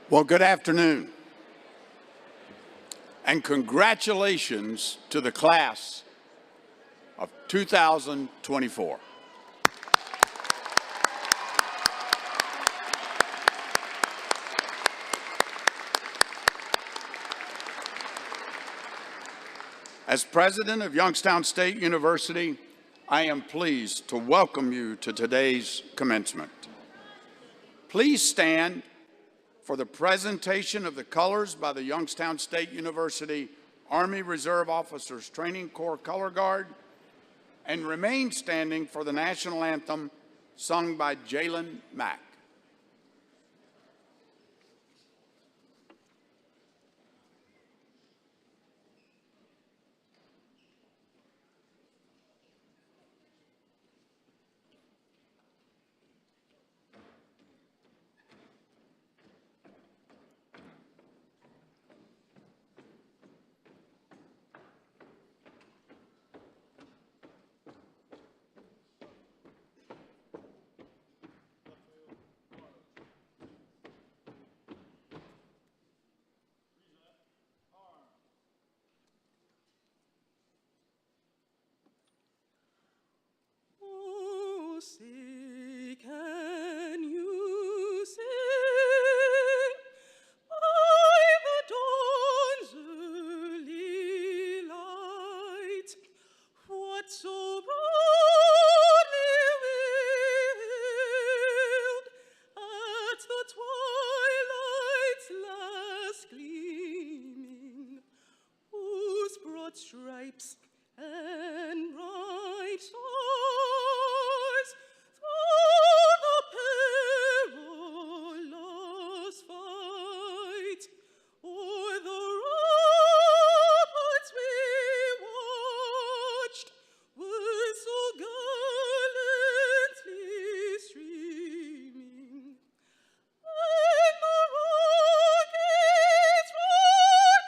Well, good afternoon, and congratulations to the class of 2024. As president of Youngstown State University, I am pleased to welcome you to today's commencement. Please stand for the presentation of the colors by the Youngstown State University Army Reserve Officers Training Corps Color Guard, and remain standing for the national anthem sung by Jalen Mack. Say, can you sing by the dawn's early light what so broadly wailed at the twilight's last gleaming, whose broad stripes and bright stars through the perilous fight o'er the ramparts we watched were so gallantly streaming, and the rockets roared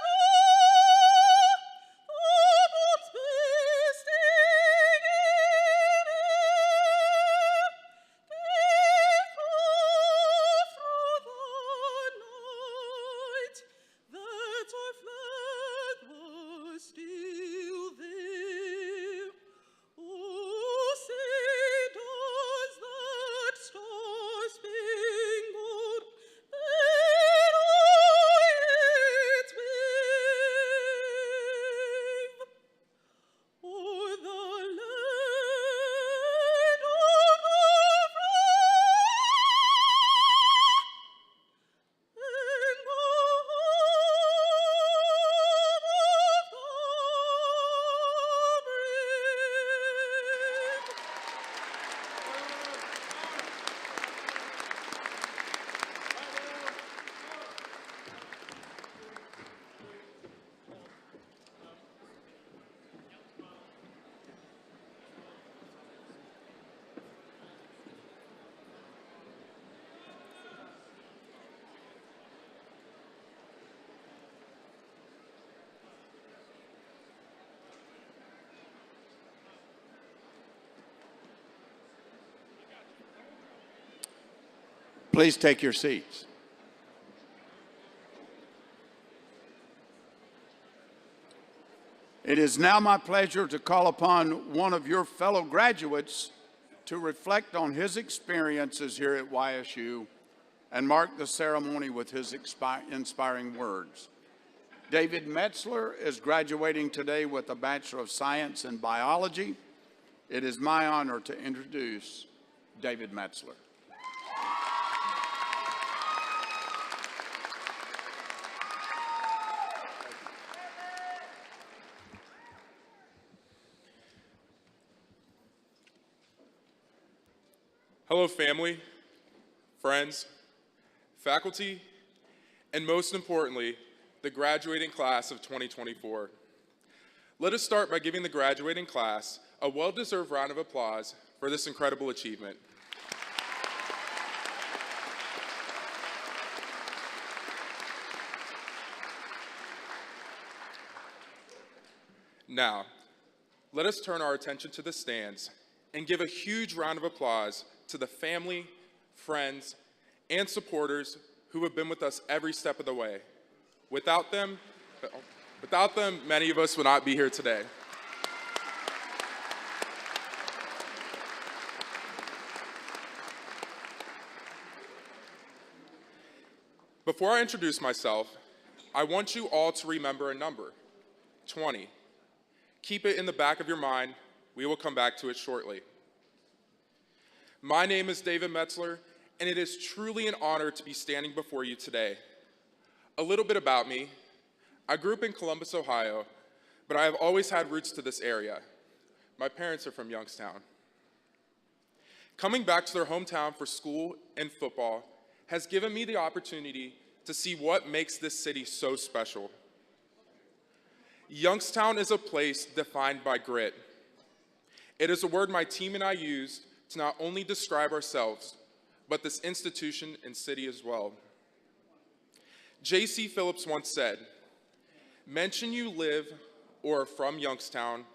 the bombs bursting in air gave proof through the night that our flag was still there. Oh, say does that star-spangled banner yet wave o'er the land of the free and the Please take your seats. It is now my pleasure to call upon one of your fellow graduates to reflect on his experiences here at YSU and mark the ceremony with his inspiring words. David Metzler is graduating today with a Bachelor of Science in Biology. It is my honor to introduce David Metzler. Hello, family, friends, faculty, and most importantly, the graduating class of 2024. Let us start by giving the graduating class a well-deserved round of applause for this incredible achievement. Now, let us turn our attention to the stands and give a huge round of applause to the family, friends, and supporters who who have been with us every step of the way. Without them, many of us would not be here today. Before I introduce myself, I want you all to remember a number, 20. Keep it in the back of your mind. We will come back to it shortly. My name is David Metzler, and it is truly an honor to be standing before you today. A little bit about me. I grew up in Columbus, Ohio, but I have always had roots to this area. My parents are from Youngstown. Coming back to their hometown for school and football has given me the opportunity to see what makes this city so special. Youngstown is a place defined by grit. It is a word my team and I use to not only describe ourselves, but this institution and city as well. J.C. Phillips once said, "Mention you live or are from Youngstown,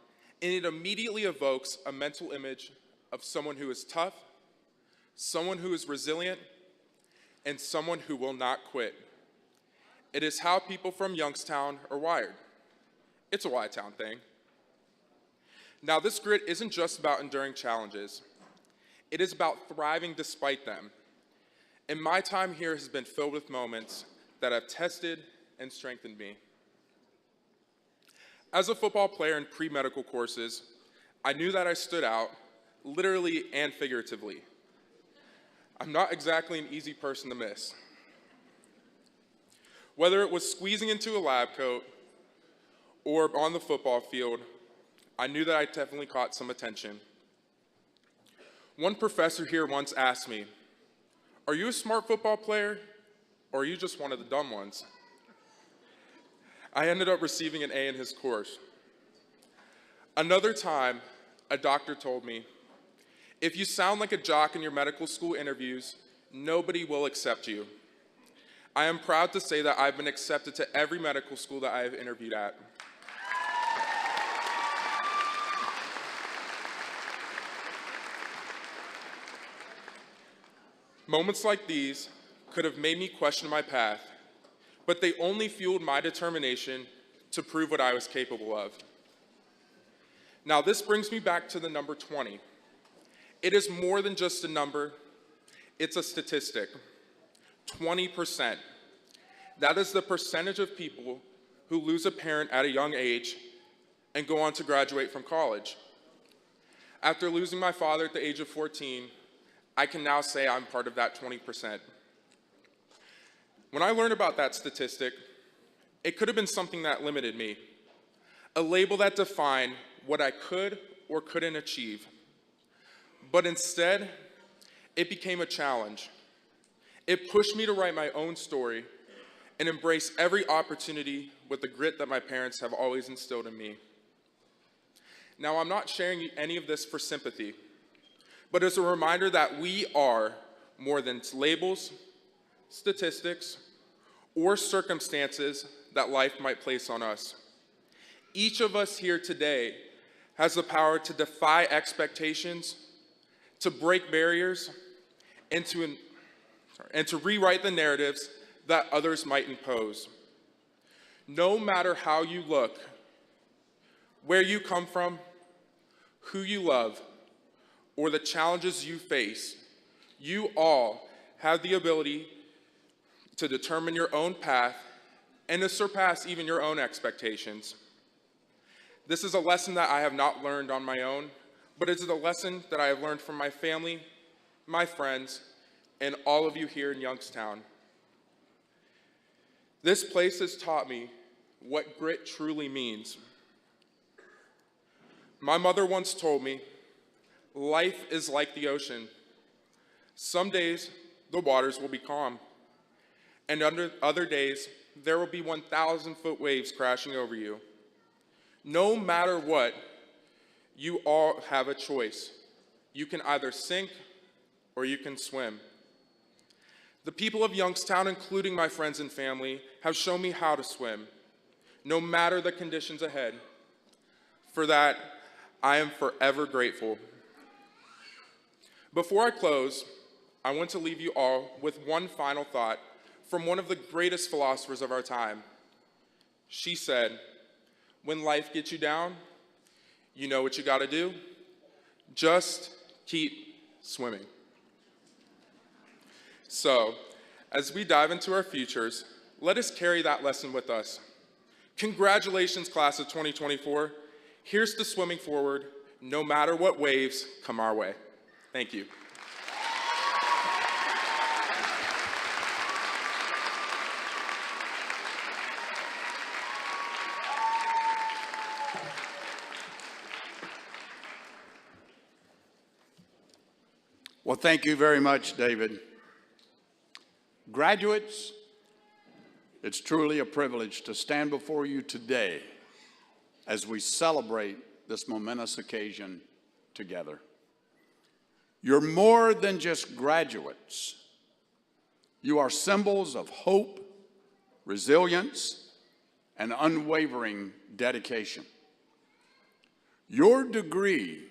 and it immediately evokes a mental image of someone who is tough, someone who is resilient, and someone who will not quit. It is how people from Youngstown are wired. It's a Y-Town thing." Now, this grit isn't just about enduring challenges. It is about thriving despite them. And my time here has been filled with moments that have tested and strengthened me. As a football player in pre-medical courses, I knew that I stood out, literally and figuratively. I'm not exactly an easy person to miss. Whether it was squeezing into a lab coat or on the football field, I knew that I definitely caught some attention. One professor here once asked me, "Are you a smart football player, or are you just one of the dumb ones?" I ended up receiving an A in his course. Another time, a doctor told me, "If you sound like a jock in your medical school interviews, nobody will accept you." I am proud to say that I've been accepted to every medical school that I have interviewed at. Moments like these could have made me question my path, but they only fueled my determination to prove what I was capable of. Now, this brings me back to the number 20. It is more than just a number, it's a statistic. 20%. That is the percentage of people who lose a parent at a young age and go on to graduate from college. After losing my father at the age of 14, I can now say I'm part of that 20%. When I learned about that statistic, it could have been something that limited me, a label that defined what I could or couldn't achieve. But instead, it became a challenge. It pushed me to write my own story and embrace every opportunity with the grit that my parents have always instilled in me. Now, I'm not sharing any of this for sympathy, but as a reminder that we are more than labels, statistics, or circumstances that life might place on us. Each of us here today has the power to defy expectations, to break barriers, and to rewrite the narratives that others might impose. No matter how you look, where you come from, who you love, or the challenges you face, you all have the ability to determine your own path and to surpass even your own expectations. This is a lesson that I have not learned on my own, but it is a lesson that I have learned from my family, my friends, and all of you here in Youngstown. This place has taught me what grit truly means. My mother once told me, "Life is like the ocean. Some days, the waters will be calm, and other days, there will be 1,000-foot waves crashing over you. No matter what, you all have a choice. You can either sink or you can swim." The people of Youngstown, including my friends and family, have shown me how to swim, no matter the conditions ahead. For that, I am forever grateful. Before I close, I want to leave you all with one final thought from one of the greatest philosophers of our time. She said, "When life gets you down, you know what you got to do? Just keep swimming." So, as we dive into our futures, let us carry that lesson with us. Congratulations, class of 2024. Here's to swimming forward, no matter what waves come our way. Thank you. Well, thank you very much, David. Graduates, it's truly a privilege to stand before you today as we celebrate this momentous occasion together. You're more than just graduates. You are symbols of hope, resilience, and unwavering dedication. Your degree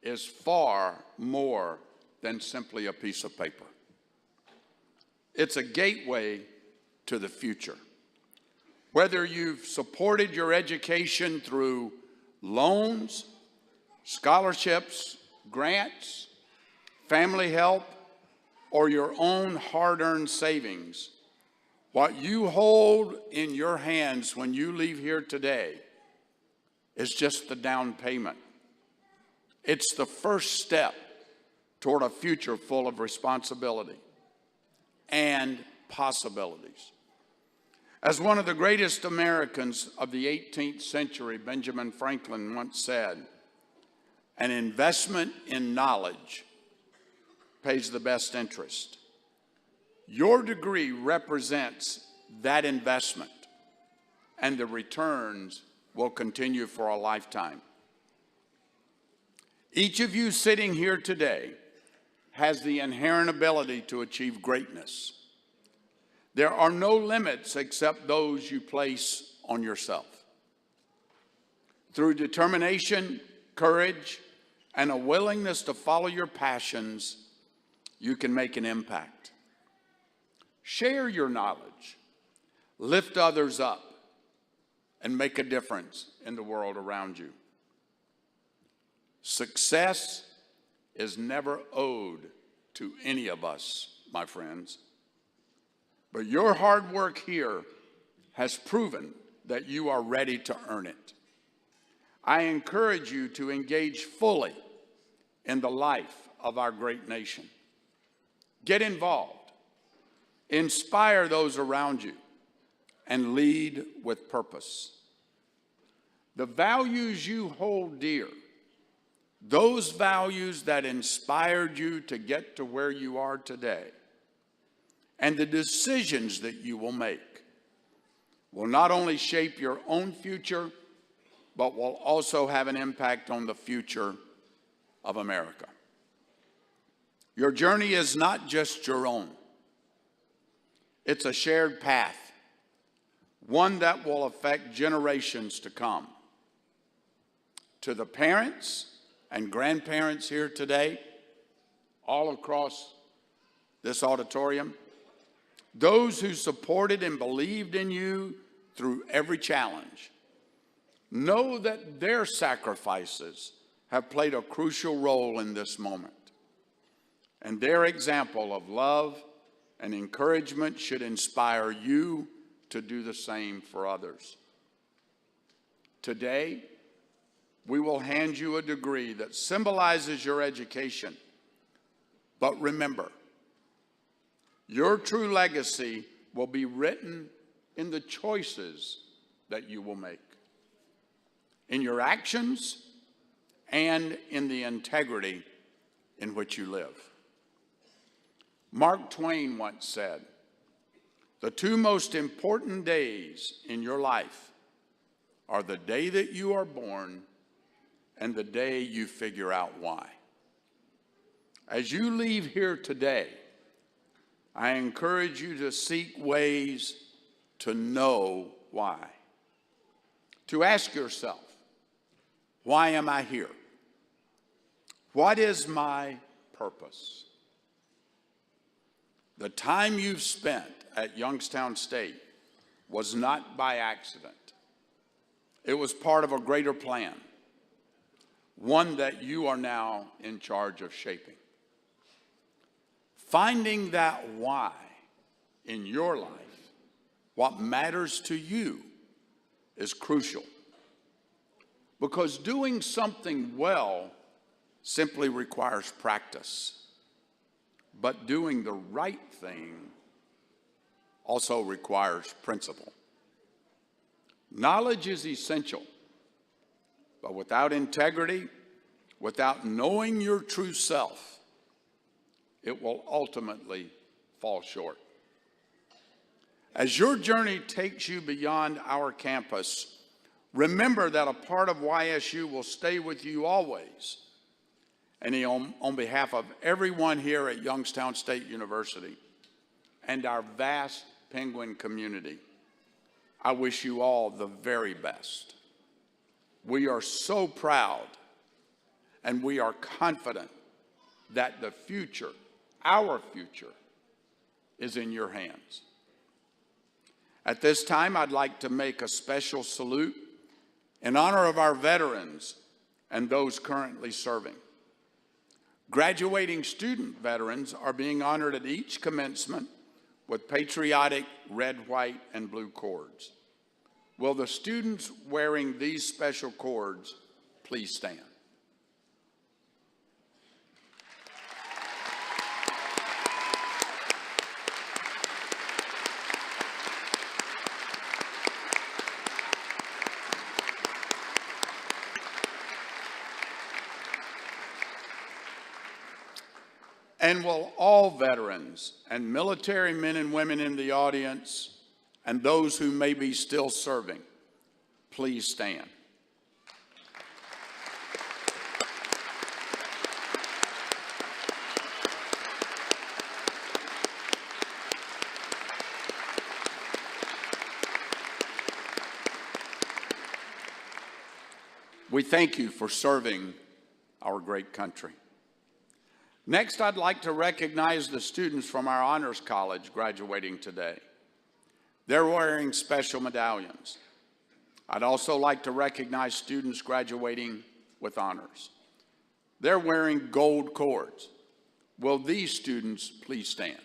is far more than simply a piece of paper. It's a gateway to the future. Whether you've supported your education through loans, scholarships, grants, family help, or your own hard-earned savings, what you hold in your hands when you leave here today is just the down payment. It's the first step toward a future full of responsibility and possibilities. As one of the greatest Americans of the 18th century, Benjamin Franklin, once said, "An investment in knowledge pays the best interest." Your degree represents that investment, and the returns will continue for a lifetime. Each of you sitting here today has the inherent ability to achieve greatness. There are no limits except those you place on yourself. Through determination, courage, and a willingness to follow your passions, you can make an impact. Share your knowledge, lift others up, and make a difference in the world around you. Success is never owed to any of us, my friends. But your hard work here has proven that you are ready to earn it. I encourage you to engage fully in the life of our great nation. Get involved, inspire those around you, and lead with purpose. The values you hold dear, those values that inspired you to get to where you are today, and the decisions that you will make will not only shape your own future, but will also have an impact on the future of America. Your journey is not just your own. It's a shared path, one that will affect generations to come. To the parents and grandparents here today, all across this auditorium, those who supported and believed in you through every challenge, know that their sacrifices have played a crucial role in this moment. And their example of love and encouragement should inspire you to do the same for others. Today, we will hand you a degree that symbolizes your education. But remember, your true legacy will be written in the choices that you will make, in your actions, and in the integrity in which you live. Mark Twain once said, "The two most important days in your life are the day that you are born and the day you figure out why." As you leave here today, I encourage you to seek ways to know why. To ask yourself, why am I here? What is my purpose? The time you've spent at Youngstown State was not by accident. It was part of a greater plan, one that you are now in charge of shaping. Finding that why in your life, what matters to you, is crucial. Because doing something well simply requires practice. But doing the right thing also requires principle. Knowledge is essential, but without integrity, without knowing your true self, it will ultimately fall short. As your journey takes you beyond our campus, remember that a part of YSU will stay with you always. And on behalf of everyone here at Youngstown State University and our vast Penguin community, I wish you all the very best. We are so proud and we are confident that the future, our future, is in your hands. At this time, I'd like to make a special salute in honor of our veterans and those currently serving. Graduating student veterans are being honored at each commencement with patriotic red, white, and blue cords. Will the students wearing these special cords please stand? And will all veterans and military men and women in the audience and those who may be still serving, please stand. We thank you for serving our great country. Next, I'd like to recognize the students from our Honors College graduating today. They're wearing special medallions. I'd also like to recognize students graduating with honors. They're wearing gold cords. Will these students please stand?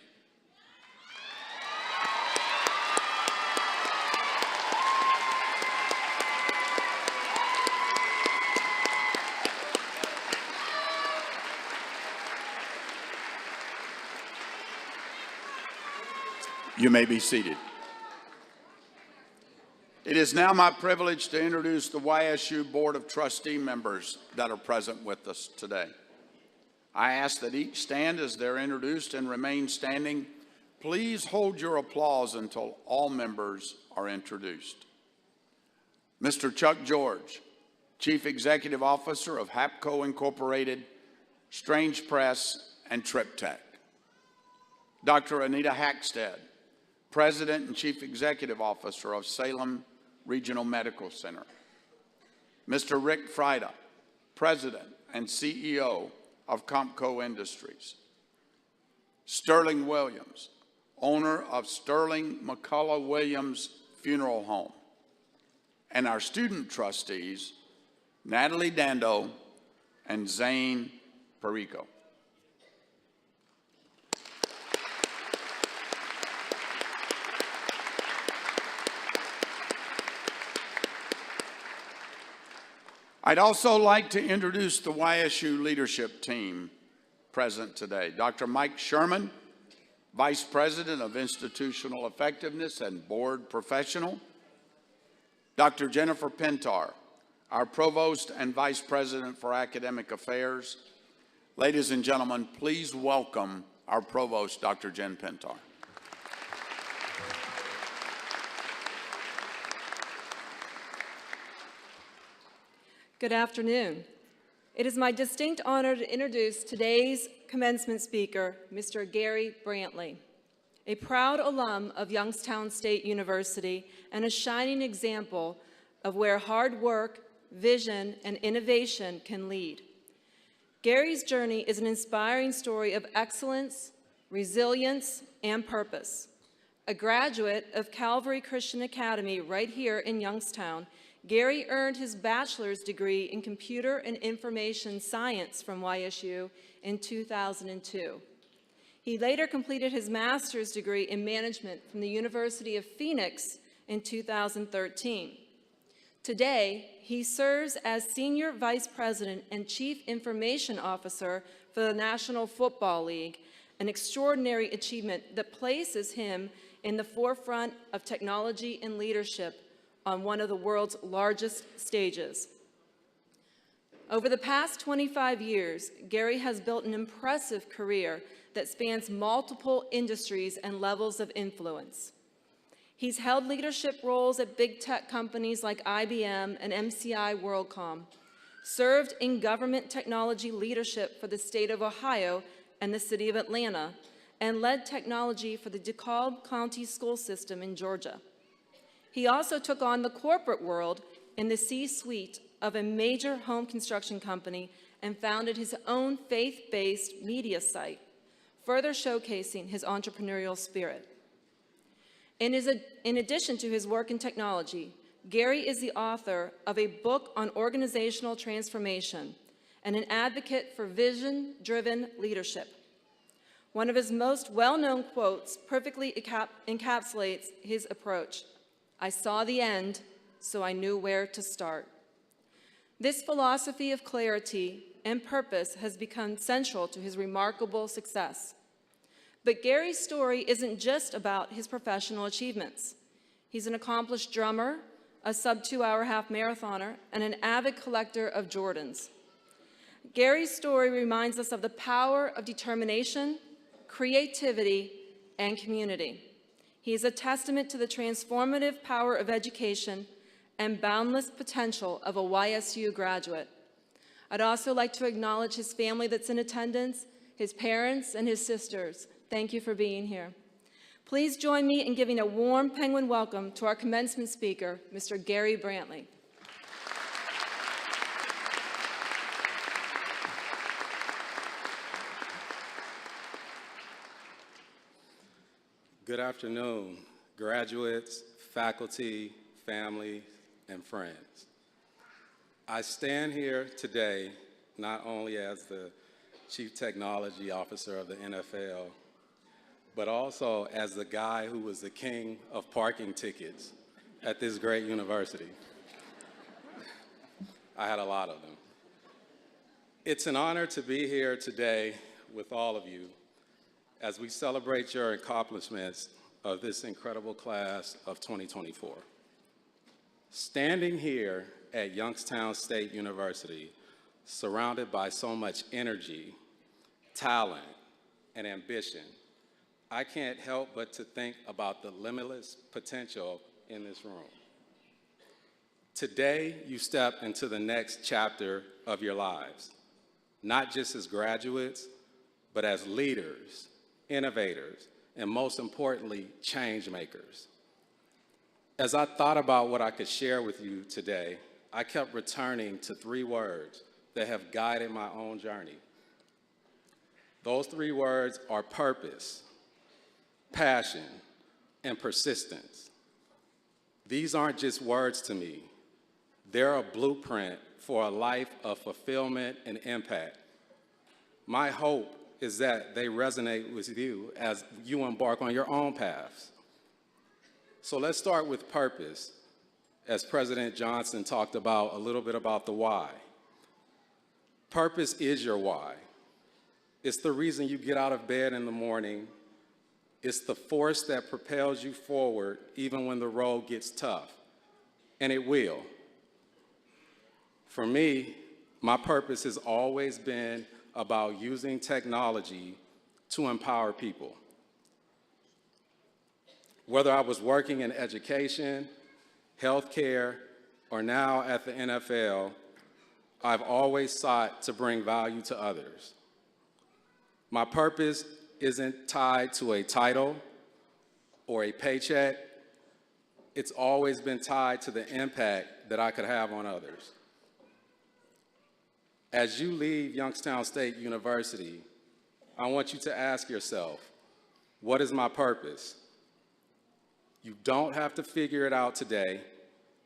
You may be seated. It is now my privilege to introduce the YSU Board of Trustee members that are present with us today. I ask that each stand as they're introduced and remain standing. Please hold your applause until all members are introduced. Mr. Chuck George, Chief Executive Officer of Hapco Incorporated, Strange Press, and TripTech. Dr. Anita Hackstead, President and Chief Executive Officer of Salem Regional Medical Center. Mr. Rick Frida, President and CEO of Compco Industries. Sterling Williams, owner of Sterling McCullough Williams Funeral Home. And our student trustees, Natalie Dando and Zane Perico. I'd also like to introduce the YSU leadership team present today. Dr. Mike Sherman, Vice President of Institutional Effectiveness and Board Professional. Dr. Jennifer Pintar, our Provost and Vice President for Academic Affairs. Ladies and gentlemen, please welcome our Provost, Dr. Jen Pintar. Good afternoon. It is my distinct honor to introduce today's commencement speaker, Mr. Gary Brantley, a proud alum of Youngstown State University and a shining example of where hard work, vision, and innovation can lead. Gary's journey is an inspiring story of excellence, resilience, and purpose. A graduate of Calvary Christian Academy right here in Youngstown, Gary earned his bachelor's degree in Computer and Information Science from YSU in 2002. He later completed his master's degree in management from the University of Phoenix in 2013. Today, he serves as Senior Vice President and Chief Information Officer for the National Football League, an extraordinary achievement that places him in the forefront of technology and leadership on one of the world's largest stages. Over the past 25 years, Gary has built an impressive career that spans multiple industries and levels of influence. He's held leadership roles at big tech companies like IBM and MCI WorldCom, served in government technology leadership for the state of Ohio and the city of Atlanta, and led technology for the DeKalb County school system in Georgia. He also took on the corporate world in the C-suite of a major home construction company and founded his own faith-based media site, further showcasing his entrepreneurial spirit. In addition to his work in technology, Gary is the author of a book on organizational transformation and an advocate for vision-driven leadership. One of his most well-known quotes perfectly encapsulates his approach. "I saw the end, so I knew where to start." This philosophy of clarity and purpose has become central to his remarkable success. But Gary's story isn't just about his professional achievements. He's an accomplished drummer, a sub-2-hour half marathoner, and an avid collector of Jordans. Gary's story reminds us of the power of determination, creativity, and community. He is a testament to the transformative power of education and boundless potential of a YSU graduate. I'd also like to acknowledge his family that's in attendance, his parents, and his sisters. Thank you for being here. Please join me in giving a warm Penguin welcome to our commencement speaker, Mr. Gary Brantley. Good afternoon, graduates, faculty, family, and friends. I stand here today not only as the Chief Technology Officer of the NFL, but also as the guy who was the king of parking tickets at this great university. I had a lot of them. It's an honor to be here today with all of you as we celebrate your accomplishments of this incredible class of 2024. Standing here at Youngstown State University, surrounded by so much energy, talent, and ambition, I can't help but to think about the limitless potential in this room. Today, you step into the next chapter of your lives, not just as graduates, but as leaders, innovators, and most importantly, change makers. As I thought about what I could share with you today, I kept returning to 3 words that have guided my own journey. Those 3 words are purpose, passion, and persistence. These aren't just words to me. They're a blueprint for a life of fulfillment and impact. My hope is that they resonate with you as you embark on your own paths. So let's start with purpose, as President Johnson talked about a little bit about the why. Purpose is your why. It's the reason you get out of bed in the morning. It's the force that propels you forward even when the road gets tough, and it will. For me, my purpose has always been about using technology to empower people. Whether I was working in education, healthcare, or now at the NFL, I've always sought to bring value to others. My purpose isn't tied to a title or a paycheck. It's always been tied to the impact that I could have on others. As you leave Youngstown State University, I want you to ask yourself, What is my purpose? You don't have to figure it out today.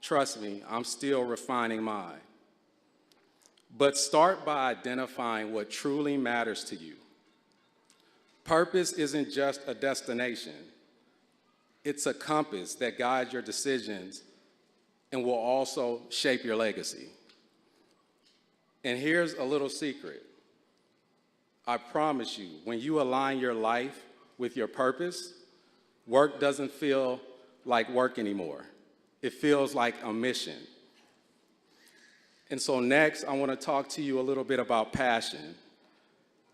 Trust me, I'm still refining mine. But start by identifying what truly matters to you. Purpose isn't just a destination. It's a compass that guides your decisions and will also shape your legacy. And here's a little secret. I promise you, when you align your life with your purpose, work doesn't feel like work anymore. It feels like a mission. And so next, I want to talk to you a little bit about passion.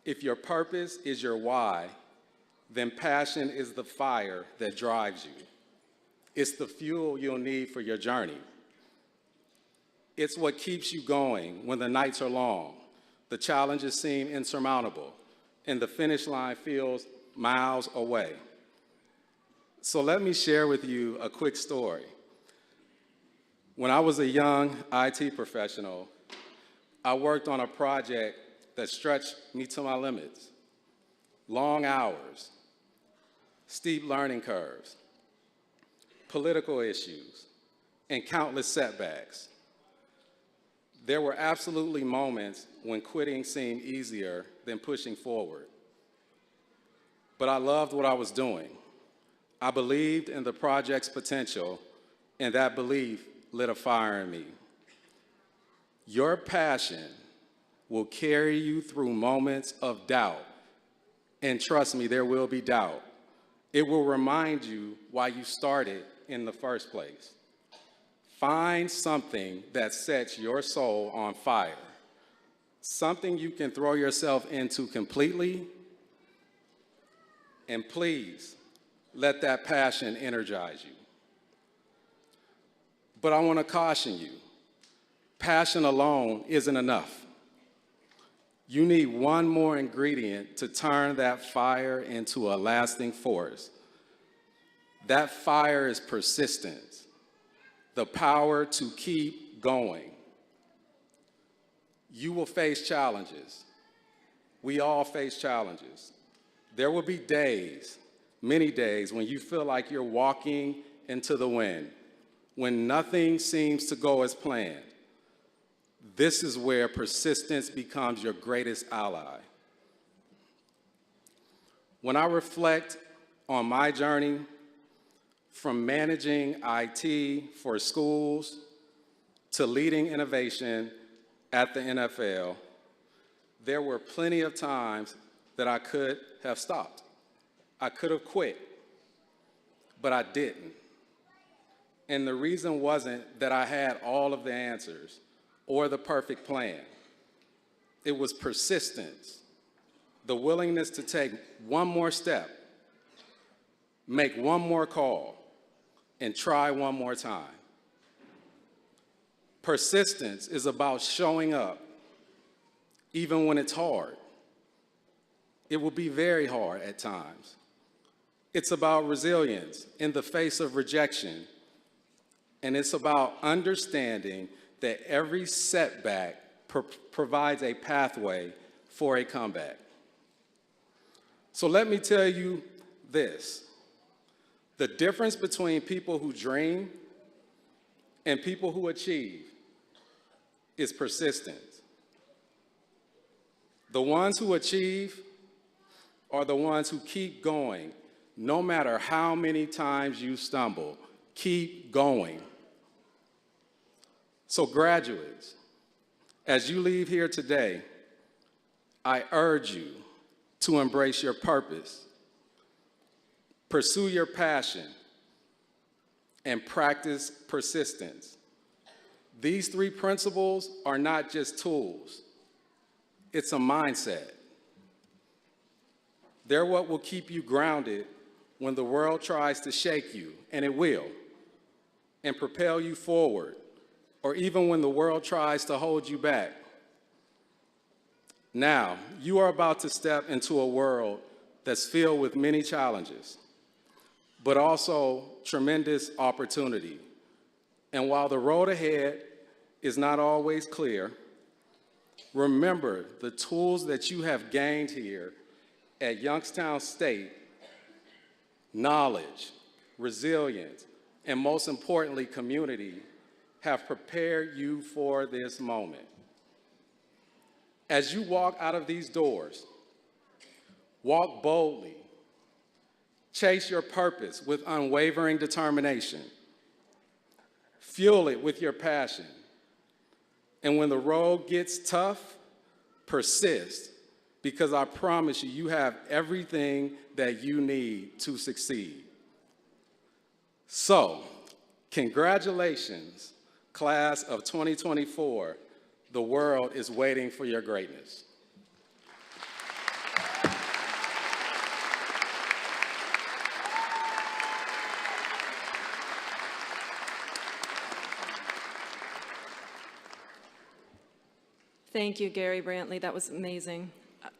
If your purpose is your why, then passion is the fire that drives you. It's the fuel you'll need for your journey. It's what keeps you going when the nights are long, the challenges seem insurmountable, and the finish line feels miles away. So let me share with you a quick story. When I was a young IT professional, I worked on a project that stretched me to my limits. Long hours, steep learning curves, political issues, and countless setbacks. There were absolutely moments when quitting seemed easier than pushing forward. But I loved what I was doing. I believed in the project's potential, and that belief lit a fire in me. Your passion will carry you through moments of doubt. And trust me, there will be doubt. It will remind you why you started in the first place. Find something that sets your soul on fire, something you can throw yourself into completely, and please let that passion energize you. But I want to caution you, passion alone isn't enough. You need one more ingredient to turn that fire into a lasting force. That fire is persistence, the power to keep going. You will face challenges. We all face challenges. There will be days, many days, when you feel like you're walking into the wind, when nothing seems to go as planned. This is where persistence becomes your greatest ally. When I reflect on my journey, from managing IT for schools to leading innovation at the NFL, there were plenty of times that I could have stopped. I could have quit, but I didn't. And the reason wasn't that I had all of the answers or the perfect plan. It was persistence, the willingness to take one more step, make one more call, and try one more time. Persistence is about showing up, even when it's hard. It will be very hard at times. It's about resilience in the face of rejection. And it's about understanding that every setback provides a pathway for a comeback. So let me tell you this. The difference between people who dream and people who achieve is persistence. The ones who achieve are the ones who keep going, no matter how many times you stumble. Keep going. So graduates, as you leave here today, I urge you to embrace your purpose, pursue your passion, and practice persistence. These three principles are not just tools. It's a mindset. They're what will keep you grounded when the world tries to shake you, and it will, and propel you forward, or even when the world tries to hold you back. Now, you are about to step into a world that's filled with many challenges, but also tremendous opportunity. And while the road ahead is not always clear, remember the tools that you have gained here at Youngstown State knowledge, resilience, and most importantly, community have prepared you for this moment. As you walk out of these doors, walk boldly, chase your purpose with unwavering determination, fuel it with your passion, and when the road gets tough, persist, because I promise you, you have everything that you need to succeed. So, congratulations, class of 2024. The world is waiting for your greatness. Thank you, Gary Brantley. That was amazing.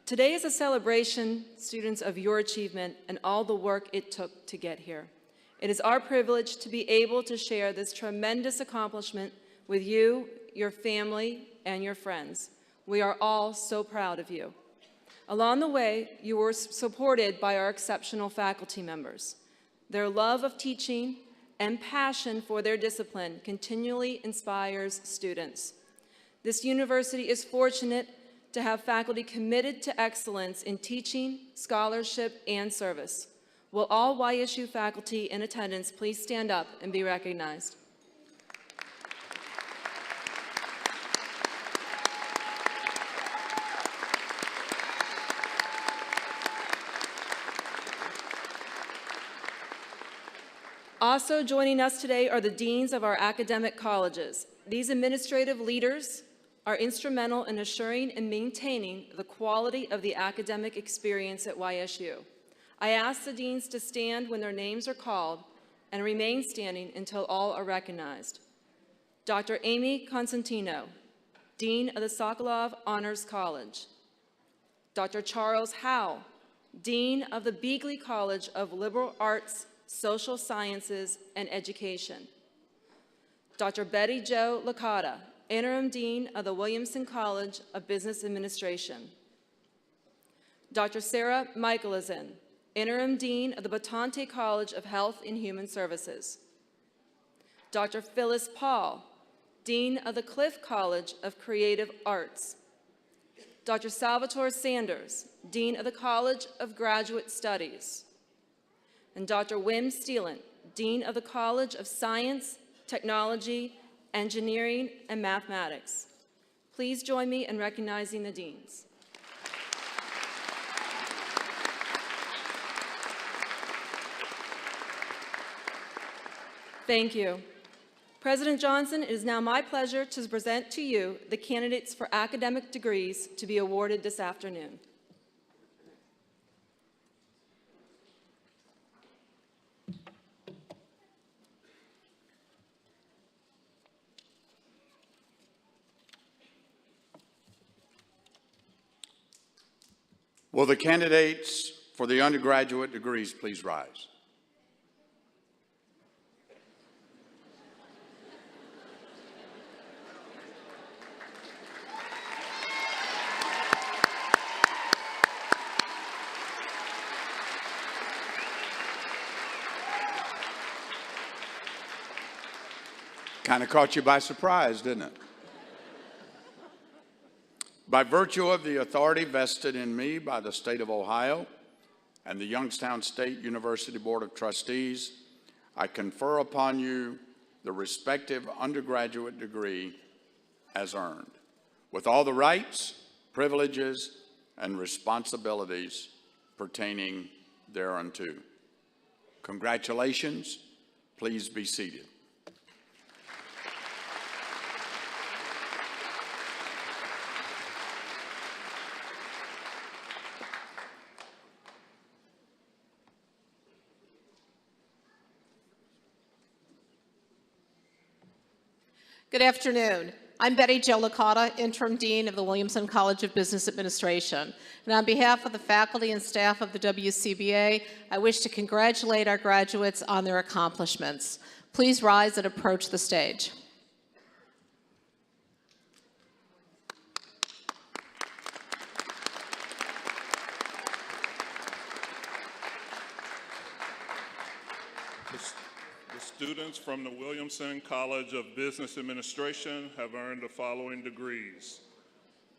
Today is a celebration, students, of your achievement and all the work it took to get here. It is our privilege to be able to share this tremendous accomplishment with you, your family, and your friends. We are all so proud of you. Along the way, you were supported by our exceptional faculty members. Their love of teaching and passion for their discipline continually inspires students. This university is fortunate to have faculty committed to excellence in teaching, scholarship, and service. Will all YSU faculty in attendance please stand up and be recognized? Also joining us today are the deans of our academic colleges. These administrative leaders are instrumental in assuring and maintaining the quality of the academic experience at YSU. I ask the deans to stand when their names are called and remain standing until all are recognized. Dr. Amy Constantino, Dean of the Sokolov Honors College. Dr. Charles Howe, Dean of the Beagley College of Liberal Arts, Social Sciences, and Education. Dr. Betty Jo Licata, Interim Dean of the Williamson College of Business Administration. Dr. Sarah Michaelizin, Interim Dean of the Batante College of Health and Human Services. Dr. Phyllis Paul, Dean of the Cliff College of Creative Arts. Dr. Salvatore Sanders, Dean of the College of Graduate Studies. And Dr. Wim Steelant, Dean of the College of Science, Technology, Engineering, and Mathematics. Please join me in recognizing the deans. Thank you. President Johnson, it is now my pleasure to present to you the candidates for academic degrees to be awarded this afternoon. Will the candidates for the undergraduate degrees please rise? Kind of caught you by surprise, didn't it? By virtue of the authority vested in me by the state of Ohio and the Youngstown State University Board of Trustees, I confer upon you the respective undergraduate degree as earned, with all the rights, privileges, and responsibilities pertaining thereunto. Congratulations. Please be seated. Good afternoon. I'm Betty Jo Licata, Interim Dean of the Williamson College of Business Administration. And on behalf of the faculty and staff of the WCBA, I wish to congratulate our graduates on their accomplishments. Please rise and approach the stage. Students from the Williamson College of Business Administration have earned the following degrees: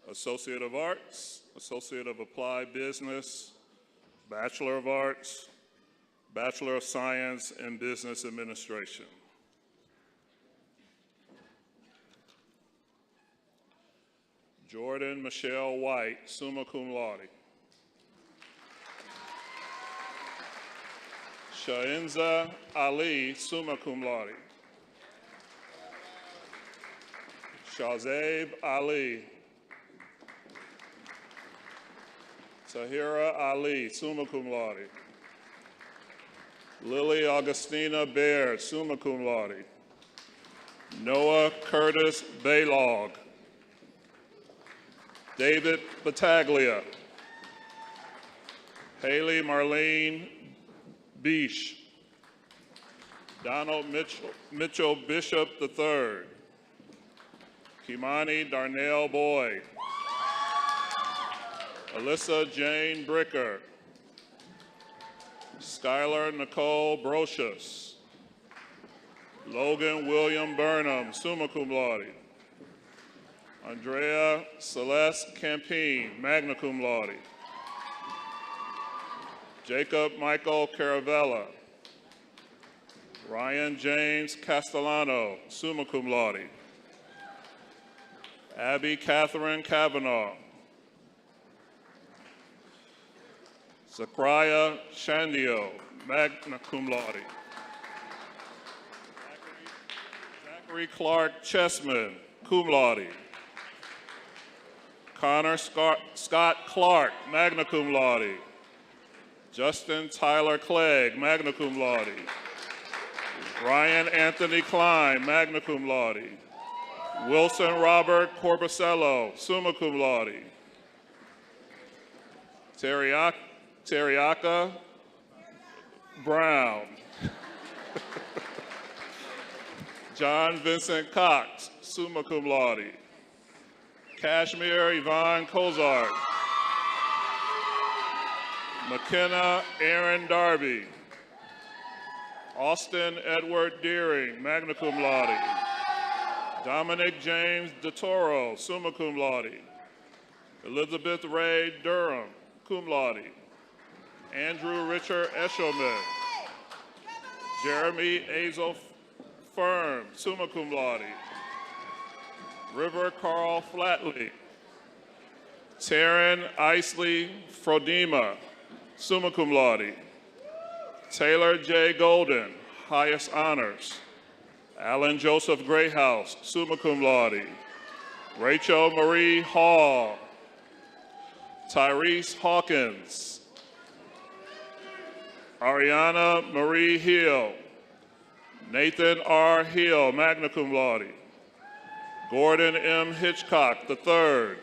Associate of Arts, Associate of Applied Business, Bachelor of Arts, Bachelor of Science in Business Administration. Jordan Michelle White, summa cum laude. Shainza Ali, summa cum laude. Shahzaib Ali. Tahira Ali, summa cum laude. Lily Augustina Baird, summa cum laude. Noah Curtis Baylog. David Battaglia. Haley Marlene Bish. Donald Mitchell Bishop III. Kimani Darnell Boyd. Alyssa Jane Bricker. Skylar Nicole Brocious. Logan William Burnham, summa cum laude. Andrea Celeste Campine, magna cum laude. Jacob Michael Caravella. Ryan James Castellano, summa cum laude. Abby Catherine Kavanaugh. Zachariah Shandio, magna cum laude. Zachary Clark Chessman, cum laude. Connor Scott Clark, magna cum laude. Justin Tyler Clegg, magna cum laude. Ryan Anthony Klein, magna cum laude. Wilson Robert Corbusello, summa cum laude. Teriaka Brown. John Vincent Cox, summa cum laude. Kashmir Yvonne Kozart. McKenna Aaron Darby. Austin Edward Deering, magna cum laude. Dominic James DeToro, summa cum laude. Elizabeth Ray Durham, cum laude. Andrew Richard Eshelman. Jeremy Azel Firm, summa cum laude. River Carl Flatley. Taryn Isley Frodema, summa cum laude. Taylor J. Golden, highest honors. Alan Joseph Grayhouse, summa cum laude. Rachel Marie Hall. Tyrese Hawkins. Ariana Marie Hill. Nathan R. Hill, magna cum laude. Gordon M. Hitchcock III.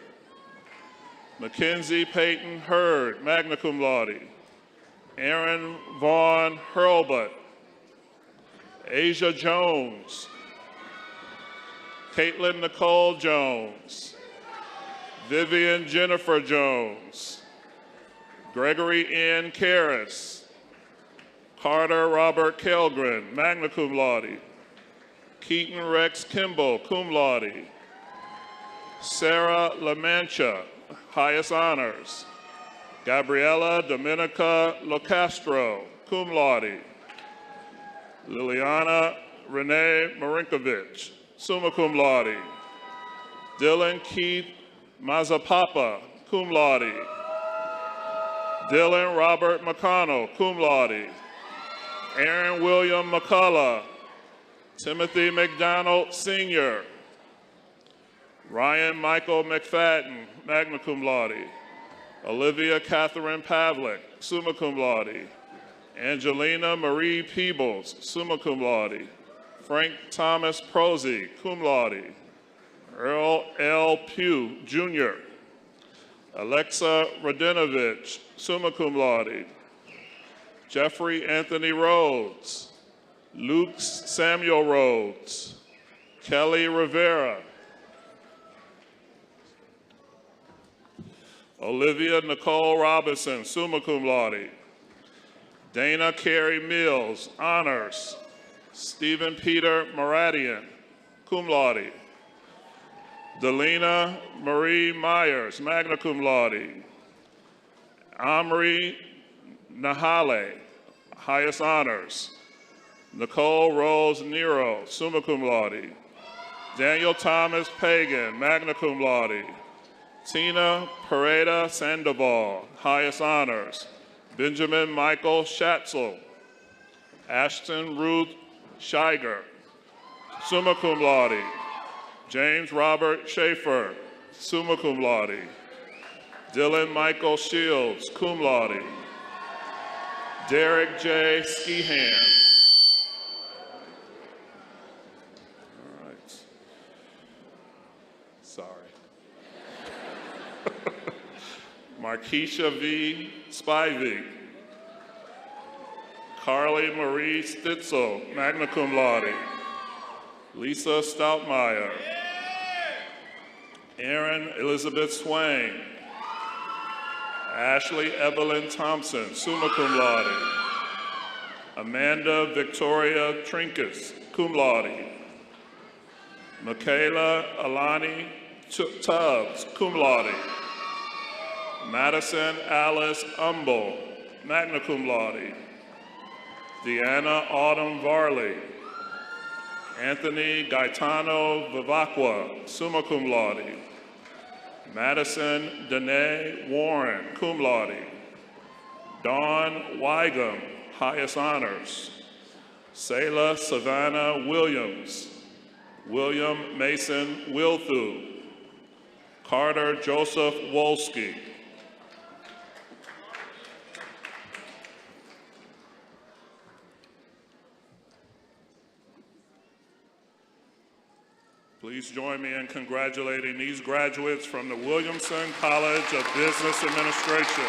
Mackenzie Peyton Hurd, magna cum laude. Aaron Vaughn Hurlbut. Asia Jones. Caitlin Nicole Jones. Vivian Jennifer Jones. Gregory N. Karras. Carter Robert Kelgren, magna cum laude. Keaton Rex Kimball, cum laude. Sarah LaMancha, highest honors. Gabriela Dominica Locastro, cum laude. Liliana Renee Marinkovich, summa cum laude. Dylan Keith Mazapapa, cum laude. Dylan Robert McConnell, cum laude. Aaron William McCullough. Timothy McDonald Sr. Ryan Michael McFadden, magna cum laude. Olivia Catherine Pavlik, summa cum laude. Angelina Marie Peebles, summa cum laude. Frank Thomas Prosey, cum laude. Earl L. Pugh, Jr. Alexa Radinovich, summa cum laude. Jeffrey Anthony Rhodes. Luke Samuel Rhodes. Kelly Rivera. Olivia Nicole Robinson, summa cum laude. Dana Carey Mills, honors. Stephen Peter Maradian, cum laude. Delina Marie Myers, magna cum laude. Amri Nahale, highest honors. Nicole Rose Nero, summa cum laude. Daniel Thomas Pagan, magna cum laude. Tina Pareda Sandoval, highest honors. Benjamin Michael Schatzel. Ashton Ruth Scheiger, summa cum laude. James Robert Schaefer, summa cum laude. Dylan Michael Shields, cum laude. Derek J. Skihan. All right. Sorry. Markeisha V. Spivey. Carly Marie Stitzel, magna cum laude. Lisa Stoutmeyer. Erin Elizabeth Swain. Ashley Evelyn Thompson, summa cum laude. Amanda Victoria Trinkus, cum laude. Michaela Alani Tubbs, cum laude. Madison Alice Umble, magna cum laude. Deanna Autumn Varley. Anthony Gaetano Vivacqua, summa cum laude. Madison Danae Warren, cum laude. Dawn Wygum, highest honors. Selah Savannah Williams. William Mason Wilthu. Carter Joseph Wolski. Please join me in congratulating these graduates from the Williamson College of Business Administration.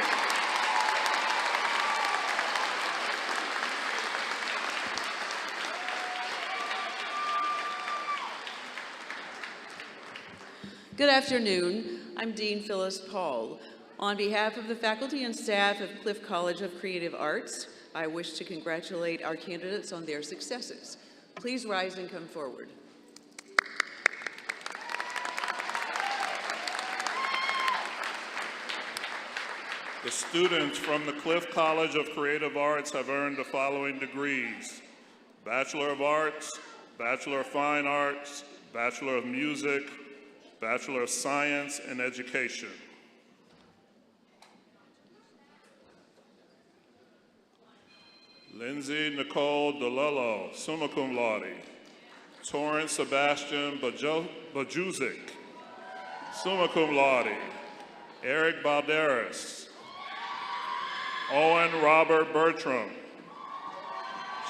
Good afternoon. I'm Dean Phyllis Paul. On behalf of the faculty and staff of Cliff College of Creative Arts, I wish to congratulate our candidates on their successes. Please rise and come forward. The students from the Cliff College of Creative Arts have earned the following degrees: Bachelor of Arts, Bachelor of Fine Arts, Bachelor of Music, Bachelor of Science and Education. Lindsay Nicole DeLullo, summa cum laude. Torrance Sebastian Bajuzik, summa cum laude. Eric Balderas. Owen Robert Bertram.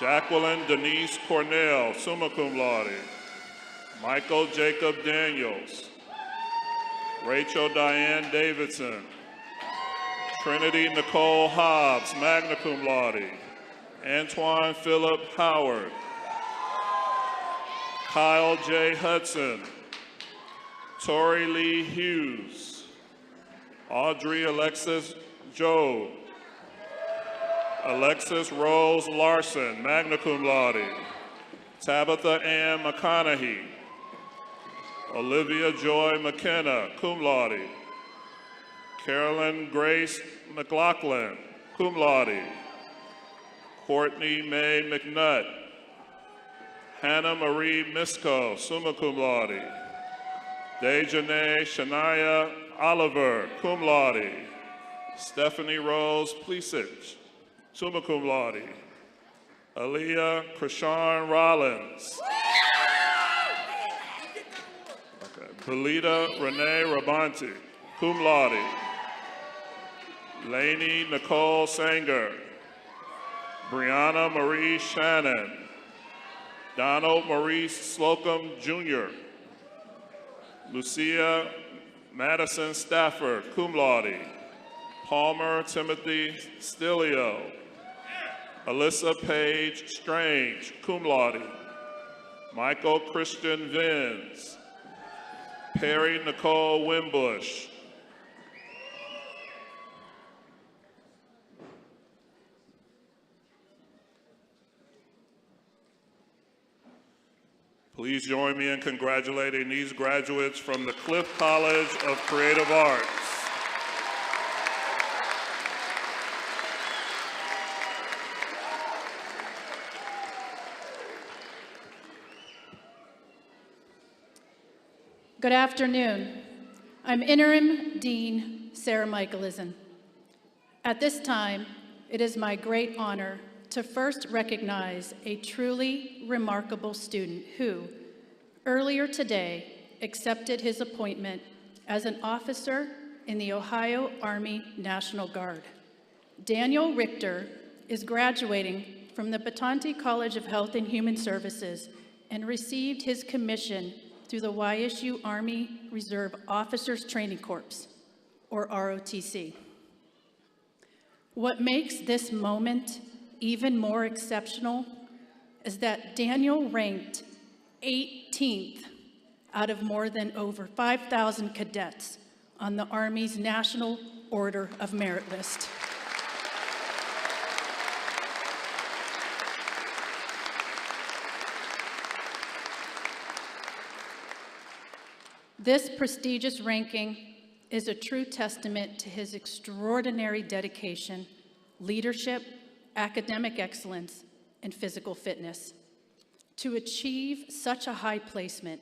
Jacqueline Denise Cornell, summa cum laude. Michael Jacob Daniels. Rachel Diane Davidson. Trinity Nicole Hobbs, magna cum laude. Antoine Philip Howard. Kyle J. Hudson. Tori Lee Hughes. Audrey Alexis Joe. Alexis Rose Larson, magna cum laude. Tabitha Ann McConaughey. Olivia Joy McKenna, cum laude. Carolyn Grace McLaughlin, cum laude. Courtney Mae McNutt. Hannah Marie Misko, summa cum laude. Dejanae Shania Oliver, cum laude. Stephanie Rose Plisich, summa cum laude. Aaliyah Krishan Rollins. Belita Renee Rabanti, cum laude. Lainey Nicole Sanger. Brianna Marie Shannon. Donald Maurice Slocum Jr. Lucia Madison Stafford, cum laude. Palmer Timothy Stilio. Alyssa Page Strange, cum laude. Michael Christian Vins. Perry Nicole Wimbush. Please join me in congratulating these graduates from the Cliff College of Creative Arts. Good afternoon. I'm Interim Dean Sarah Michaelisen. At this time, it is my great honor to first recognize a truly remarkable student who, earlier today, accepted his appointment as an officer in the Ohio Army National Guard. Daniel Richter is graduating from the Batante College of Health and Human Services and received his commission through the YSU Army Reserve Officers Training Corps, or ROTC. What makes this moment even more exceptional is that Daniel ranked 18th out of more than over 5,000 cadets on the Army's National Order of Merit list. This prestigious ranking is a true testament to his extraordinary dedication, leadership, academic excellence, and physical fitness. To achieve such a high placement,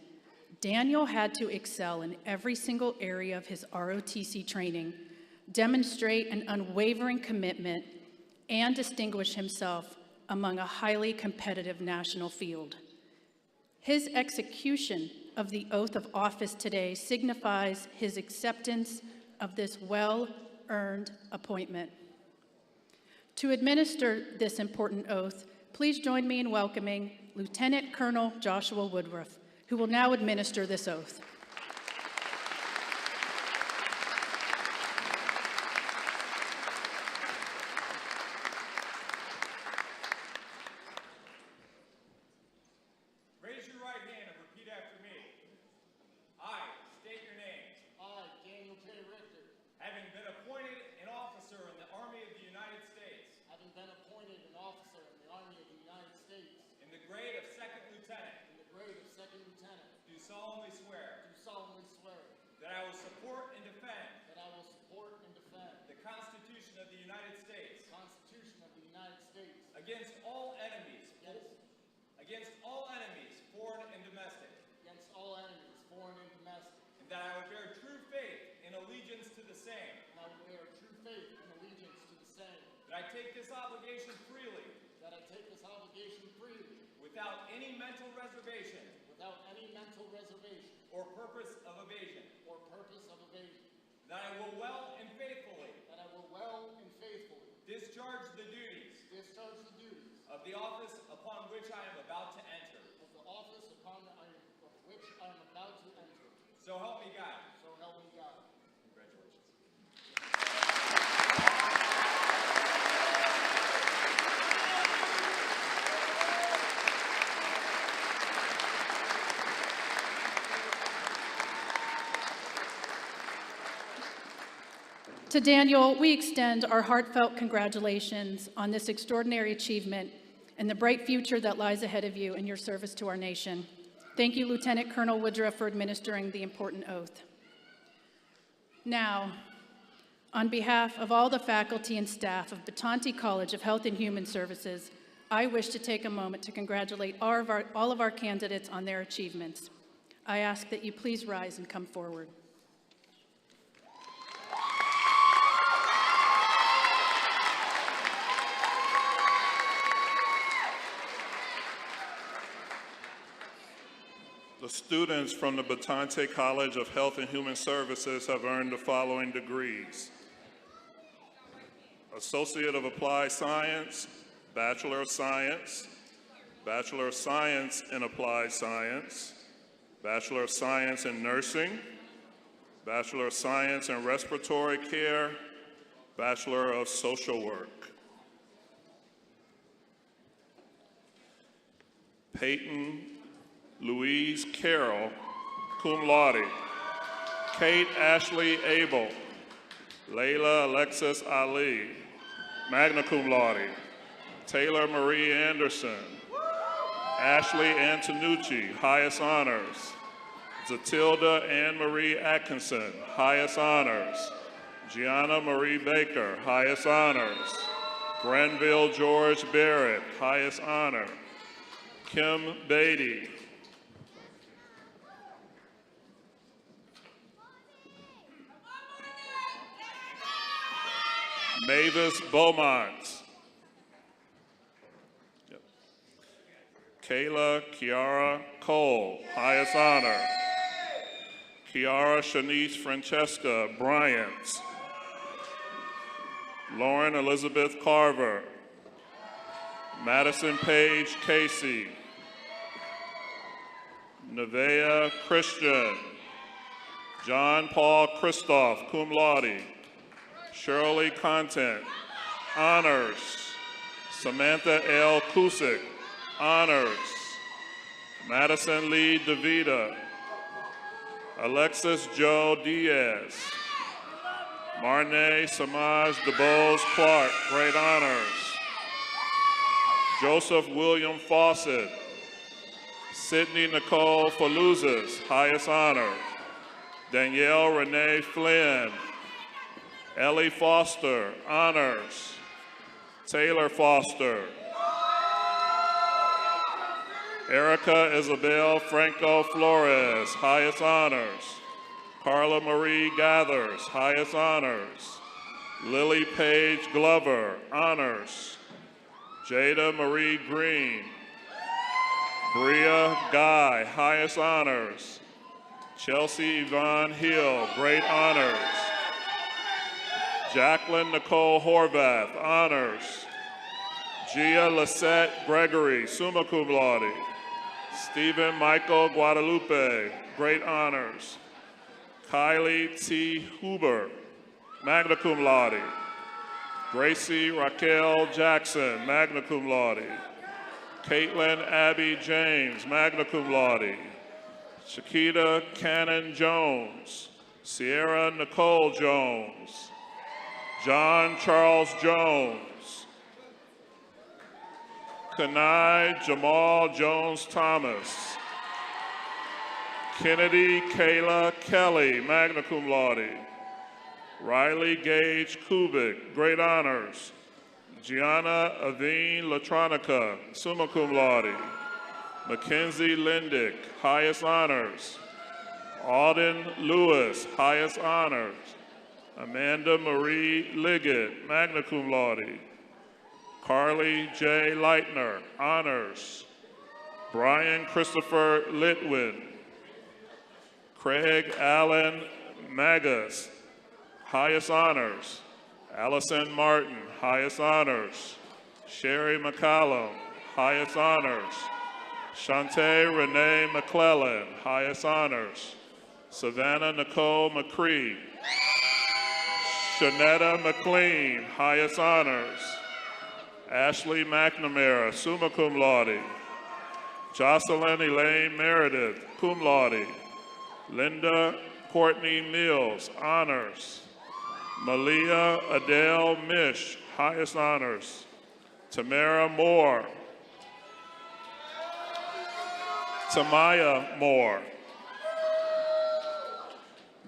Daniel had to excel in every single area of his ROTC training, demonstrate an unwavering commitment, and distinguish himself among a highly competitive national field. His execution of the oath of office today signifies his acceptance of this well-earned appointment. To administer this important oath, please join me in welcoming Lieutenant Colonel Joshua Woodruff, who will now administer this oath. Raise your right hand and repeat after me. I state your name. I, Daniel J. Richter, Having been appointed an officer in the Army of the United States, having been appointed an officer in the Army of the United States, in the grade of second lieutenant, in the grade of second lieutenant, do solemnly swear do solemnly swear that I will support and defend that I will support and defend the Constitution of the United States the Constitution of the United States against all enemies, foreign and domestic, against all enemies, foreign and domestic, and that I will bear true faith and allegiance to the same, and I will bear true faith and allegiance to the same, that I take this obligation freely that I take this obligation freely without any mental reservation without any mental reservation or purpose of evasion, or purpose of evasion, that I will well and faithfully that I will well and faithfully discharge the duties of the office upon which I am about to enter. of the office upon which I am about to enter. So help me God. So help me God. Congratulations. To Daniel, we extend our heartfelt congratulations on this extraordinary achievement and the bright future that lies ahead of you in your service to our nation. Thank you, Lieutenant Colonel Woodruff, for administering the important oath. Now, on behalf of all the faculty and staff of Batante College of Health and Human Services, I wish to take a moment to congratulate all of our candidates on their achievements. I ask that you please rise and come forward. The students from the Batante College of Health and Human Services have earned the following degrees: Associate of Applied Science, Bachelor of Science, Bachelor of Science in Applied Science, Bachelor of Science in Nursing, Bachelor of Science in Respiratory Care, Bachelor of Social Work. Peyton Louise Carroll, cum laude. Kate Ashley Abel. Layla Alexis Ali, magna cum laude. Taylor Marie Anderson. Ashley Antonucci, highest honors. Zatilda Ann Marie Atkinson, highest honors. Gianna Marie Baker, highest honors. Granville George Barrett, highest honor. Kim Beatty. Mavis Beaumont. Kayla Kiara Cole, highest honor. Kiara Shanice Francesca Bryant. Lauren Elizabeth Carver. Madison Paige Casey. Nevaeh Christian. John Paul Christoph, cum laude. Shirley Content, honors. Samantha L. Kusick, honors. Madison Lee DeVita. Alexis Joe Diaz. Marnay Samaj DeBose Clark, great honors. Joseph William Fawcett. Sydney Nicole Faluzas, highest honor. Danielle Renee Flynn. Ellie Foster, honors. Taylor Foster. Erica Isabel Franco Flores, highest honors. Carla Marie Gathers, highest honors. Lily Page Glover, honors. Jada Marie Green. Bria Guy, highest honors. Chelsea Yvonne Hill, great honors. Jacqueline Nicole Horvath, honors. Gia Lisette Gregory, summa cum laude. Stephen Michael Guadalupe, great honors. Kylie T. Huber, magna cum laude. Gracie Raquel Jackson, magna cum laude. Caitlin Abby James, magna cum laude. Shakita Cannon Jones. Sierra Nicole Jones. John Charles Jones. Kanai Jamal Jones Thomas. Kennedy Kayla Kelly, magna cum laude. Riley Gage Kubik, great honors. Gianna Aveen Latronica, summa cum laude. Mackenzie Lindick, highest honors. Alden Lewis, highest honors. Amanda Marie Liggett, magna cum laude. Carly J. Leitner, honors. Brian Christopher Litwin. Craig Allen Magus, highest honors. Allison Martin, highest honors. Sherry McCallum, highest honors. Shantae Renee McClellan, highest honors. Savannah Nicole McCree. Shanetta McLean, highest honors. Ashley McNamara, summa cum laude. Jocelyn Elaine Meredith, cum laude. Linda Courtney Mills, honors. Malia Adele Mish, highest honors. Tamara Moore. Tamaya Moore.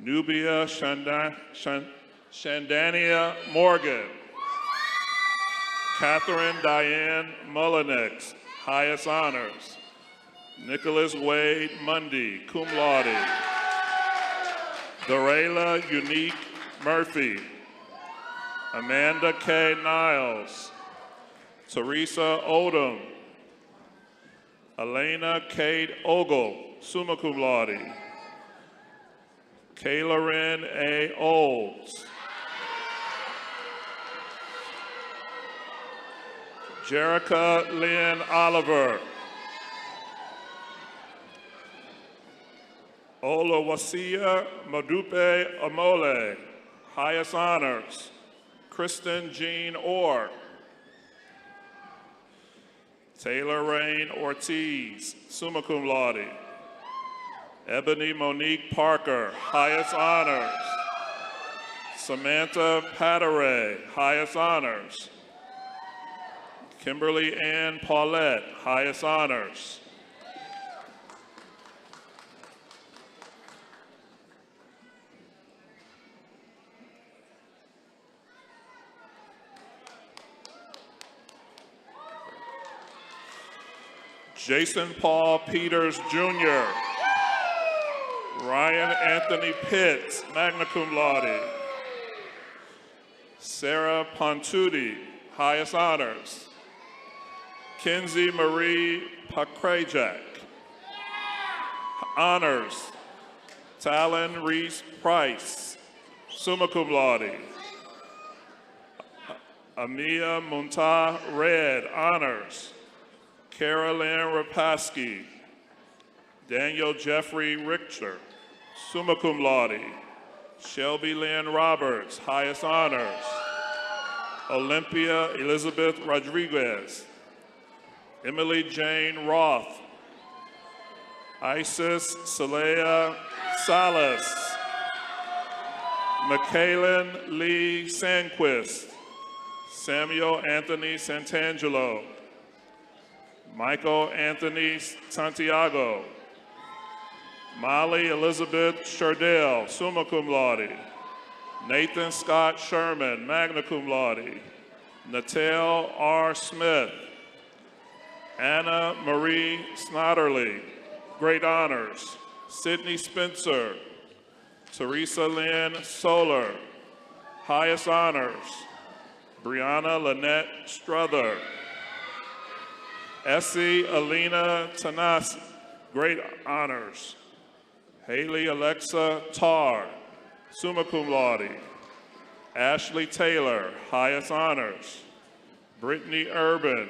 Nubia Shandania Morgan. Catherine Diane Mullinex, highest honors. Nicholas Wade Mundy, cum laude. Dorela Unique Murphy. Amanda K. Niles. Teresa Odom. Elena Kate Ogle, summa cum laude. Kayla A. Olds. Jerica Lynn Oliver. Olawasia Madupe Amole, highest honors. Kristen Jean Orr. Taylor Rain Ortiz, summa cum laude. Ebony Monique Parker, highest honors. Samantha Patteret, highest honors. Kimberly Ann Paulette, highest honors. Jason Paul Peters Jr., Ryan Anthony Pitts, magna cum laude. Sarah Pontuti, highest honors. Kinsey Marie Pakrajak, honors. Talon Reese Price, summa cum laude. Amia Muntah Red, honors. Carolyn Rapaski, Daniel Jeffrey Richter, summa cum laude. Shelby Lynn Roberts, highest honors. Olympia Elizabeth Rodriguez, Emily Jane Roth, Isis Saleha Salas, Michaelan Lee Sandquist, Samuel Anthony Santangelo, Michael Anthony Santiago, Molly Elizabeth Shardell, summa cum laude. Nathan Scott Sherman, magna cum laude. Natal R. Smith, Anna Marie Snodderly, great honors. Sydney Spencer, Teresa Lynn Solar, highest honors. Brianna Lynette Struther, Essie Alina Tanasi, great honors. Haley Alexa Tarr, summa cum laude. Ashley Taylor, highest honors. Brittany Urban,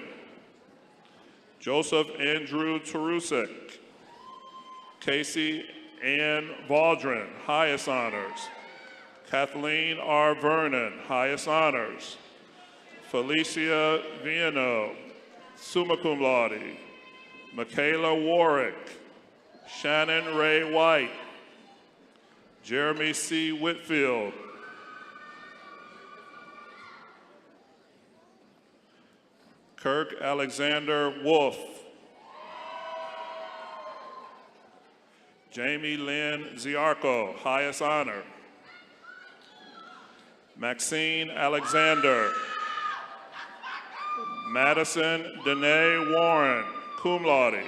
Joseph Andrew Tarusik, Casey Ann Valdrin, highest honors. Kathleen R. Vernon, highest honors. Felicia Viano, summa cum laude. Michaela Warwick, Shannon Ray White, Jeremy C. Whitfield, Kirk Alexander Wolf, Jamie Lynn Ziarko, highest honor. Maxine Alexander, Madison Danae Warren, cum laude.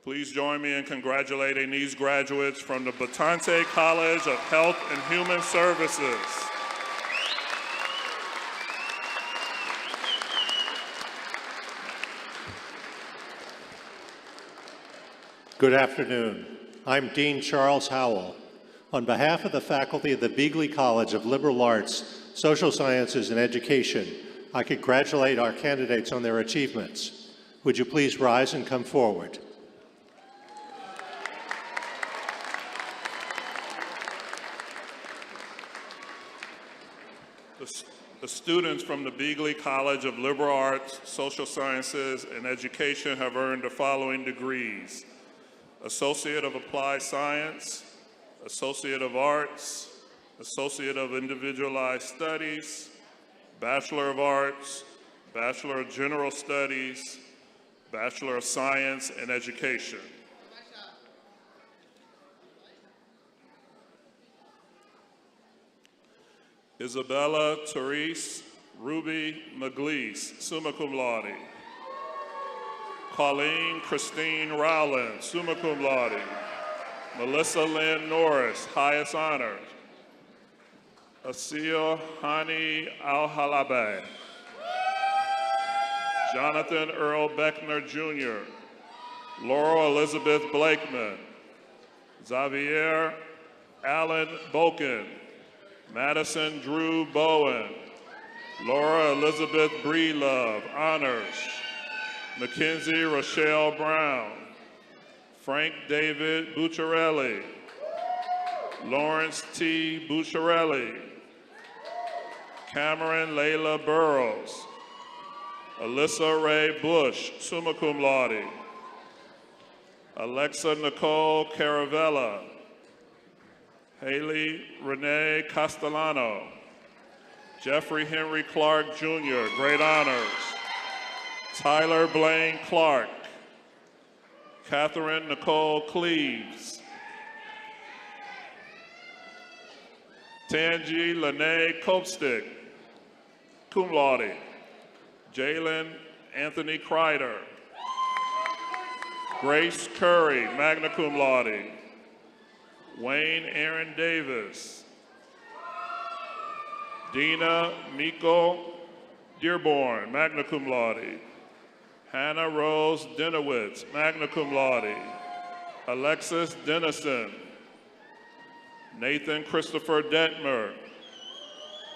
Please join me in congratulating these graduates from the Batante College of Health and Human Services. Good afternoon. I'm Dean Charles Howell. On behalf of the faculty of the Beagley College of Liberal Arts, Social Sciences, and Education, I congratulate our candidates on their achievements. Would you please rise and come forward? The students from the Beagley College of Liberal Arts, Social Sciences, and Education have earned the following degrees: Associate of Applied Science, Associate of Arts, Associate of Individualized Studies, Bachelor of Arts, Bachelor of General Studies, Bachelor of Science and Education. Isabella Therese Ruby McGleese, summa cum laude. Colleen Christine Rowland, summa cum laude. Melissa Lynn Norris, highest honor. Asil Hani Al-Halabe. Jonathan Earl Beckner Jr. Laurel Elizabeth Blakeman. Xavier Allen Boken. Madison Drew Bowen. Laura Elizabeth Breedlove, honors. Mackenzie Rochelle Brown. Frank David Bucciarelli. Lawrence T. Bucciarelli. Cameron Layla Burrows. Alyssa Ray Bush, summa cum laude. Alexa Nicole Caravella. Haley Renee Castellano. Jeffrey Henry Clark Jr., great honors. Tyler Blaine Clark. Catherine Nicole Cleaves. Tangi Lene Copestick, cum laude. Jalen Anthony Kreider. Grace Curry, magna cum laude. Wayne Aaron Davis. Dina Miko Dearborn, magna cum laude. Hannah Rose Denowitz, magna cum laude. Alexis Dennison. Nathan Christopher Detmer.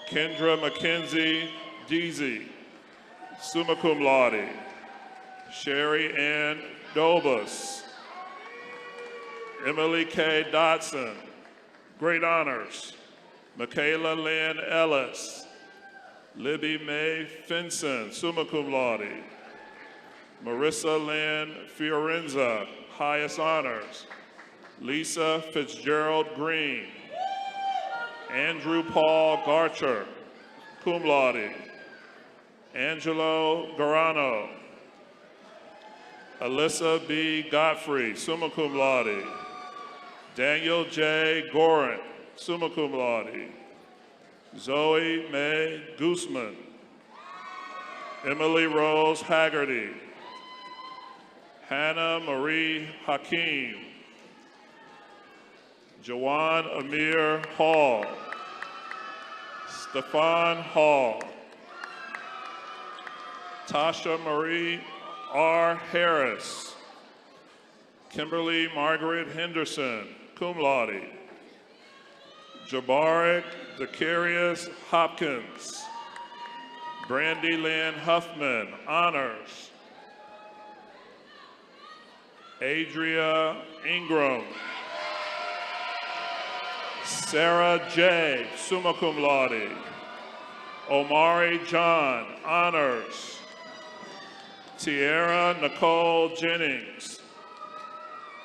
Kendra Mackenzie Deasy, summa cum laude. Sherry Ann Dobus. Emily K. Dotson, great honors. Michaela Lynn Ellis. Libby Mae Finson, summa cum laude. Marissa Lynn Fiorenza, highest honors. Lisa Fitzgerald Green. Andrew Paul Garcher, cum laude. Angelo Garano. Alyssa B. Godfrey, summa cum laude. Daniel J. Gorin, summa cum laude. Zoe Mae Guzman. Emily Rose Haggerty. Hannah Marie Hakeem. Jawan Amir Hall. Stefan Hall. Tasha Marie R. Harris. Kimberly Margaret Henderson, cum laude. Jabaric Decarius Hopkins. Brandy Lynn Huffman, honors. Adria Ingram. Sarah J., summa cum laude. Omari John, honors. Tierra Nicole Jennings.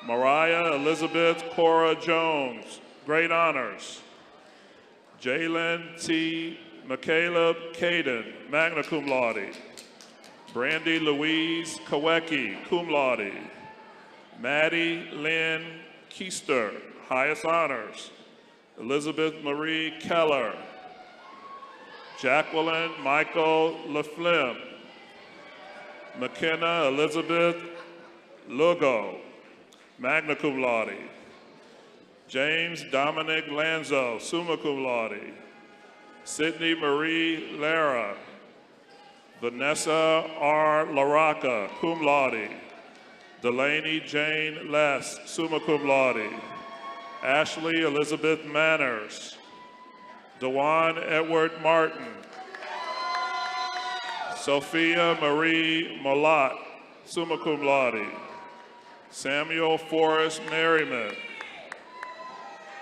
Mariah Elizabeth Cora Jones, great honors. Jalen T. McCaleb Caden, magna cum laude. Brandy Louise Kawecki, cum laude. Maddie Lynn Keister, highest honors. Elizabeth Marie Keller. Jacqueline Michael LaFlemme. McKenna Elizabeth Lugo, magna cum laude. James Dominic Lanzo, summa cum laude. Sydney Marie Lara. Vanessa R. Laraca, cum laude. Delaney Jane Less, summa cum laude. Ashley Elizabeth Manners. Dewan Edward Martin. Sophia Marie Molat, summa cum laude. Samuel Forrest Merriman.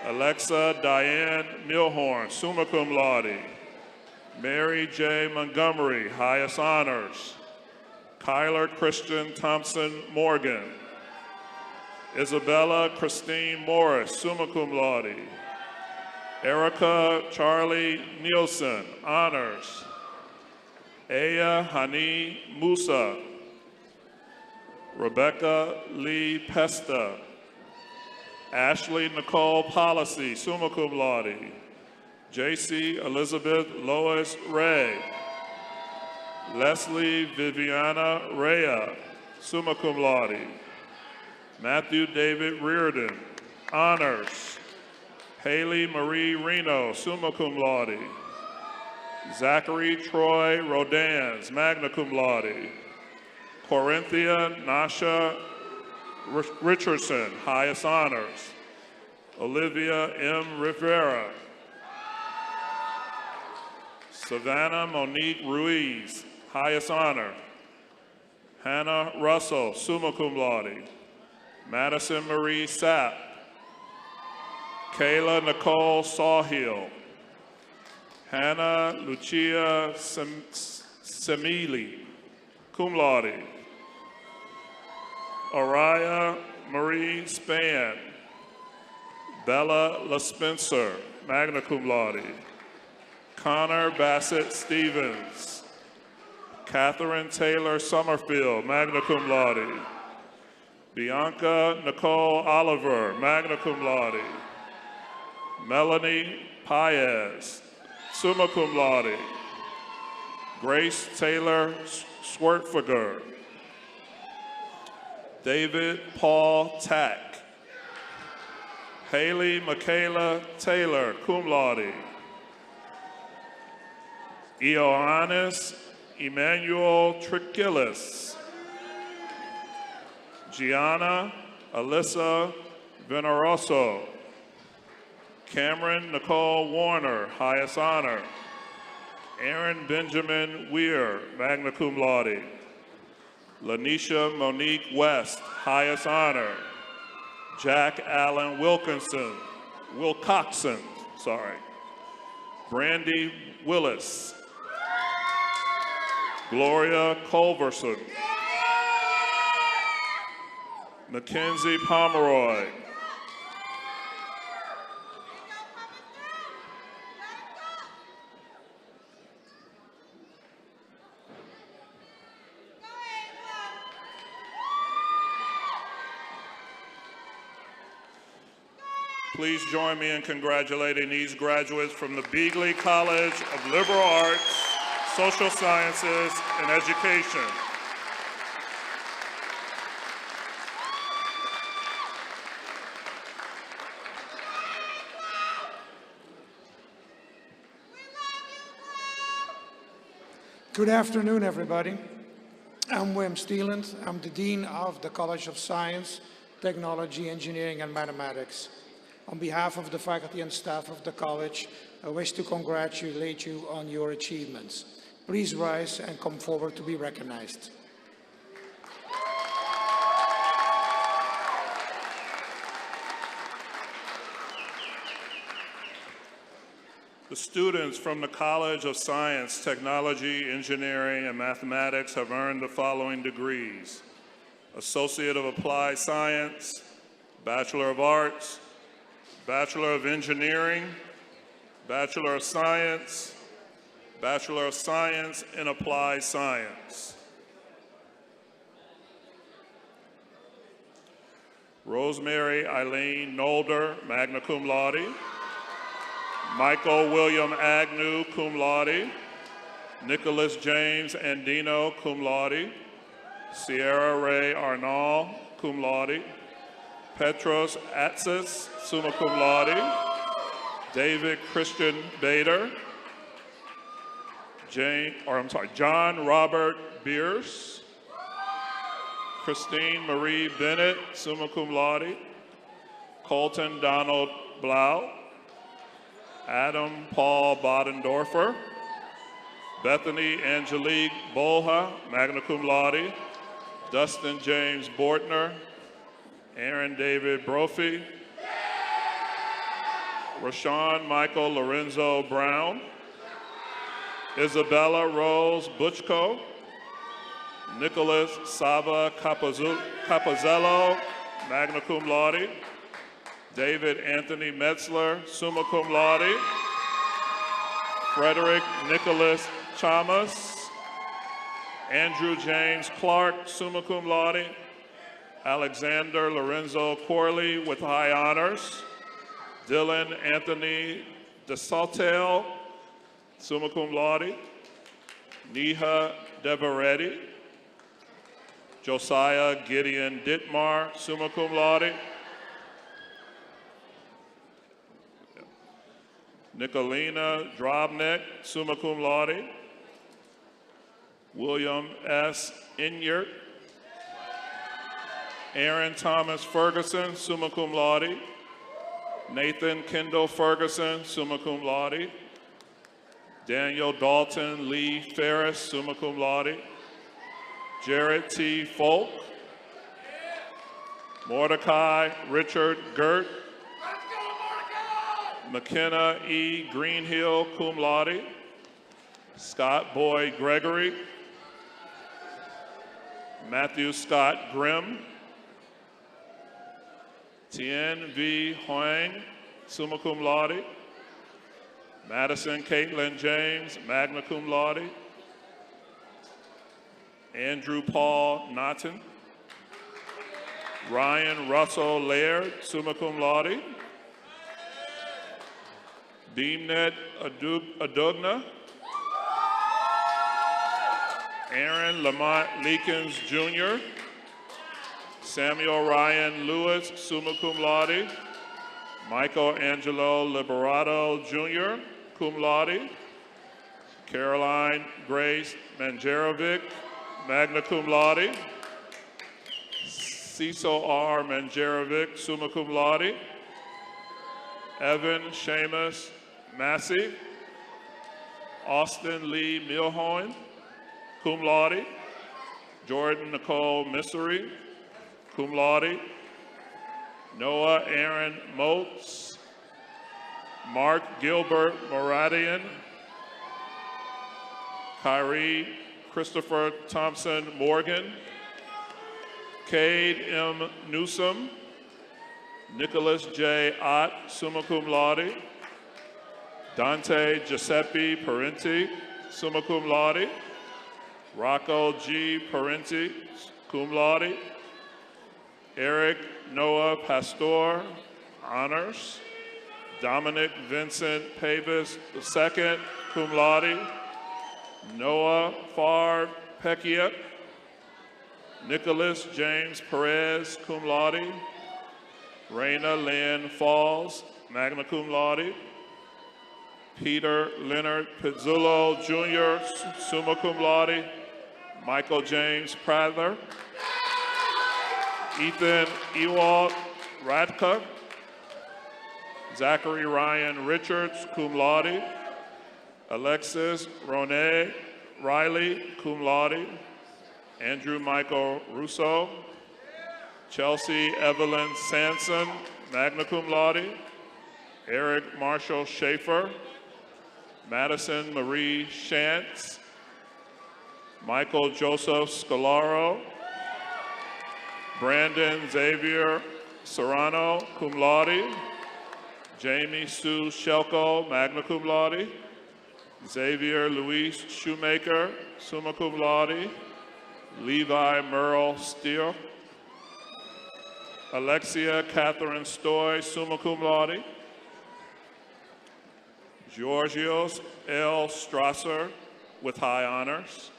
Alexa Diane Milhorn, summa cum laude. Mary J. Montgomery, highest honors. Kyler Christian Thompson Morgan. Isabella Christine Morris, summa cum laude. Erica Charlie Nielsen, honors. Aya Hani Musa. Rebecca Lee Pesta. Ashley Nicole Policy, summa cum laude. JC Elizabeth Lois Ray. Leslie Viviana Rea, summa cum laude. Matthew David Reardon, honors. Haley Marie Reno, summa cum laude. Zachary Troy Rodans, magna cum laude. Corinthia Nasha Richardson, highest honors. Olivia M. Rivera. Savannah Monique Ruiz, highest honor. Hannah Russell, summa cum laude. Madison Marie Sapp. Kayla Nicole Sawhill. Hannah Lucia Semili, cum laude. Araya Marie Span. Bella LaSpencer, magna cum laude. Connor Bassett Stevens. Catherine Taylor Summerfield, magna cum laude. Bianca Nicole Oliver, magna cum laude. Melanie Paez, summa cum laude. Grace Taylor Swertfiger. David Paul Tack. Haley Michaela Taylor, cum laude. Ioannis Emmanuel Trikilis. Gianna Alyssa Veneroso. Cameron Nicole Warner, highest honor. Aaron Benjamin Weir, magna cum laude. Lanisha Monique West, highest honor. Jack Allen Wilcoxon. Brandy Willis. Gloria Culverson. Mackenzie Pomeroy. Please join me in congratulating these graduates from the Beagley College of Liberal Arts, Social Sciences, and Education. Good afternoon, everybody. I'm Wim Steeland. I'm the Dean of the College of Science, Technology, Engineering, and Mathematics. On behalf of the faculty and staff of the college, I wish to congratulate you on your achievements. Please rise and come forward to be recognized. The students from the College of Science, Technology, Engineering, and Mathematics have earned the following degrees: Associate of Applied Science, Bachelor of Arts, Bachelor of Engineering, Bachelor of Science, Bachelor of Science in Applied Science. Rosemary Eileen Nolder, magna cum laude. Michael William Agnew, cum laude. Nicholas James Andino, cum laude. Sierra Ray Arnall, cum laude. Petros Atsis, summa cum laude. David Christian Bader. John Robert Bierce. Christine Marie Bennett, summa cum laude. Colton Donald Blau. Adam Paul Bodendorfer. Bethany Angelique Bolha, magna cum laude. Dustin James Bortner. Aaron David Brophy. Rashawn Michael Lorenzo Brown. Isabella Rose Butchko. Nicholas Saba Capozello, magna cum laude. David Anthony Metzler, summa cum laude. Frederick Nicholas Chamas. Andrew James Clark, summa cum laude. Alexander Lorenzo Corley with high honors. Dylan Anthony DeSautel, summa cum laude. Neha Deveretti. Josiah Gideon Dittmar, summa cum laude. Nicolina Drobnik, summa cum laude. William S. Inyert. Aaron Thomas Ferguson, summa cum laude. Nathan Kendall Ferguson, summa cum laude. Daniel Dalton Lee Ferris, summa cum laude. Jared T. Folk. Mordecai Richard Gert. McKenna E. Greenhill, cum laude. Scott Boyd Gregory. Matthew Scott Grimm. Tien V. Huang, summa cum laude. Madison Caitlin James, magna cum laude. Andrew Paul Naughton. Ryan Russell Laird, summa cum laude. Deemnet Adugna, Aaron Lamont Leakins Jr., Samuel Ryan Lewis, summa cum laude, Michael Angelo Liberato Jr., cum laude, Caroline Grace Manjerovic, magna cum laude, Cecil R. Manjerovic, summa cum laude, Evan Seamus Massey, Austin Lee Milhoen, cum laude, Jordan Nicole Missery, cum laude, Noah Aaron Moats, Mark Gilbert Moradian, Kyrie Christopher Thompson Morgan, Cade M. Newsom, Nicholas J. Ott, summa cum laude, Dante Giuseppe Parenti, summa cum laude, Rocco G. Parenti, cum laude, Eric Noah Pastor, honors, Dominic Vincent Pavis II, cum laude, Noah Favre Pecchia, Nicholas James Perez, cum laude, Raina Lynn Falls, magna cum laude, Peter Leonard Pizzullo Jr., summa cum laude, Michael James Prather, Ethan Ewald Radka, Zachary Ryan Richards, cum laude, Alexis Ronay Riley, cum laude, Andrew Michael Russo, Chelsea Evelyn Sanson, magna cum laude, Eric Marshall Schaefer, Madison Marie Shantz, Michael Joseph Scalaro, Brandon Xavier Serrano, cum laude, Jamie Sue Shelko, magna cum laude, Xavier Luis Shoemaker, summa cum laude, Levi Merle Steele, Alexia Catherine Stoy, summa cum laude, Georgios L. Strasser with high honors,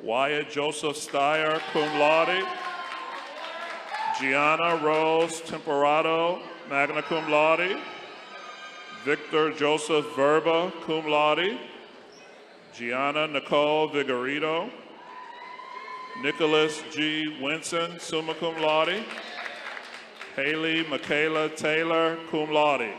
Wyatt Joseph Steyer, cum laude, Gianna Rose Temporado, magna cum laude, Victor Joseph Verba, cum laude, Gianna Nicole Vigorito, Nicholas G. Winson, summa cum laude, Haley Michaela Taylor, cum laude.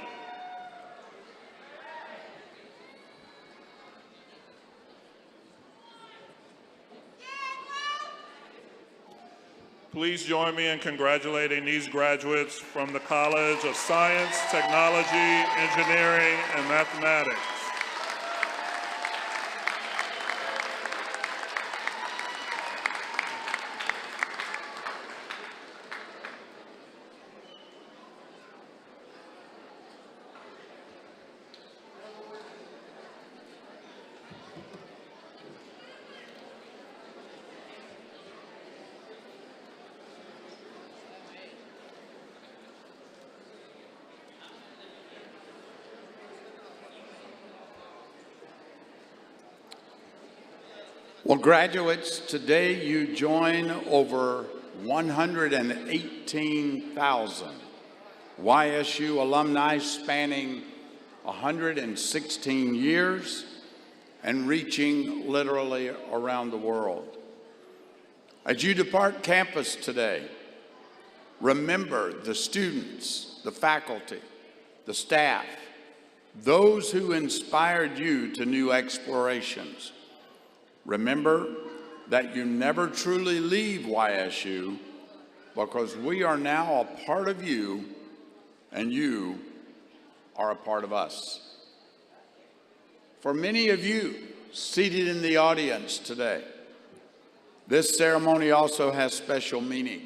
Please join me in congratulating these graduates from the College of Science, Technology, Engineering, and Mathematics. Well, graduates, today you join over 118,000 YSU alumni spanning 116 years and reaching literally around the world. As you depart campus today, remember the students, the faculty, the staff, those who inspired you to new explorations. Remember that you never truly leave YSU because we are now a part of you and you are a part of us. For many of you seated in the audience today, this ceremony also has special meaning.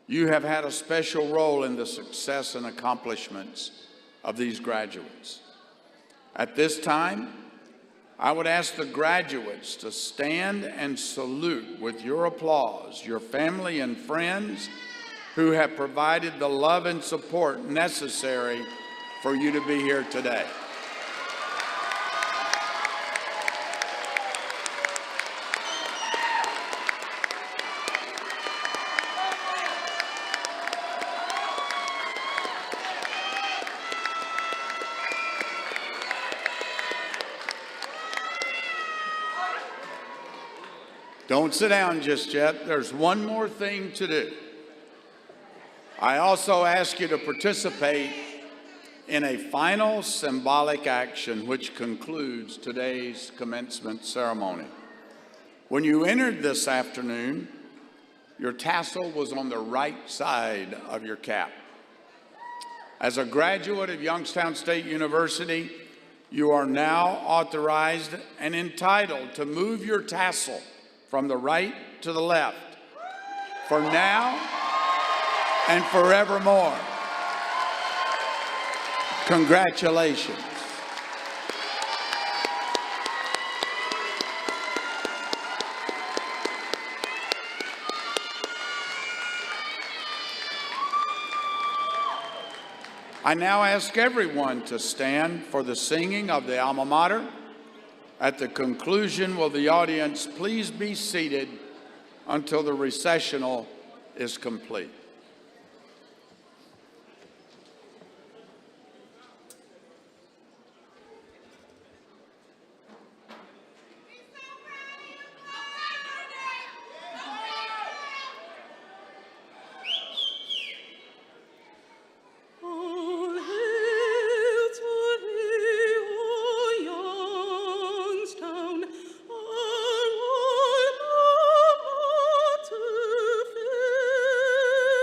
You have had a special role in the success and accomplishments of these graduates. At this time, I would ask the graduates to stand and salute with your applause your family and friends who have provided the love and support necessary for you to be here today. Don't sit down just yet. There's one more thing to do. I also ask you to participate in a final symbolic action which concludes today's commencement ceremony. When you entered this afternoon, your tassel was on the right side of your cap. As a graduate of Youngstown State University, you are now authorized and entitled to move your tassel from the right to the left, for now and forevermore. Congratulations. I now ask everyone to stand for the singing of the Alma Mater. At the conclusion, will the audience please be seated until the recessional is complete. All hail to thee, O Youngstown, our alma mater fair.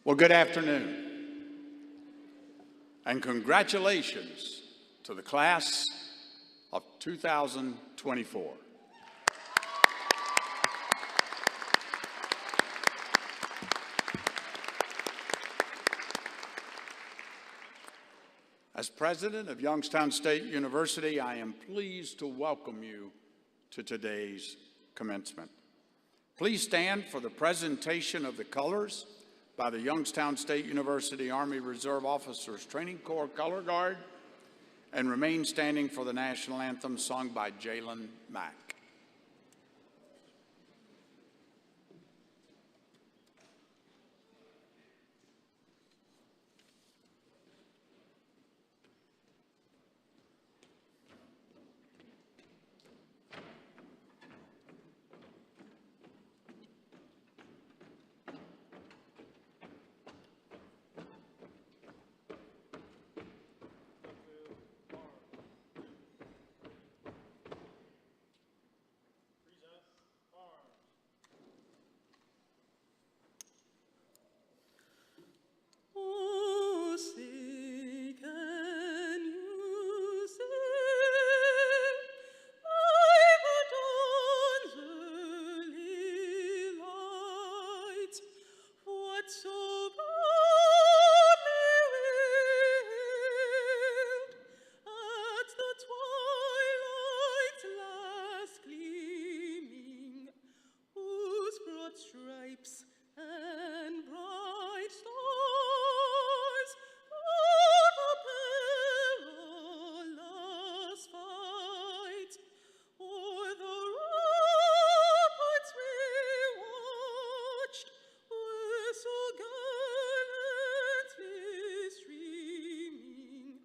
Well, good afternoon, and congratulations to the class of 2024. As president of Youngstown State University, I am pleased to welcome you to today's commencement. Please stand for the presentation of the colors by the Youngstown State University Army Reserve Officers Training Corps Color Guard, and remain standing for the national anthem sung by Jalen Mack. Oh, say, can you say, by the dawn's early light, what so proudly wailed at the twilight's last gleaming, whose broad stripes and bright stars o'er the perilous fight, o'er the ramparts we watched, were so gallantly streaming,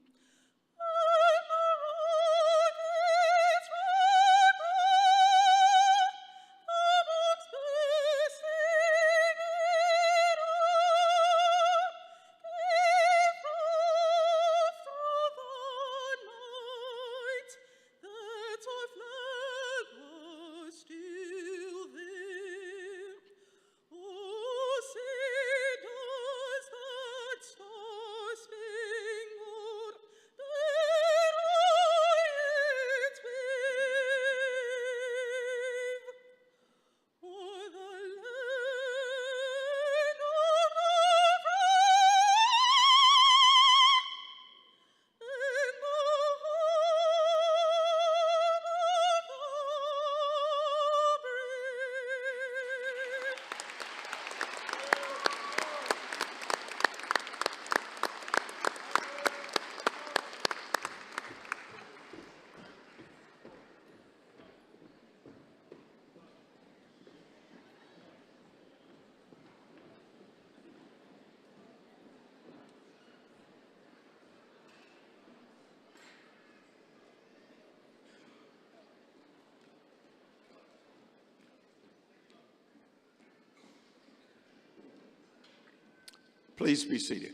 and the rockets ran round, the bombs bursting in air, came forth through the night, that our flag was still there. Oh, say, does that star-spangled banner yet wave o'er the land of the free and the Please be seated.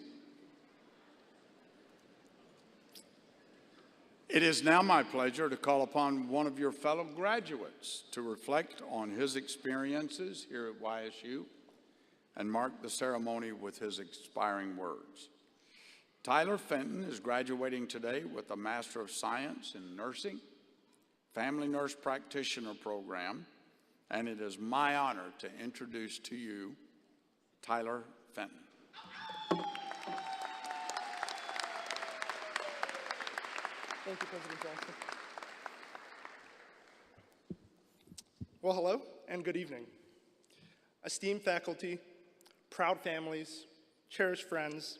It is now my pleasure to call upon one of your fellow graduates to reflect on his experiences here at YSU and mark the ceremony with his inspiring words. Tyler Fenton is graduating today with a Master of Science in Nursing, Family Nurse Practitioner Program, and it is my honor to introduce to you Tyler Fenton. Thank you, President Johnson. Well, hello and good evening. Esteemed faculty, proud families, cherished friends,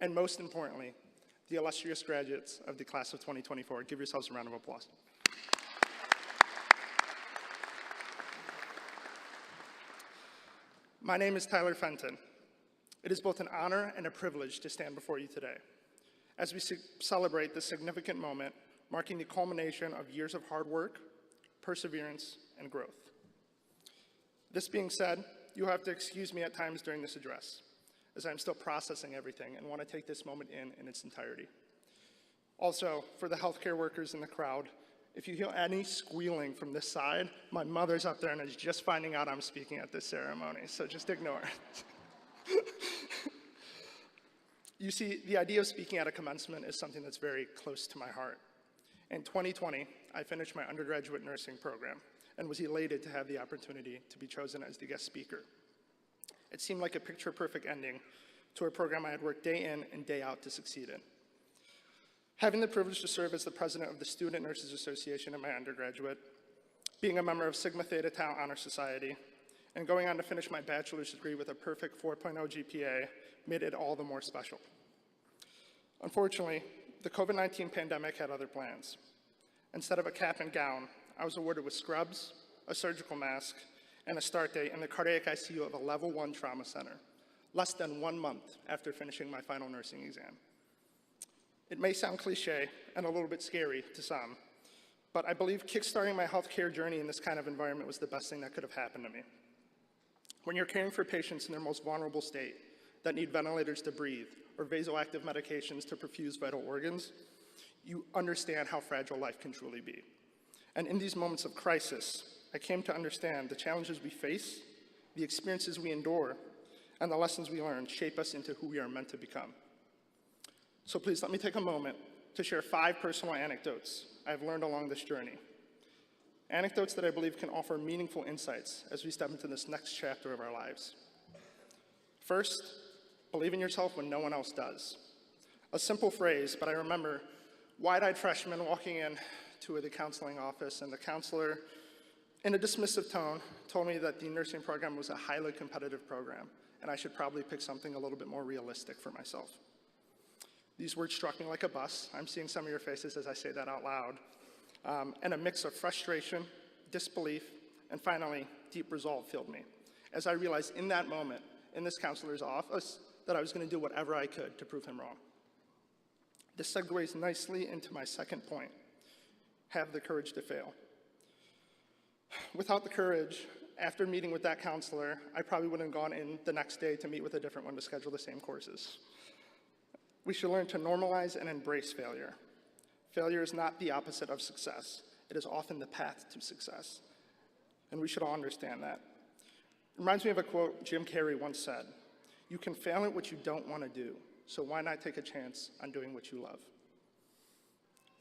and most importantly, the illustrious graduates of the class of 2024. Give yourselves a round of applause. My name is Tyler Fenton. It is both an honor and a privilege to stand before you today as we celebrate this significant moment marking the culmination of years of hard work, perseverance, and growth. This being said, you'll have to excuse me at times during this address, as I'm still processing everything and want to take this moment in its entirety. Also, for the healthcare workers in the crowd, if you hear any squealing from this side, my mother's up there and is just finding out I'm speaking at this ceremony, so just ignore it. You see, the idea of speaking at a commencement is something that's very close to my heart. In 2020, I finished my undergraduate nursing program and was elated to have the opportunity to be chosen as the guest speaker. It seemed like a picture-perfect ending to a program I had worked day in and day out to succeed in. Having the privilege to serve as the president of the Student Nurses Association in my undergraduate, being a member of Sigma Theta Tau Honor Society, and going on to finish my bachelor's degree with a perfect 4.0 GPA made it all the more special. Unfortunately, the COVID-19 pandemic had other plans. Instead of a cap and gown, I was awarded with scrubs, a surgical mask, and a start date in the cardiac ICU of a level 1 trauma center, less than 1 month after finishing my final nursing exam. It may sound cliche and a little bit scary to some, but I believe kickstarting my healthcare journey in this kind of environment was the best thing that could have happened to me. When you're caring for patients in their most vulnerable state that need ventilators to breathe or vasoactive medications to perfuse vital organs, you understand how fragile life can truly be. And in these moments of crisis, I came to understand the challenges we face, the experiences we endure, and the lessons we learn shape us into who we are meant to become. So please let me take a moment to share 5 personal anecdotes I've learned along this journey. Anecdotes that I believe can offer meaningful insights as we step into this next chapter of our lives. First, believe in yourself when no one else does. A simple phrase, but I remember wide-eyed freshman walking in to the counseling office, and the counselor, in a dismissive tone, told me that the nursing program was a highly competitive program, and I should probably pick something a little bit more realistic for myself. These words struck me like a bus. I'm seeing some of your faces as I say that out loud. And a mix of frustration, disbelief, and finally, deep resolve filled me, as I realized in that moment, in this counselor's office, that I was going to do whatever I could to prove him wrong. This segues nicely into my second point: have the courage to fail. Without the courage, after meeting with that counselor, I probably wouldn't have gone in the next day to meet with a different one to schedule the same courses. We should learn to normalize and embrace failure. Failure is not the opposite of success. It is often the path to success. And we should all understand that. It reminds me of a quote Jim Carrey once said: "You can fail at what you don't want to do, so why not take a chance on doing what you love?"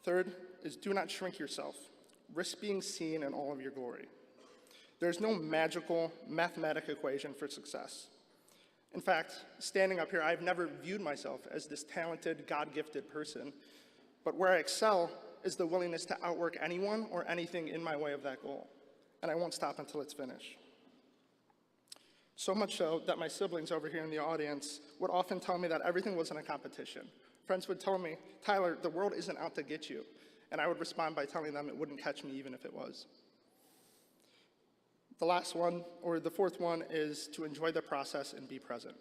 Third is do not shrink yourself. Risk being seen in all of your glory. There's no magical mathematic equation for success. In fact, standing up here, I've never viewed myself as this talented, God-gifted person, but where I excel is the willingness to outwork anyone or anything in my way of that goal, and I won't stop until it's finished. So much so that my siblings over here in the audience would often tell me that everything wasn't a competition. Friends would tell me, "Tyler, the world isn't out to get you," and I would respond by telling them it wouldn't catch me even if it was. The last one, or the fourth one, is to enjoy the process and be present.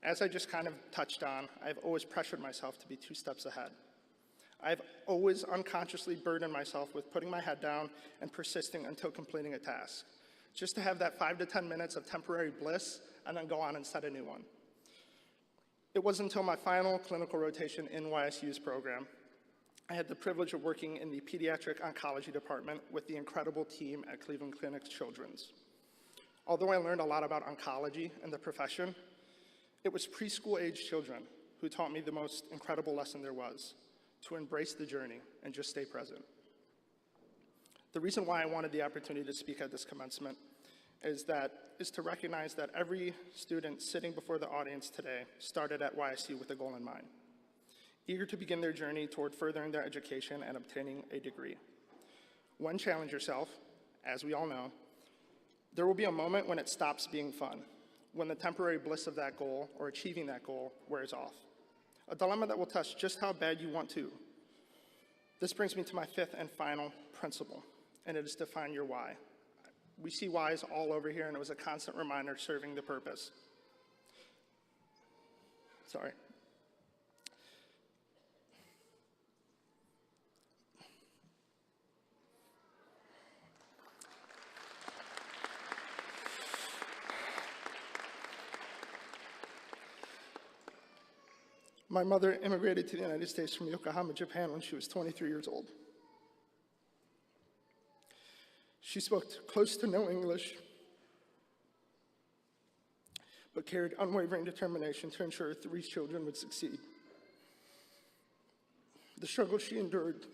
As I just kind of touched on, I've always pressured myself to be 2 steps ahead. I've always unconsciously burdened myself with putting my head down and persisting until completing a task, just to have that 5 to 10 minutes of temporary bliss and then go on and set a new one. It wasn't until my final clinical rotation in YSU's program, I had the privilege of working in the pediatric oncology department with the incredible team at Cleveland Clinic Children's. Although I learned a lot about oncology and the profession, it was preschool-age children who taught me the most incredible lesson there was: to embrace the journey and just stay present. The reason why I wanted the opportunity to speak at this commencement is to recognize that every student sitting before the audience today started at YSU with a goal in mind, eager to begin their journey toward furthering their education and obtaining a degree. When challenge yourself, as we all know, there will be a moment when it stops being fun, when the temporary bliss of that goal or achieving that goal wears off. A dilemma that will test just how bad you want to. This brings me to my 5th and final principle, and it is to find your why. We see whys all over here, and it was a constant reminder serving the purpose. Sorry. My mother immigrated to the United States from Yokohama, Japan when she was 23 years old. She spoke close to no English, but carried unwavering determination to ensure 3 children would succeed. The struggle she endured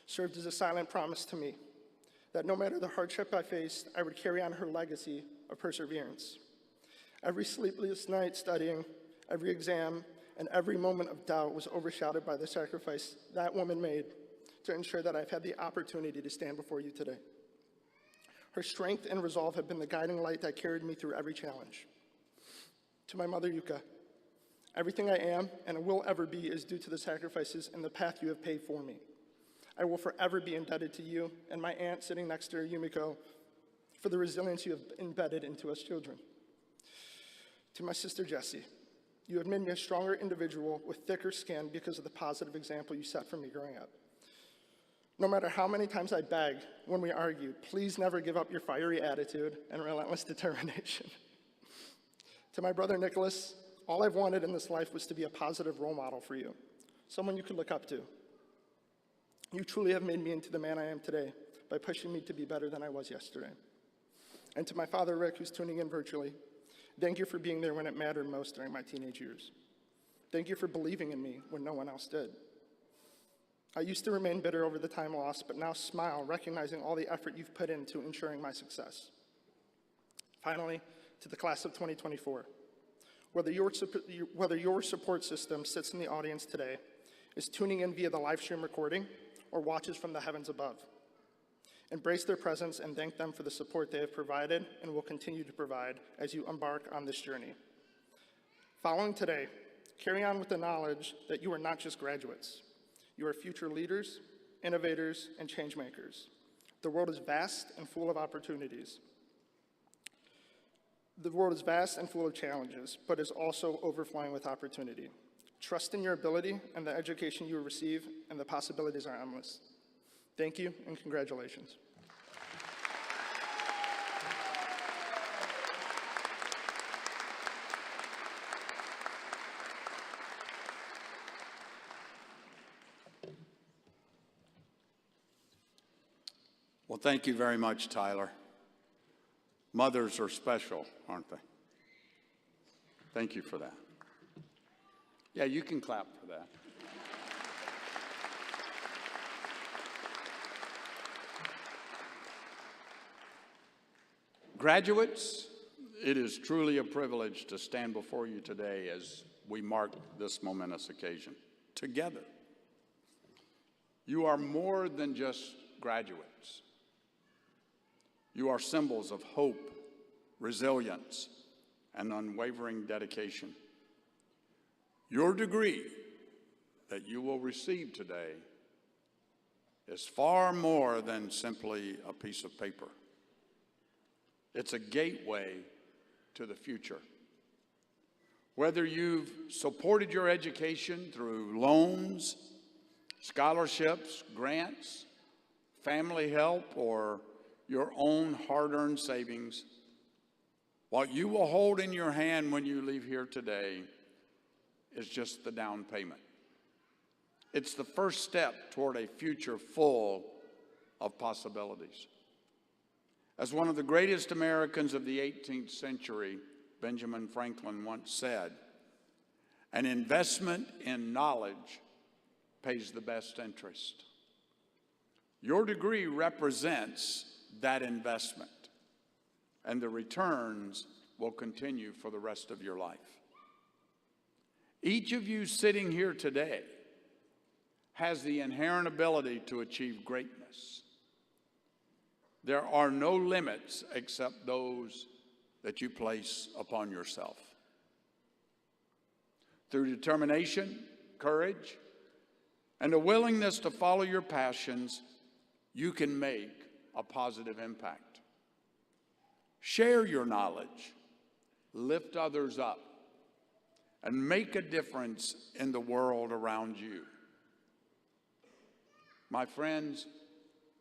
served as a silent promise to me that no matter the hardship I faced, I would carry on her legacy of perseverance. Every sleepless night studying, every exam, and every moment of doubt was overshadowed by the sacrifice that woman made to ensure that I've had the opportunity to stand before you today. Her strength and resolve have been the guiding light that carried me through every challenge. To my mother, Yuka, everything I am and will ever be is due to the sacrifices and the path you have paved for me. I will forever be indebted to you and my aunt sitting next to her, Yumiko, for the resilience you have embedded into us children. To my sister, Jessie, you have made me a stronger individual with thicker skin because of the positive example you set for me growing up. No matter how many times I begged when we argued, please never give up your fiery attitude and relentless determination. To my brother, Nicholas, all I've wanted in this life was to be a positive role model for you, someone you could look up to. You truly have made me into the man I am today by pushing me to be better than I was yesterday. And to my father, Rick, who's tuning in virtually, thank you for being there when it mattered most during my teenage years. Thank you for believing in me when no one else did. I used to remain bitter over the time lost, but now smile, recognizing all the effort you've put into ensuring my success. Finally, to the class of 2024, whether your support system sits in the audience today, is tuning in via the live stream recording, or watches from the heavens above, embrace their presence and thank them for the support they have provided and will continue to provide as you embark on this journey. Following today, carry on with the knowledge that you are not just graduates. You are future leaders, innovators, and change makers. The world is vast and full of opportunities. The world is vast and full of challenges, but is also overflowing with opportunity. Trust in your ability and the education you will receive, and the possibilities are endless. Thank you and congratulations. Well, thank you very much, Tyler. Mothers are special, aren't they? Thank you for that. Yeah, you can clap for that. Graduates, it is truly a privilege to stand before you today as we mark this momentous occasion together. You are more than just graduates. You are symbols of hope, resilience, and unwavering dedication. Your degree that you will receive today is far more than simply a piece of paper. It's a gateway to the future. Whether you've supported your education through loans, scholarships, grants, family help, or your own hard-earned savings, what you will hold in your hand when you leave here today is just the down payment. It's the first step toward a future full of possibilities. As one of the greatest Americans of the 18th century, Benjamin Franklin once said, an investment in knowledge pays the best interest. Your degree represents that investment, and the returns will continue for the rest of your life. Each of you sitting here today has the inherent ability to achieve greatness. There are no limits except those that you place upon yourself. Through determination, courage, and a willingness to follow your passions, you can make a positive impact. Share your knowledge, lift others up, and make a difference in the world around you. My friends,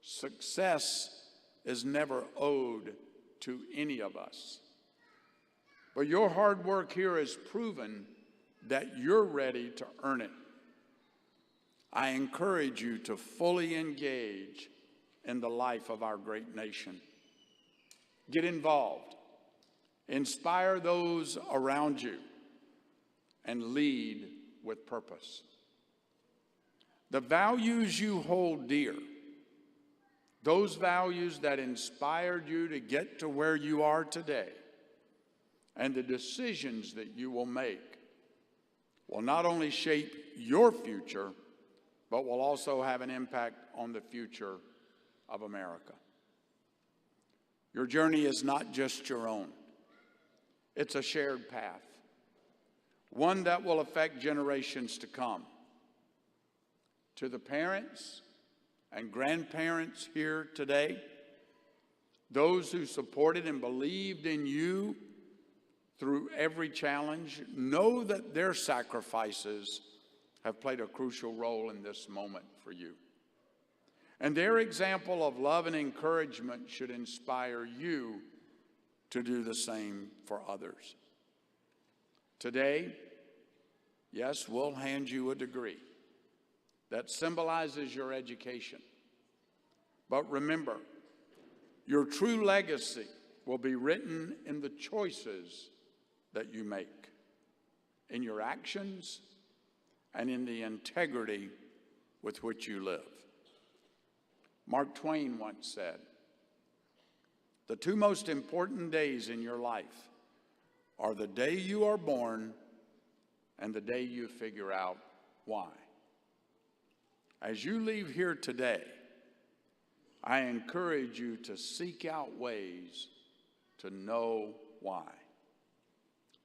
success is never owed to any of us. But your hard work here has proven that you're ready to earn it. I encourage you to fully engage in the life of our great nation. Get involved, inspire those around you, and lead with purpose. The values you hold dear, those values that inspired you to get to where you are today, and the decisions that you will make will not only shape your future, but will also have an impact on the future of America. Your journey is not just your own. It's a shared path, one that will affect generations to come. To the parents and grandparents here today, those who supported and believed in you through every challenge, know that their sacrifices have played a crucial role in this moment for you. And their example of love and encouragement should inspire you to do the same for others. Today, yes, we'll hand you a degree that symbolizes your education. But remember, your true legacy will be written in the choices that you make, in your actions, and in the integrity with which you live. Mark Twain once said, "The two most important days in your life are the day you are born and the day you figure out why." As you leave here today, I encourage you to seek out ways to know why.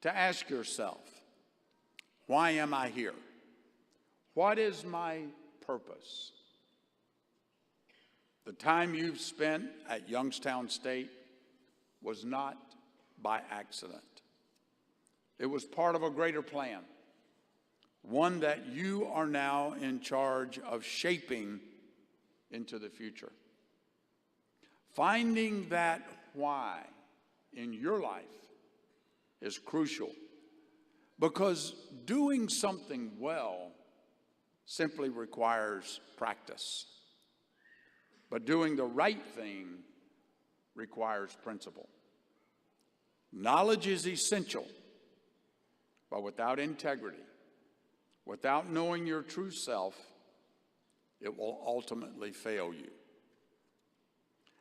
To ask yourself, why am I here? What is my purpose? The time you've spent at Youngstown State was not by accident. It was part of a greater plan, one that you are now in charge of shaping into the future. Finding that why in your life is crucial, because doing something well simply requires practice. But doing the right thing requires principle. Knowledge is essential, but without integrity, without knowing your true self, it will ultimately fail you.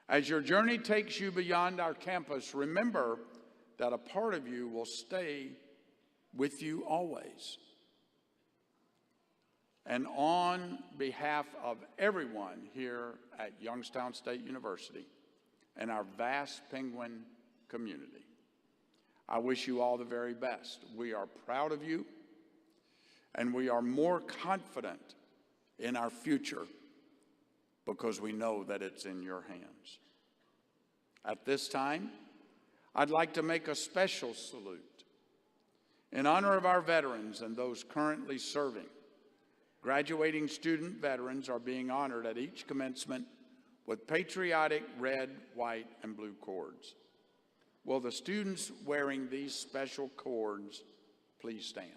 As your journey takes you beyond our campus, remember that a part of you will stay with you always. And on behalf of everyone here at Youngstown State University and our vast Penguin community, I wish you all the very best. We are proud of you, and we are more confident in our future because we know that it's in your hands. At this time, I'd like to make a special salute in honor of our veterans and those currently serving. Graduating student veterans are being honored at each commencement with patriotic red, white, and blue cords. Will the students wearing these special cords please stand?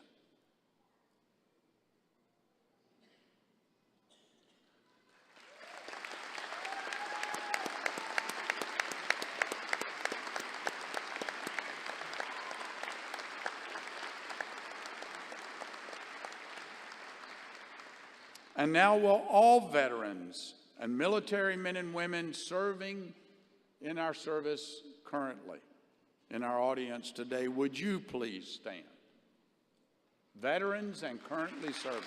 And now will all veterans and military men and women serving in our service currently in our audience today, would you please stand? Veterans and currently serving.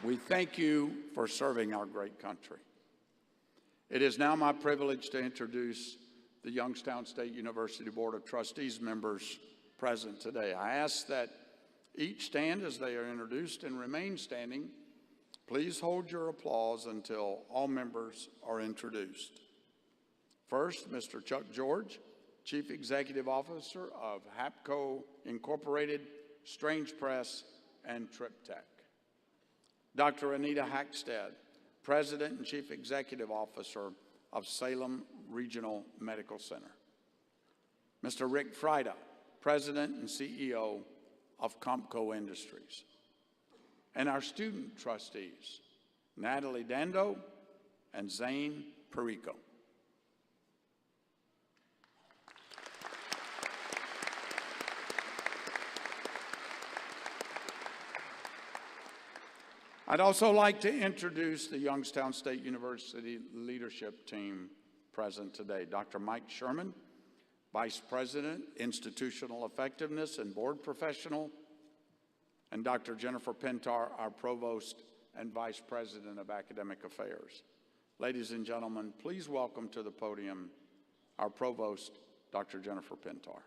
We thank you for serving our great country. It is now my privilege to introduce the Youngstown State University Board of Trustees members present today. I ask that each stand as they are introduced and remain standing. Please hold your applause until all members are introduced. First, Mr. Chuck George, Chief Executive Officer of HAPCO Incorporated, Strange Press, and TripTech. Dr. Anita Hackstead, President and Chief Executive Officer of Salem Regional Medical Center. Mr. Rick Frida, President and CEO of Compco Industries, and our student trustees, Natalie Dando and Zane Perico. I'd also like to introduce the Youngstown State University leadership team present today. Dr. Mike Sherman, Vice President, Institutional Effectiveness and Board Professional, and Dr. Jennifer Pintar, our Provost and Vice President of Academic Affairs. Ladies and gentlemen, please welcome to the podium our Provost, Dr. Jennifer Pintar.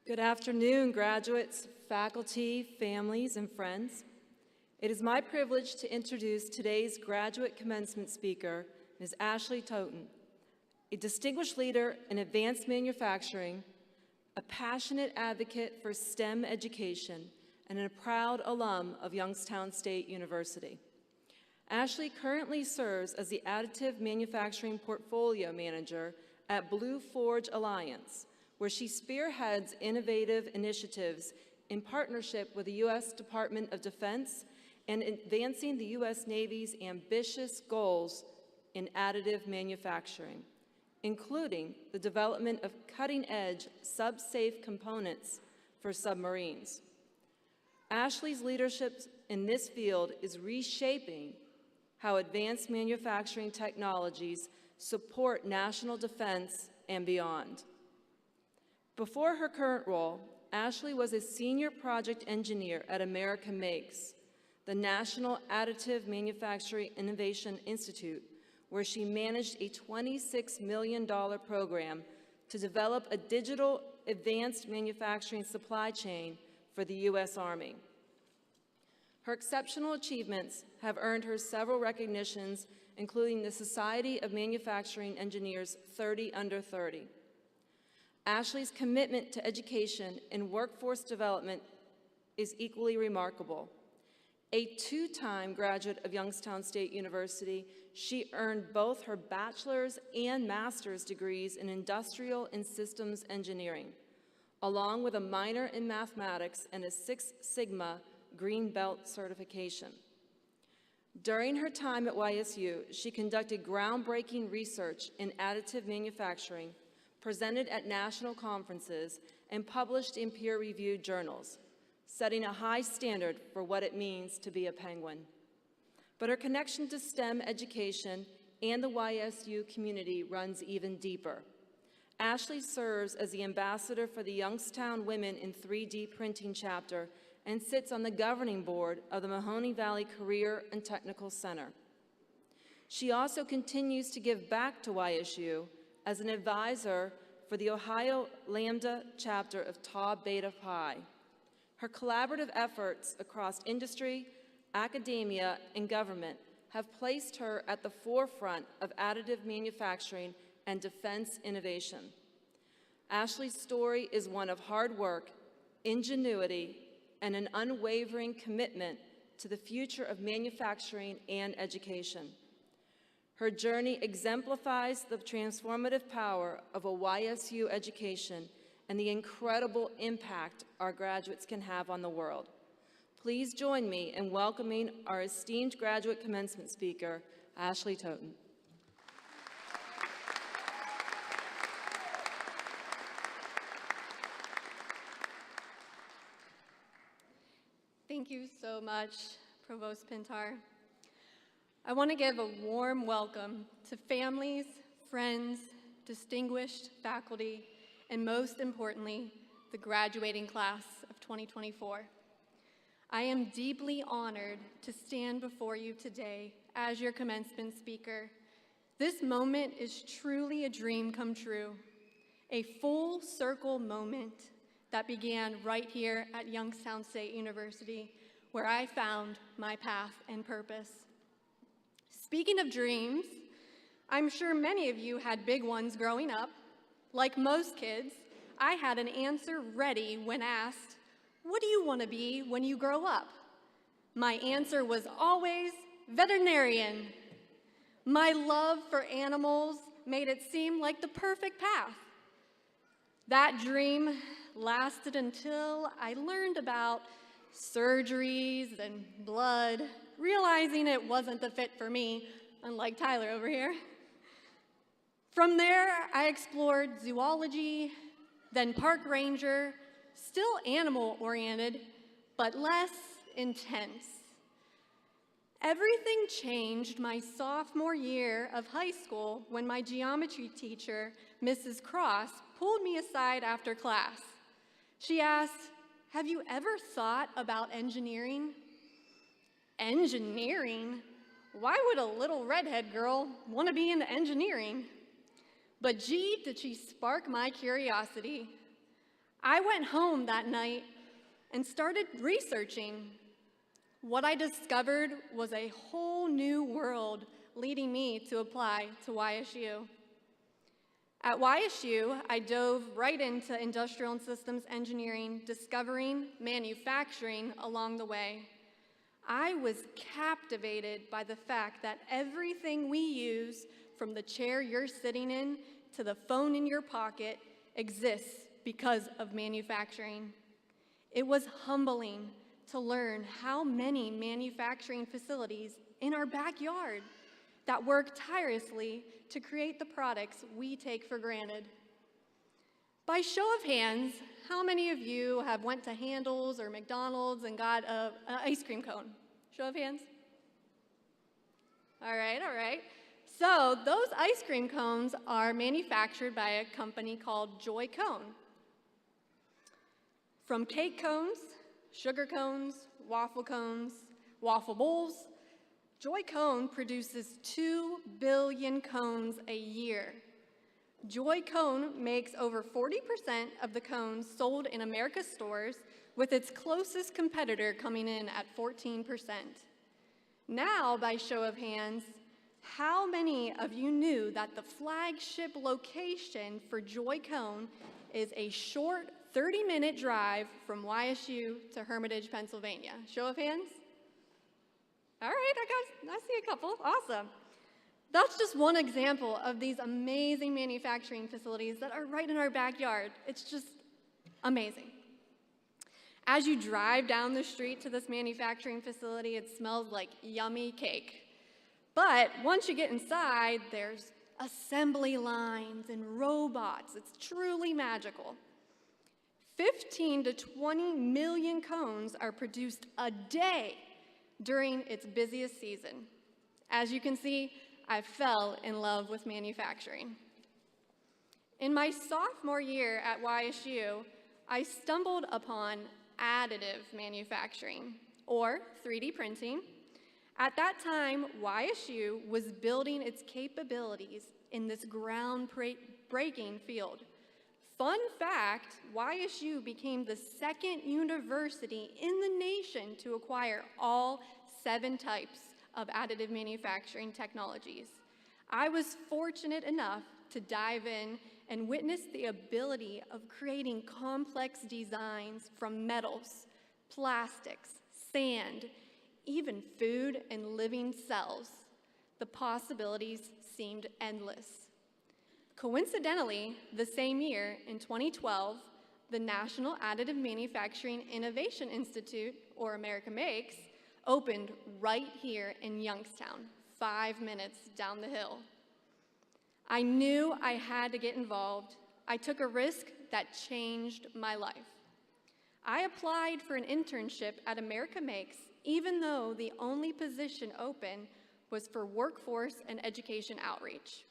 Good afternoon, graduates, faculty, families, and friends. It is my privilege to introduce today's graduate commencement speaker, Ms. Ashley Toten, a distinguished leader in advanced manufacturing, a passionate advocate for STEM education, and a proud alum of Youngstown State University. Ashley currently serves as the Additive Manufacturing Portfolio Manager at Blue Forge Alliance, where she spearheads innovative initiatives in partnership with the U.S. Department of Defense and advancing the U.S. Navy's ambitious goals in additive manufacturing, including the development of cutting-edge sub-safe components for submarines. Ashley's leadership in this field is reshaping how advanced manufacturing technologies support national defense and beyond. Before her current role, Ashley was a senior project engineer at America Makes, the National Additive Manufacturing Innovation Institute, where she managed a $26 million program to develop a digital advanced manufacturing supply chain for the U.S. Army. Her exceptional achievements have earned her several recognitions, including the Society of Manufacturing Engineers 30 Under 30. Ashley's commitment to education and workforce development is equally remarkable. A two-time graduate of Youngstown State University, she earned both her bachelor's and master's degrees in industrial and systems engineering, along with a minor in mathematics and a Six Sigma Green Belt certification. During her time at YSU, she conducted groundbreaking research in additive manufacturing, presented at national conferences, and published in peer-reviewed journals, setting a high standard for what it means to be a penguin. But her connection to STEM education and the YSU community runs even deeper. Ashley serves as the ambassador for the Youngstown Women in 3D Printing chapter and sits on the governing board of the Mahoney Valley Career and Technical Center. She also continues to give back to YSU as an advisor for the Ohio Lambda chapter of Tau Beta Pi. Her collaborative efforts across industry, academia, and government have placed her at the forefront of additive manufacturing and defense innovation. Ashley's story is one of hard work, ingenuity, and an unwavering commitment to the future of manufacturing and education. Her journey exemplifies the transformative power of a YSU education and the incredible impact our graduates can have on the world. Please join me in welcoming our esteemed graduate commencement speaker, Ashley Toten. Thank you so much, Provost Pintar. I want to give a warm welcome to families, friends, distinguished faculty, and most importantly, the graduating class of 2024. I am deeply honored to stand before you today as your commencement speaker. This moment is truly a dream come true, a full circle moment that began right here at Youngstown State University, where I found my path and purpose. Speaking of dreams, I'm sure many of you had big ones growing up. Like most kids, I had an answer ready when asked, "What do you want to be when you grow up?" My answer was always veterinarian. My love for animals made it seem like the perfect path. That dream lasted until I learned about surgeries and blood, realizing it wasn't the fit for me, unlike Tyler over here. From there, I explored zoology, then park ranger, still animal-oriented, but less intense. Everything changed my sophomore year of high school when my geometry teacher, Mrs. Cross, pulled me aside after class. She asked, "Have you ever thought about engineering?" Engineering? Why would a little redhead girl want to be into engineering? But gee, did she spark my curiosity. I went home that night and started researching. What I discovered was a whole new world leading me to apply to YSU. At YSU, I dove right into industrial and systems engineering, discovering manufacturing along the way. I was captivated by the fact that everything we use, from the chair you're sitting in to the phone in your pocket, exists because of manufacturing. It was humbling to learn how many manufacturing facilities in our backyard that work tirelessly to create the products we take for granted. By show of hands, how many of you have went to Handel's or McDonald's and got an ice cream cone? Show of hands. All right, all right. So those ice cream cones are manufactured by a company called Joy Cone. From cake cones, sugar cones, waffle bowls, Joy Cone produces 2 billion cones a year. Joy Cone makes over 40% of the cones sold in America's stores, with its closest competitor coming in at 14%. Now, by show of hands, how many of you knew that the flagship location for Joy Cone is a short 30-minute drive from YSU to Hermitage, Pennsylvania? Show of hands? All right, I see a couple. Awesome. That's just one example of these amazing manufacturing facilities that are right in our backyard. It's just amazing. As you drive down the street to this manufacturing facility, it smells like yummy cake. But once you get inside, there's assembly lines and robots. It's truly magical. 15 to 20 million cones are produced a day during its busiest season. As you can see, I fell in love with manufacturing. In my sophomore year at YSU, I stumbled upon additive manufacturing, or 3D printing. At that time, YSU was building its capabilities in this groundbreaking field. Fun fact, YSU became the second university in the nation to acquire all 7 types of additive manufacturing technologies. I was fortunate enough to dive in and witness the ability of creating complex designs from metals, plastics, sand, even food and living cells. The possibilities seemed endless. Coincidentally, the same year, in 2012, the National Additive Manufacturing Innovation Institute, or America Makes, opened right here in Youngstown, 5 minutes down the hill. I knew I had to get involved. I took a risk that changed my life. I applied for an internship at America Makes, even though the only position open was for workforce and education outreach,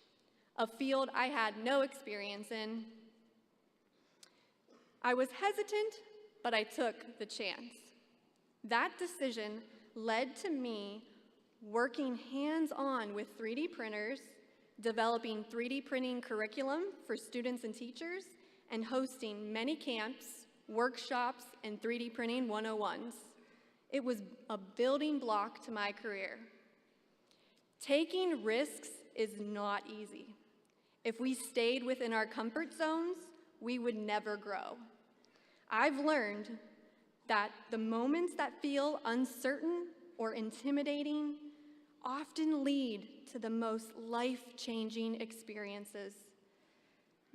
a field I had no experience in. I was hesitant, but I took the chance. That decision led to me working hands-on with 3D printers, developing 3D printing curriculum for students and teachers, and hosting many camps, workshops, and 3D printing 101s. It was a building block to my career. Taking risks is not easy. If we stayed within our comfort zones, we would never grow. I've learned that the moments that feel uncertain or intimidating often lead to the most life-changing experiences.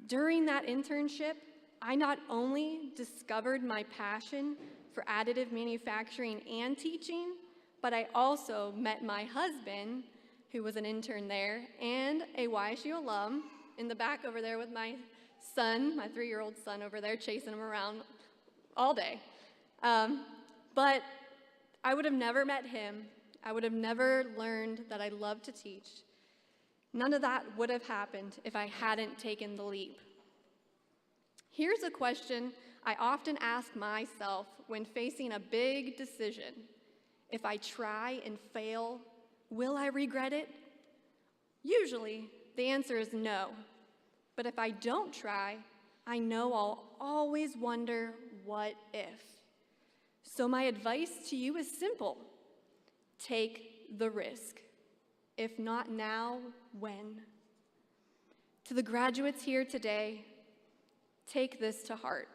During that internship, I not only discovered my passion for additive manufacturing and teaching, but I also met my husband, who was an intern there, and a YSU alum in the back over there with my son, my 3-year-old son over there, chasing him around all day. But I would have never met him. I would have never learned that I love to teach. None of that would have happened if I hadn't taken the leap. Here's a question I often ask myself when facing a big decision. If I try and fail, will I regret it? Usually, the answer is no. But if I don't try, I know I'll always wonder, what if? So my advice to you is simple. Take the risk. If not now, when? To the graduates here today, take this to heart.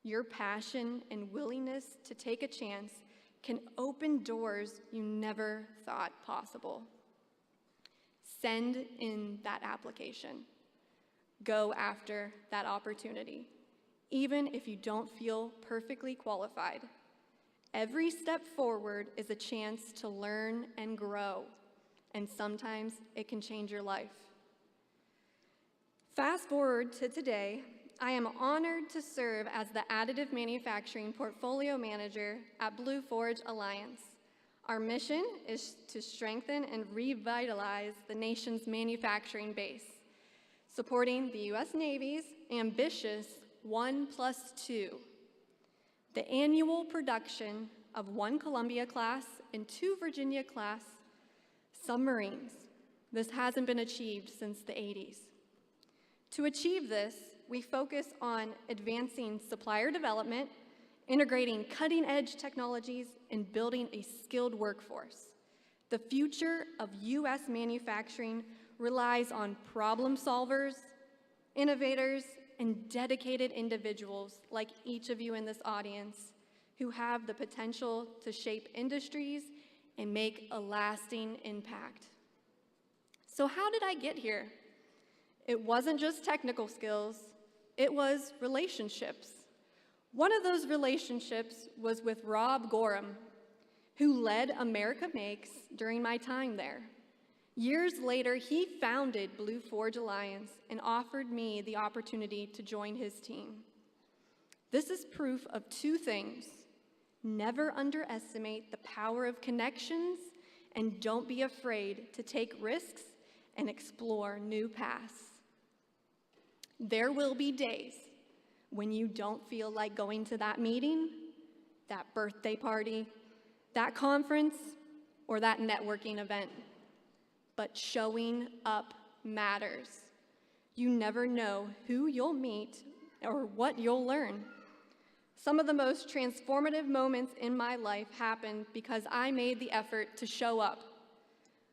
Your passion and willingness to take a chance can open doors you never thought possible. Send in that application. Go after that opportunity, even if you don't feel perfectly qualified. Every step forward is a chance to learn and grow, and sometimes it can change your life. Fast forward to today, I am honored to serve as the Additive Manufacturing Portfolio Manager at Blue Forge Alliance. Our mission is to strengthen and revitalize the nation's manufacturing base, supporting the U.S. Navy's ambitious 1+2, the annual production of 1 Columbia-class and 2 Virginia-class submarines. This hasn't been achieved since the 80s. To achieve this, we focus on advancing supplier development, integrating cutting-edge technologies, and building a skilled workforce. The future of U.S. manufacturing relies on problem solvers, innovators, and dedicated individuals like each of you in this audience who have the potential to shape industries and make a lasting impact. So how did I get here? It wasn't just technical skills, it was relationships. One of those relationships was with Rob Gorham, who led America Makes during my time there. Years later, he founded Blue Forge Alliance and offered me the opportunity to join his team. This is proof of 2 things. Never underestimate the power of connections, and don't be afraid to take risks and explore new paths. There will be days when you don't feel like going to that meeting, that birthday party, that conference, or that networking event. But showing up matters. You never know who you'll meet or what you'll learn. Some of the most transformative moments in my life happened because I made the effort to show up.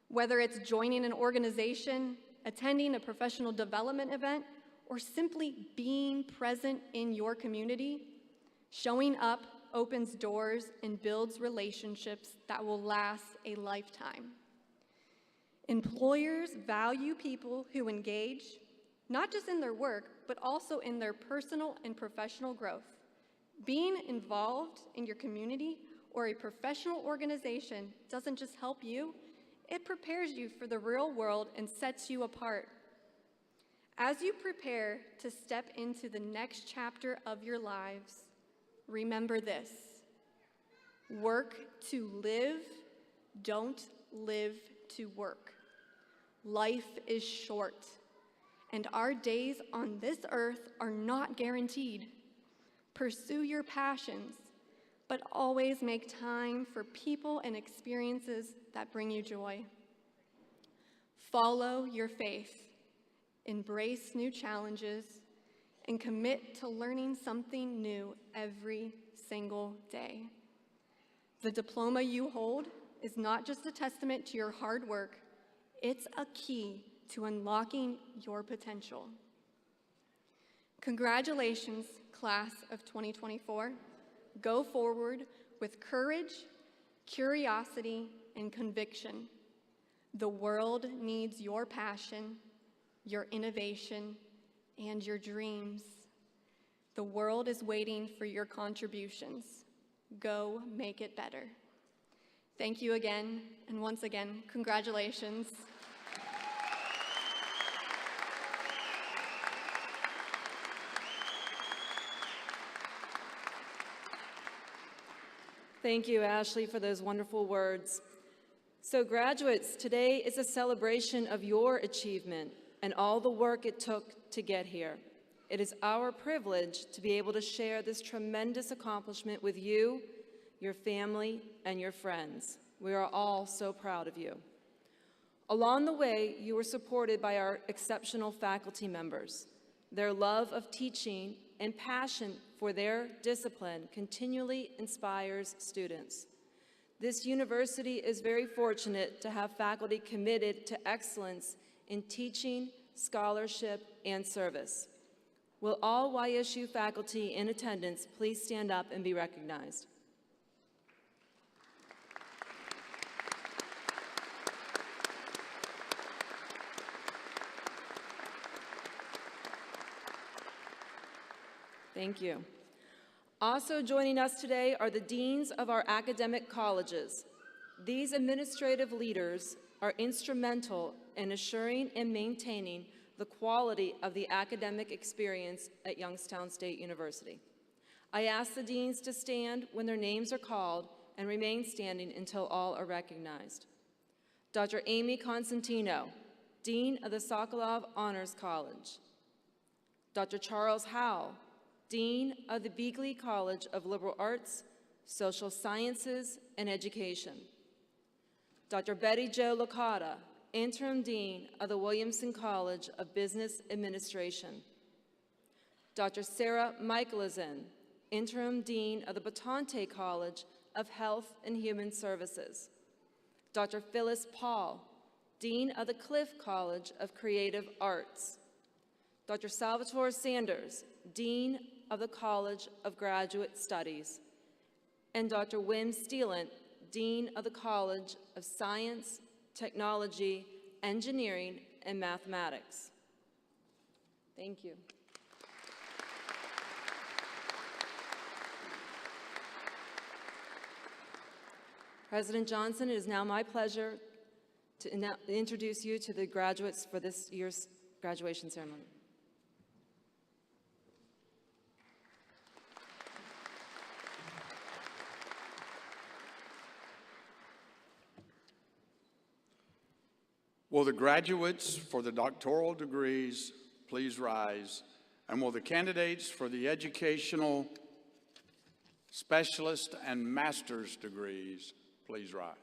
Whether it's joining an organization, attending a professional development event, or simply being present in your community, showing up opens doors and builds relationships that will last a lifetime. Employers value people who engage, not just in their work, but also in their personal and professional growth. Being involved in your community or a professional organization doesn't just help you, it prepares you for the real world and sets you apart. As you prepare to step into the next chapter of your lives, remember this: work to live, don't live to work. Life is short, and our days on this earth are not guaranteed. Pursue your passions, but always make time for people and experiences that bring you joy. Follow your faith. Embrace new challenges, and commit to learning something new every single day. The diploma you hold is not just a testament to your hard work, it's a key to unlocking your potential. Congratulations, class of 2024. Go forward with courage, curiosity, and conviction. The world needs your passion, your innovation, and your dreams. The world is waiting for your contributions. Go make it better. Thank you again, and once again, congratulations. Thank you, Ashley, for those wonderful words. So graduates, today is a celebration of your achievement and all the work it took to get here. It is our privilege to be able to share this tremendous accomplishment with you, your family, and your friends. We are all so proud of you. Along the way, you were supported by our exceptional faculty members. Their love of teaching and passion for their discipline continually inspires students. This university is very fortunate to have faculty committed to excellence in teaching, scholarship, and service. Will all YSU faculty in attendance please stand up and be recognized? Thank you. Also joining us today are the deans of our academic colleges. These administrative leaders are instrumental in assuring and maintaining the quality of the academic experience at Youngstown State University. I ask the deans to stand when their names are called and remain standing until all are recognized. Dr. Amy Constantino, Dean of the Sokolov Honors College. Dr. Charles Howell, Dean of the Beagley College of Liberal Arts, Social Sciences, and Education. Dr. Betty Jo Licata, Interim Dean of the Williamson College of Business Administration. Dr. Sarah Michelizin, Interim Dean of the Batante College of Health and Human Services. Dr. Phyllis Paul, Dean of the Cliff College of Creative Arts. Dr. Salvatore Sanders, Dean of the College of Graduate Studies, and Dr. Wim Steelant, Dean of the College of Science, Technology, Engineering, and Mathematics. Thank you. President Johnson, it is now my pleasure to introduce you to the graduates for this year's graduation ceremony. Will the graduates for the doctoral degrees please rise? And will the candidates for the educational specialist and master's degrees please rise?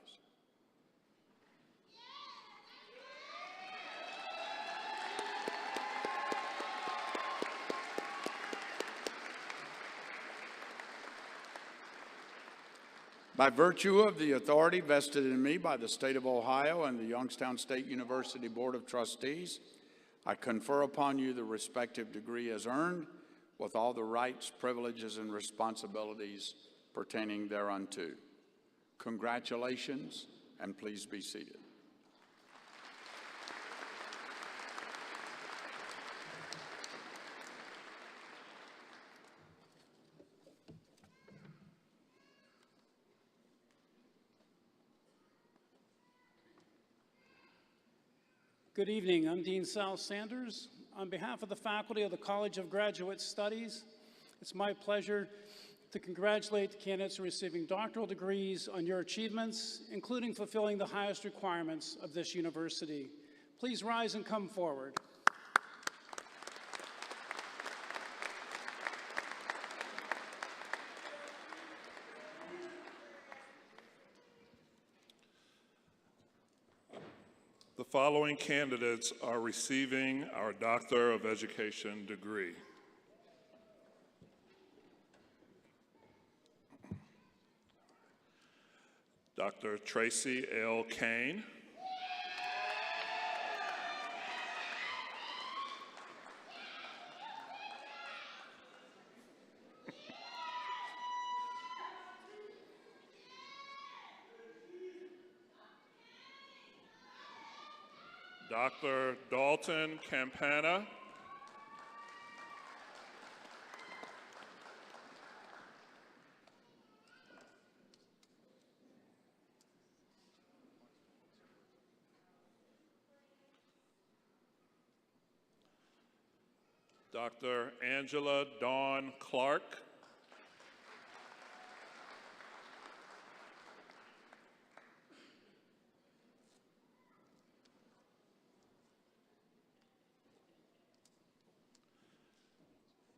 By virtue of the authority vested in me by the State of Ohio and the Youngstown State University Board of Trustees, I confer upon you the respective degree as earned, with all the rights, privileges, and responsibilities pertaining thereunto. Congratulations, and please be seated. Good evening. I'm Dean Sal Sanders. On behalf of the faculty of the College of Graduate Studies, it's my pleasure to congratulate the candidates receiving doctoral degrees on your achievements, including fulfilling the highest requirements of this university. Please rise and come forward. The following candidates are receiving our Doctor of Education degree. Dr. Tracy L. Kane. Dr. Dalton Campana. Dr. Angela Dawn Clark.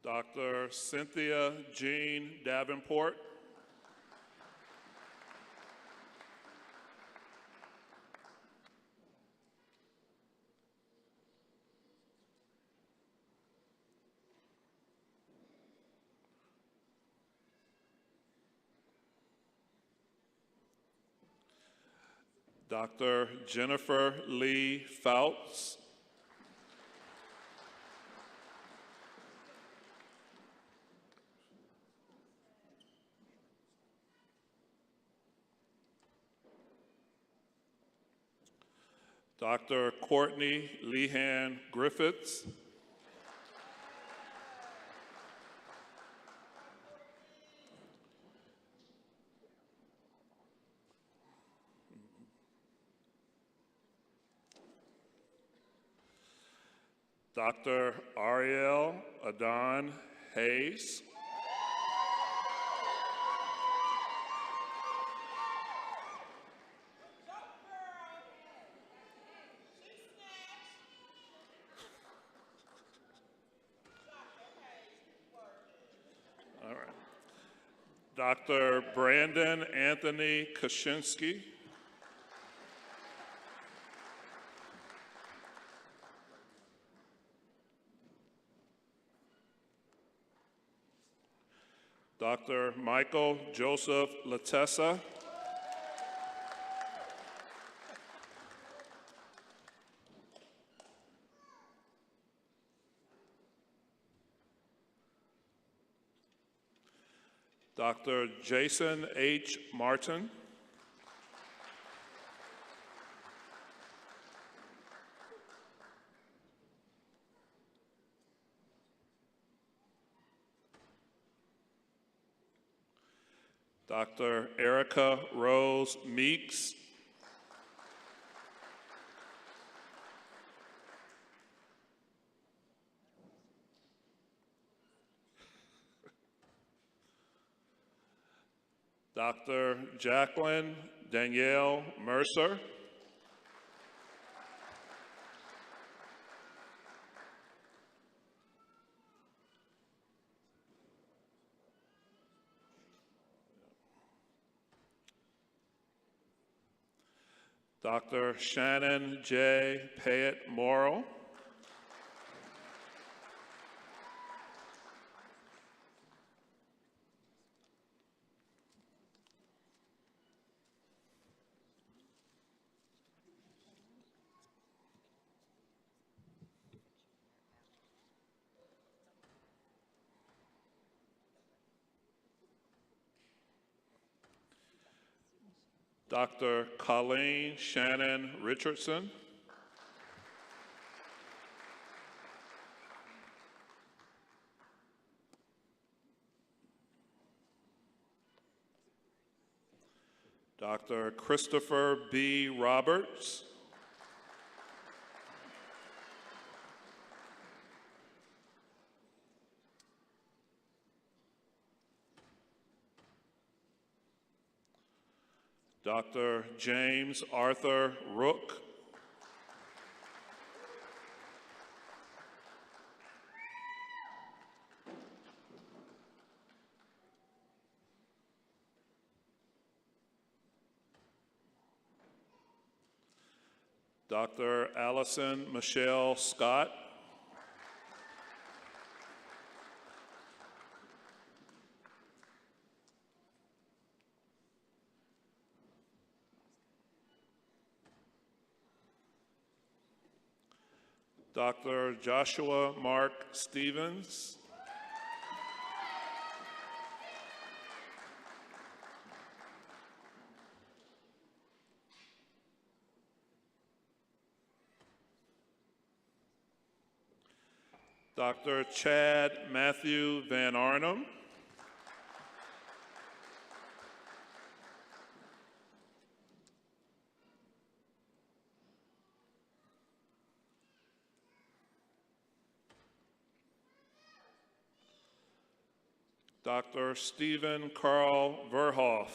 Dr. Cynthia Jean Davenport. Dr. Jennifer Lee Fouts. Dr. Courtney Lehan Griffiths. Dr. Ariel Adon Hayes. All right. Dr. Brandon Anthony Kaczynski. Dr. Michael Joseph Latessa. Dr. Jason H. Martin. Dr. Erica Rose Meeks. Dr. Jacqueline Danielle Mercer. Dr. Shannon J. Payette Morrow. Dr. Colleen Shannon Richardson. Dr. Christopher B. Roberts. Dr. James Arthur Rook. Dr. Allison Michelle Scott. Dr. Joshua Mark Stevens. Dr. Chad Matthew Van Arnhem. Dr. Stephen Carl Verhoff.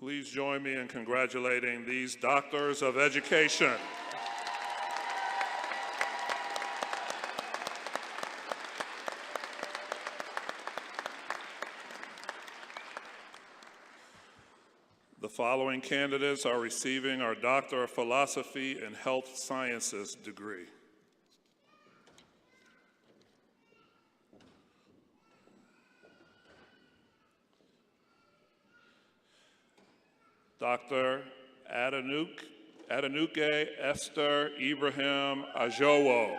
Please join me in congratulating these Doctors of Education. The following candidates are receiving our Doctor of Philosophy and Health Sciences degree. Dr. Adenuke Esther Ibrahim Ajowo.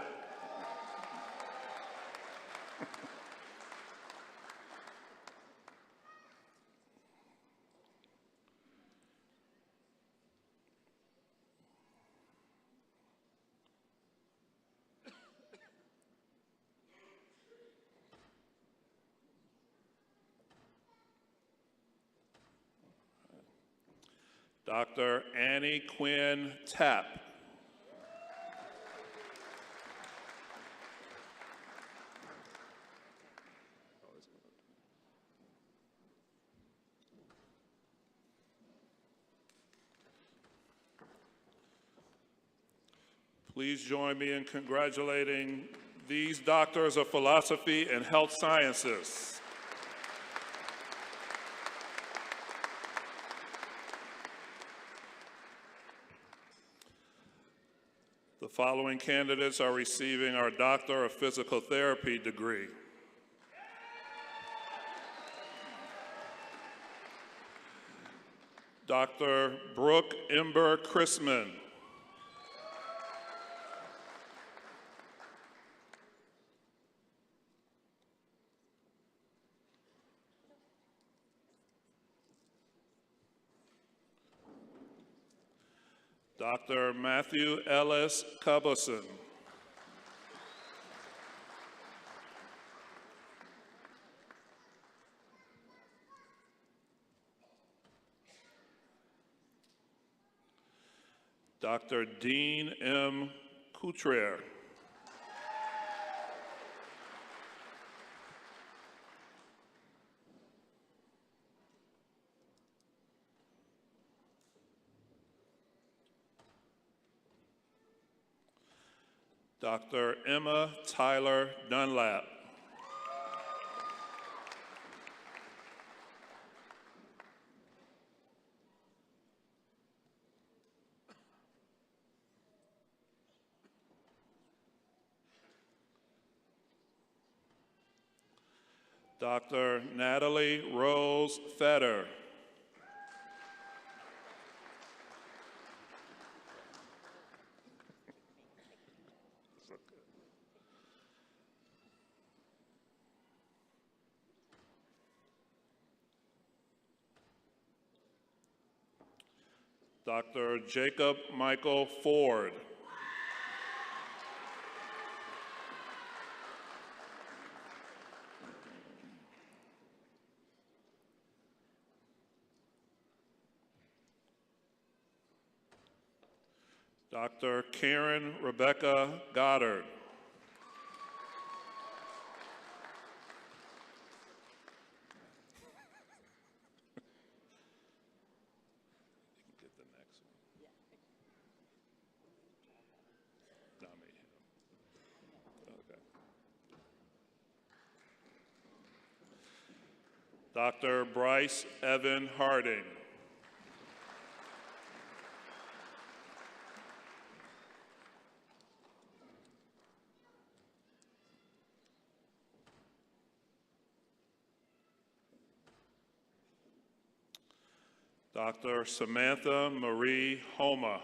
Dr. Annie Quinn Tapp. Please join me in congratulating these Doctors of Philosophy and Health Sciences. The following candidates are receiving our Doctor of Physical Therapy degree. Dr. Brooke Ember Chrisman. Dr. Matthew Ellis Cubbison. Dr. Dean M. Coutrier. Dr. Emma Tyler Dunlap. Dr. Natalie Rose Fetter. Dr. Jacob Michael Ford. Dr. Karen Rebecca Goddard. Dr. Bryce Evan Harding. Dr. Samantha Marie Homa.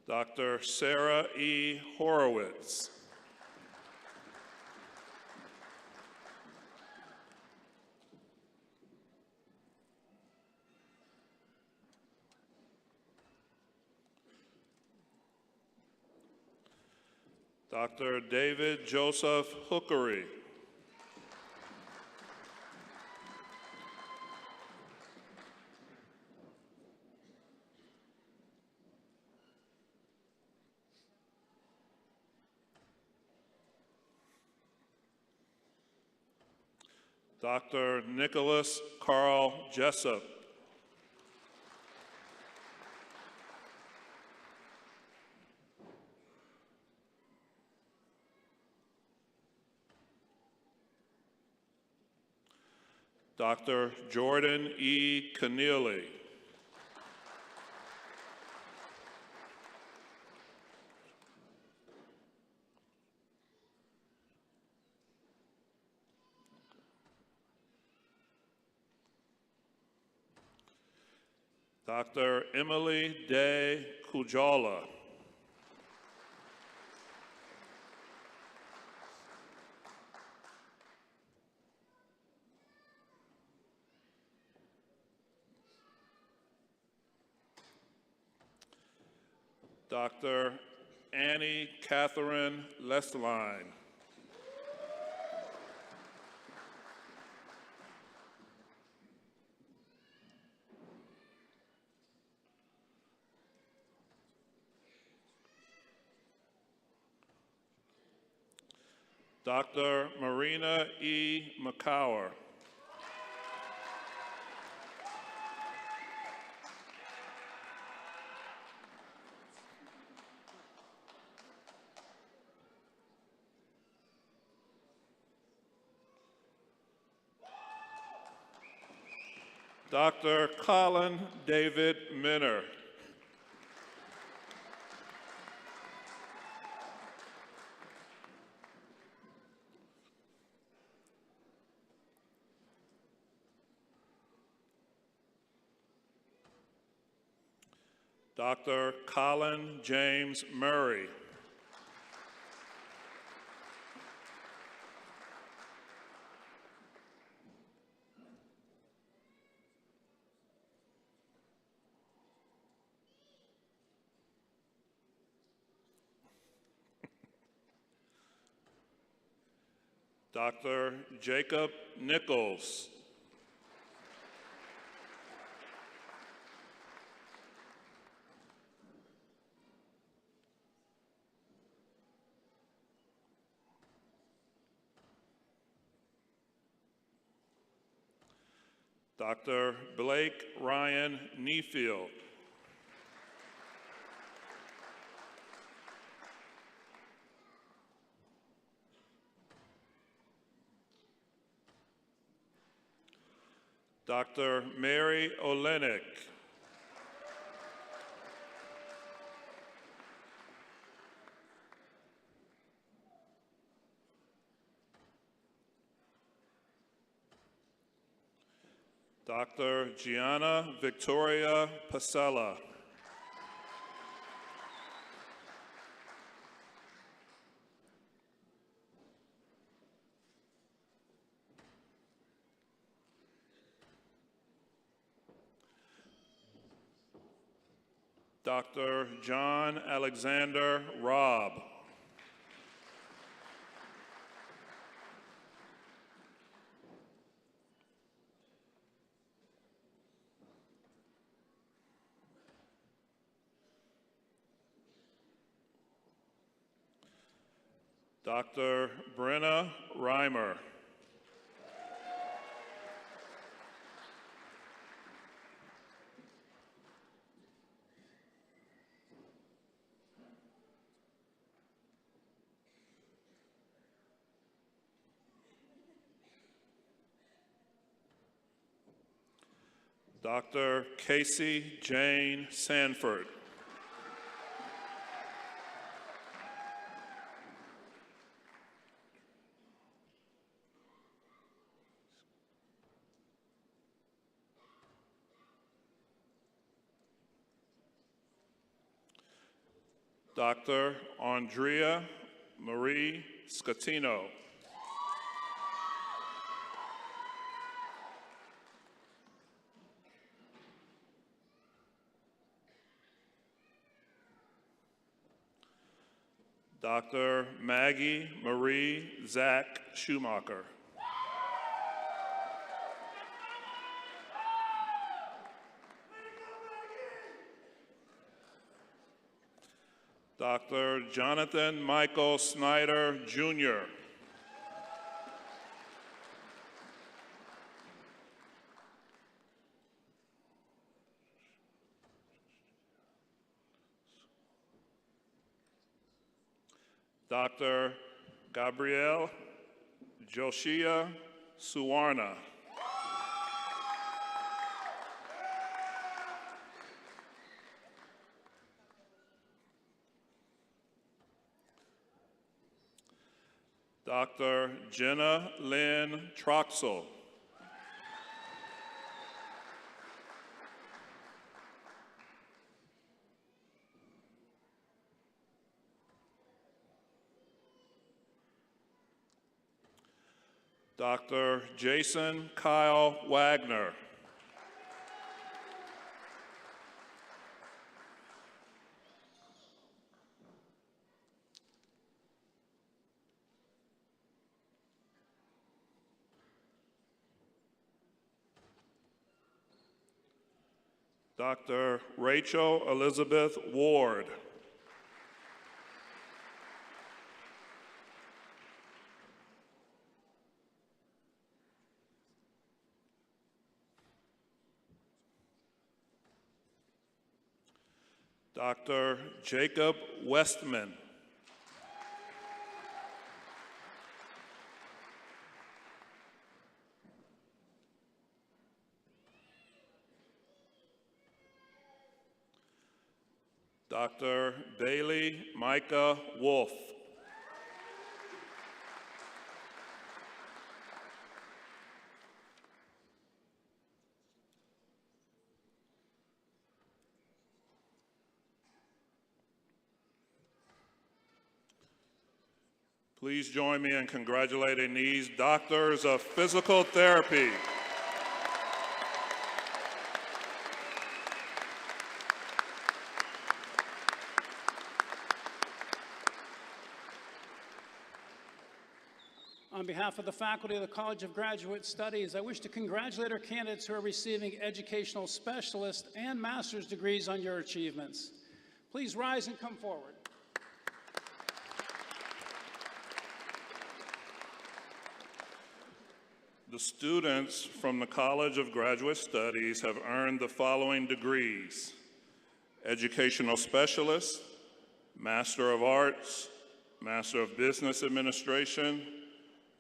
Dr. Sarah E. Horowitz. Dr. David Joseph Hookery. Dr. Nicholas Carl Jessup. Dr. Jordan E. Keneally. Dr. Emily Day Kujala. Dr. Annie Catherine Lesline. Dr. Marina E. McCower. Dr. Colin David Minner. Dr. Colin James Murray. Dr. Jacob Nichols. Dr. Blake Ryan Neefield. Dr. Mary Olenek. Dr. Gianna Victoria Pasella. Dr. John Alexander Robb. Dr. Brenna Reimer. Dr. Casey Jane Sanford. Dr. Andrea Marie Scatino. Dr. Maggie Marie Zach Schumacher. Dr. Jonathan Michael Snyder, Jr. Dr. Gabrielle Joshia Suwarna. Dr. Jenna Lynn Troxel. Dr. Jason Kyle Wagner. Dr. Rachel Elizabeth Ward. Dr. Jacob Westman. Dr. Bailey Micah Wolf. Please join me in congratulating these doctors of physical therapy. On behalf of the faculty of the College of Graduate Studies, I wish to congratulate our candidates who are receiving educational specialist and master's degrees on your achievements. Please rise and come forward. The students from the College of Graduate Studies have earned the following degrees: Educational Specialist, Master of Arts, Master of Business Administration,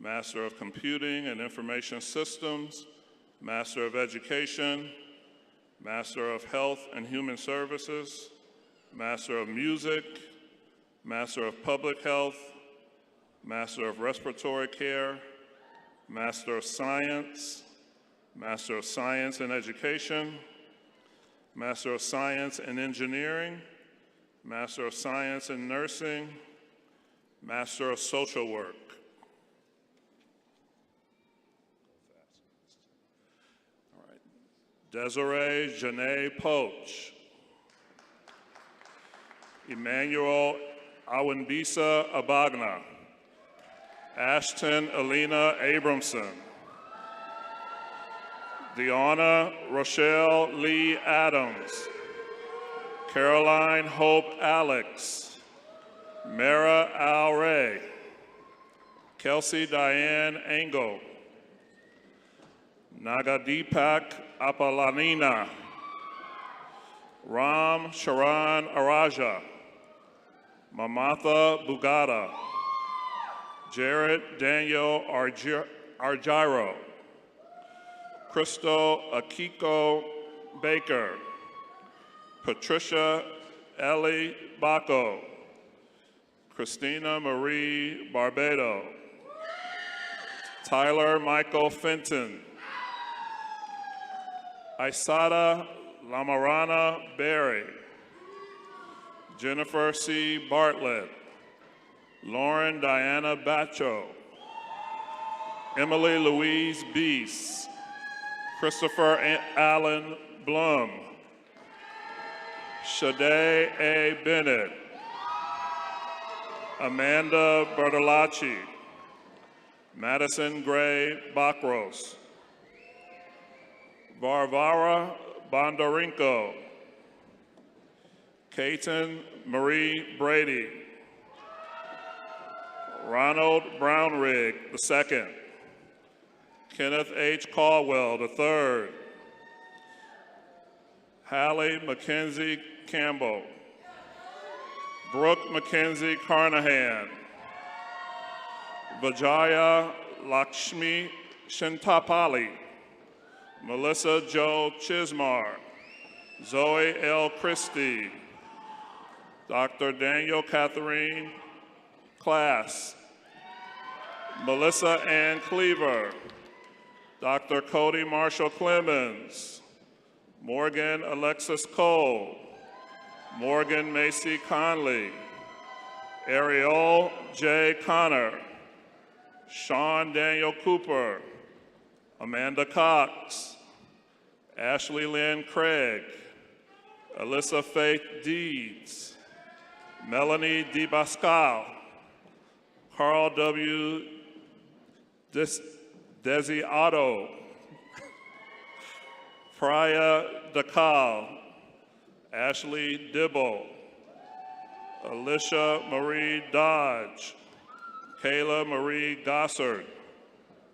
Master of Computing and Information Systems, Master of Education, Master of Health and Human Services, Master of Music, Master of Public Health, Master of Respiratory Care, Master of Science, Master of Science in Education, Master of Science in Engineering, Master of Science in Nursing, Master of Social Work. All right. Desiree Janae Poach. Emmanuel Awanbisa Abagna. Ashton Alina Abramson. Deanna Rochelle Lee Adams. Caroline Hope Alex. Mara Al Ray. Kelsey Diane Engel. Nagadeepak Apalanina. Ram Sharan Araja. Mamatha Bugata. Jared Daniel Argyro. Crystal Akiko Baker. Patricia Ellie Bacco. Christina Marie Barbado. Tyler Michael Fenton. Isada Lamarana Berry. Jennifer C. Bartlett, Lauren Diana Bacho, Emily Louise Beese, Christopher Allen Blum, Shade A. Bennett, Amanda Bertolacci, Madison Gray Bakros, Varvara Bondarenko, Kaiten Marie Brady, Ronald Brownrigg II, Kenneth H. Caldwell III, Hallie Mackenzie Campbell, Brooke Mackenzie Carnahan, Vijaya Lakshmi Shintapali, Melissa Jo Chismar, Zoe L. Christie, Dr. Daniel Catherine Class, Melissa Ann Cleaver, Dr. Cody Marshall Clemens, Morgan Alexis Cole, Morgan Macy Conley, Ariel J. Connor, Sean Daniel Cooper, Amanda Cox, Ashley Lynn Craig, Alyssa Faith Deeds, Melanie DeBascal, Carl W. Desi Otto, Priya Dakal, Ashley Dibble, Alicia Marie Dodge, Kayla Marie Gossard,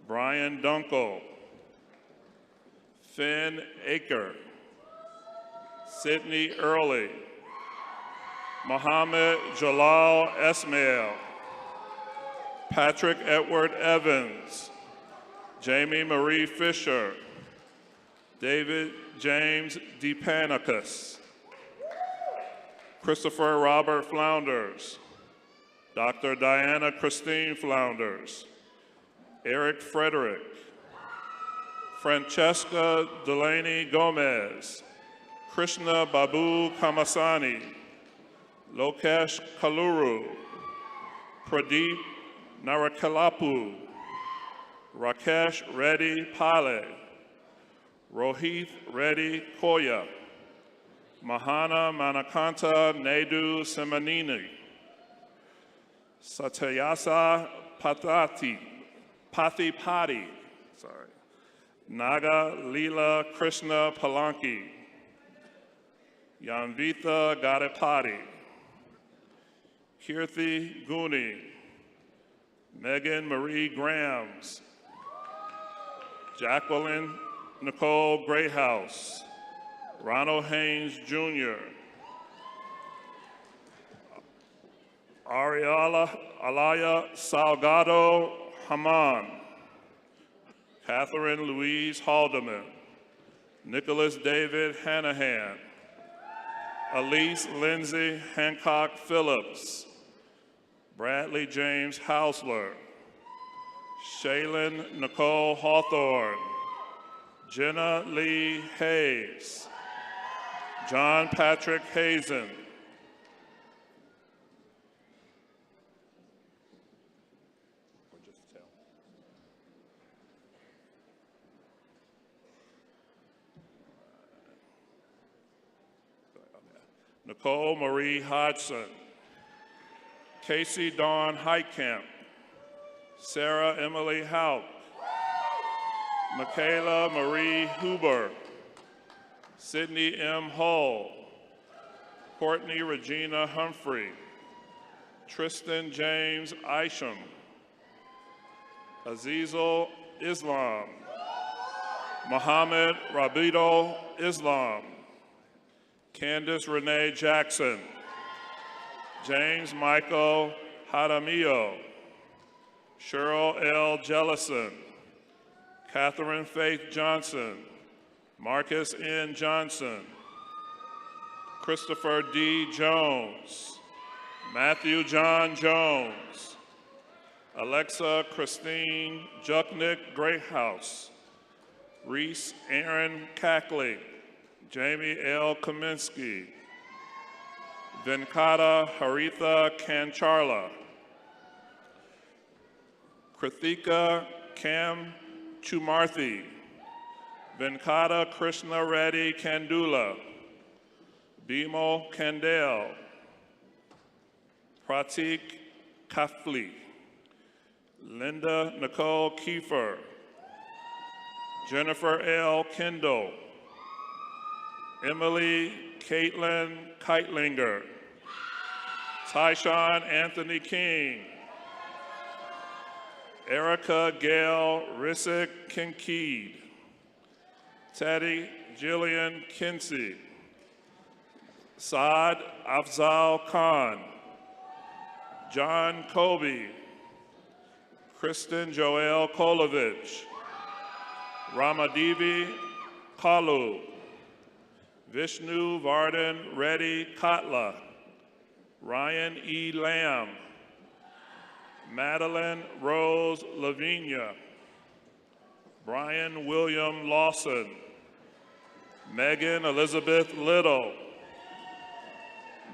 Brian Dunkel, Finn Aker, Sydney Early, Mohammed Jalal Esmail, Patrick Edward Evans, Jamie Marie Fisher, David James DePanicus, Christopher Robert Flounders, Dr. Diana Christine Flounders, Eric Frederick, Francesca Delaney Gomez, Krishna Babu Kamasani, Lokesh Kaluru, Pradeep Narakalapu, Rakesh Reddy Pale, Rohith Reddy Koya, Mahana Manakanta Naidu Semanini, Satyasa Pathipati, Naga Leela Krishna Palanki, Yanvitha Gadapati, Kirthi Guni, Megan Marie Grams, Jacqueline Nicole Grayhouse, Ronald Haynes Jr., Ariala Alaya Salgado Haman, Catherine Louise Haldeman, Nicholas David Hanahan, Elise Lindsay Hancock Phillips, Bradley James Hausler, Shaylin Nicole Hawthorne, Jenna Lee Hayes, John Patrick Hazen, Nicole Marie Hodgson, Casey Dawn Heitkamp, Sarah Emily Houck, Michaela Marie Huber, Sydney M. Hull, Courtney Regina Humphrey, Tristan James Isham, Azizul Islam, Mohammed Rabido Islam, Candace Renee Jackson, James Michael Hadamio, Cheryl L. Jellison, Catherine Faith Johnson, Marcus N. Johnson, Christopher D. Jones, Matthew John Jones, Alexa Christine Jucknick Greathouse, Reese Aaron Cackley, Jamie L. Kaminsky, Venkata Haritha Kancharla, Krithika Kam Chumarthi, Venkata Krishna Reddy Kandula, Bimo Kandel, Pratik Kafli, Linda Nicole Kiefer, Jennifer L. Kendall, Emily Caitlin Keitlinger, Tyshawn Anthony King, Erica Gail Rissick Kinkeed, Teddy Jillian Kinsey, Saad Afzal Khan, John Colby, Kristen Joelle Kolovich, Ramadevi Kalu, Vishnu Vardhan Reddy Katla, Ryan E. Lamb, Madeline Rose Lavinia, Brian William Lawson, Megan Elizabeth Little,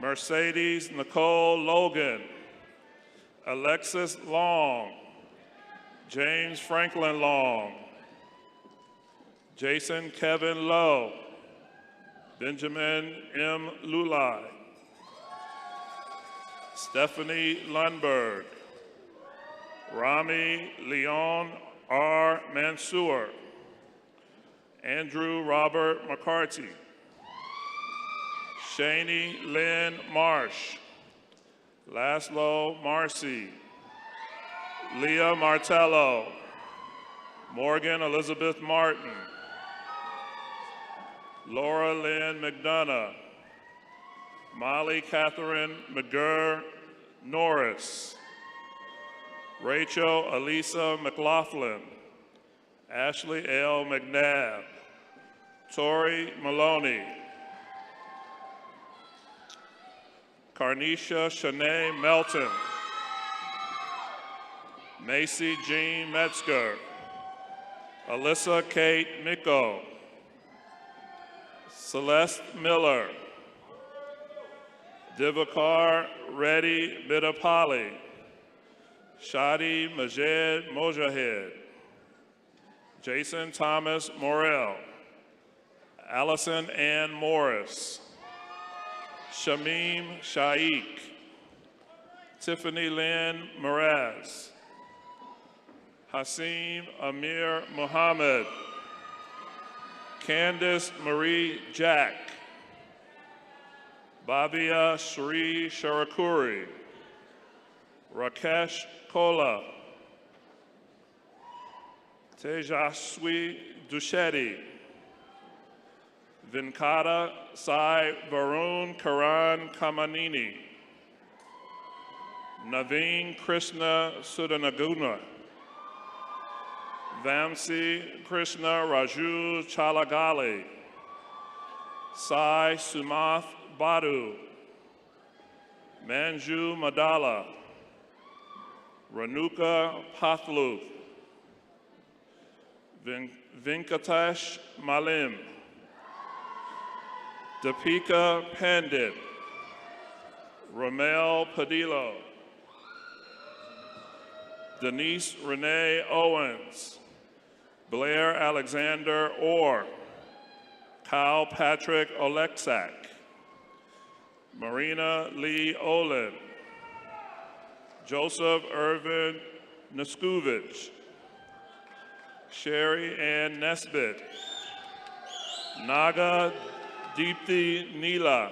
Mercedes Nicole Logan, Alexis Long, James Franklin Long, Jason Kevin Lowe, Benjamin M. Lulai, Stephanie Lundberg, Rami Leon R. Mansour, Andrew Robert McCarty, Shani Lynn Marsh, Laszlo Marcy, Leah Martello, Morgan Elizabeth Martin, Laura Lynn McDonough, Molly Catherine McGurr Norris, Rachel Elisa McLaughlin, Ashley L. McNabb, Tori Maloney, Carnisha Shanae Melton, Macy Jean Metzger, Alyssa Kate Micko, Celeste Miller, Divakar Reddy Bidapali, Shadi Majed Mojahed, Jason Thomas Morrell, Allison Ann Morris, Shamim Shaikh, Tiffany Lynn Mraz, Hasim Amir Muhammad, Candice Marie Jack, Bhavya Sri Sharakuri, Rakesh Kola, Tejaswi Dushetty, Venkata Sai Varun Karan Kamanini, Naveen Krishna Sudanaguna, Vamsi Krishna Raju Chalagali, Sai Sumath Badu, Manju Madala, Ranuka Pathluth, Venkatesh Malim, Deepika Pandit, Ramel Padillo, Denise Renee Owens, Blair Alexander Orr, Kyle Patrick Oleksak, Marina Lee Olin, Joseph Irvin Niskovich, Sherry Ann Nesbitt, Naga Deepthi Neela,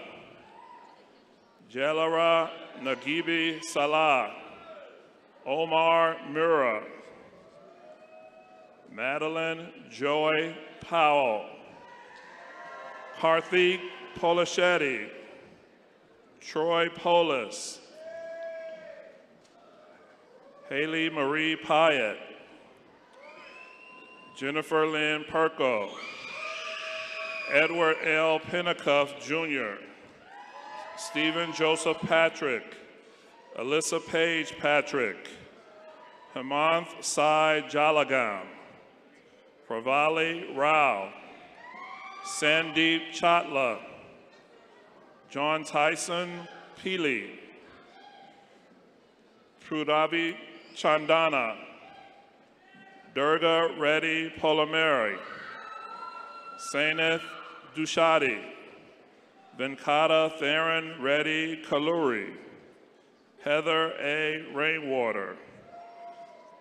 Jalara Nagibi Salah, Omar Mura, Madeline Joy Powell, Karthik Polashetty, Troy Polis, Haley Marie Pyatt, Jennifer Lynn Perko, Edward L. Pennicuff Jr., Stephen Joseph Patrick, Alyssa Page Patrick, Hemanth Sai Jalagam, Pravali Rao, Sandeep Chatla, John Tyson Pili, Prudavi Chandana, Durga Reddy Polameri, Saineth Dushadi, Venkata Theron Reddy Kaluri, Heather A. Rainwater,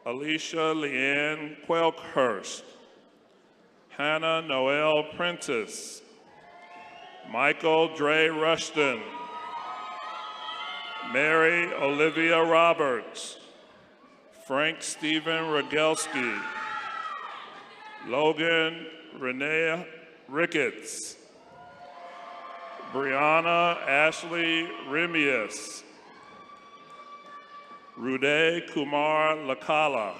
Alicia Leanne Quelkhurst, Hannah Noel Prentice, Michael Dre Rushton, Mary Olivia Roberts, Frank Stephen Rogelski, Logan Renee Ricketts, Brianna Ashley Rimius, Rude Kumar Lakala,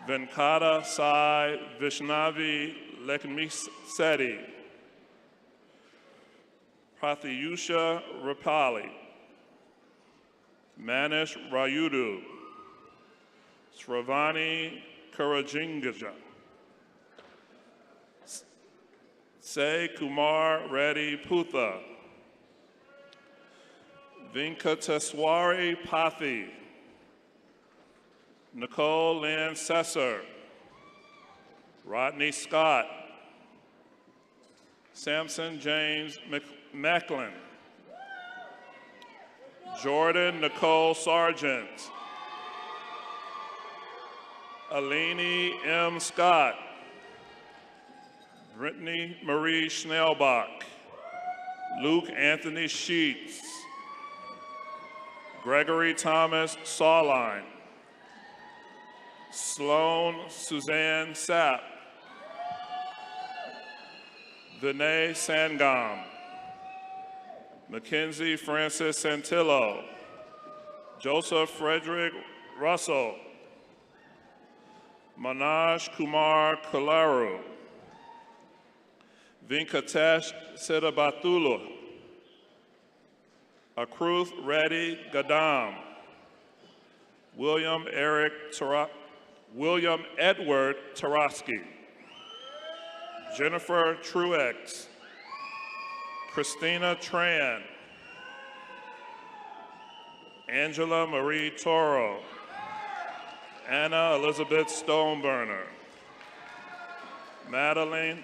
Venkata Sai Vishnavi Lekmiseti, Pratyusha Rapali, Manish Rayudu, Sravani Karajingaja, Se Kumar Reddy Putha, Venkateswari Pathi, Nicole Lynn Sesser, Rodney Scott, Samson James Macklin, Jordan Nicole Sargent, Alini M. Scott, Brittany Marie Schnellbach, Luke Anthony Sheets, Gregory Thomas Sawline, Sloan Suzanne Sapp, Vinay Sangam, Mackenzie Francis Santillo, Joseph Frederick Russell, Manoj Kumar Kalaru, Venkatesh Siddhabathulu, Akruth Reddy Gadam, William Edward Tarosky, Jennifer Truex, Christina Tran, Angela Marie Toro, Anna Elizabeth Stoneburner, Madeline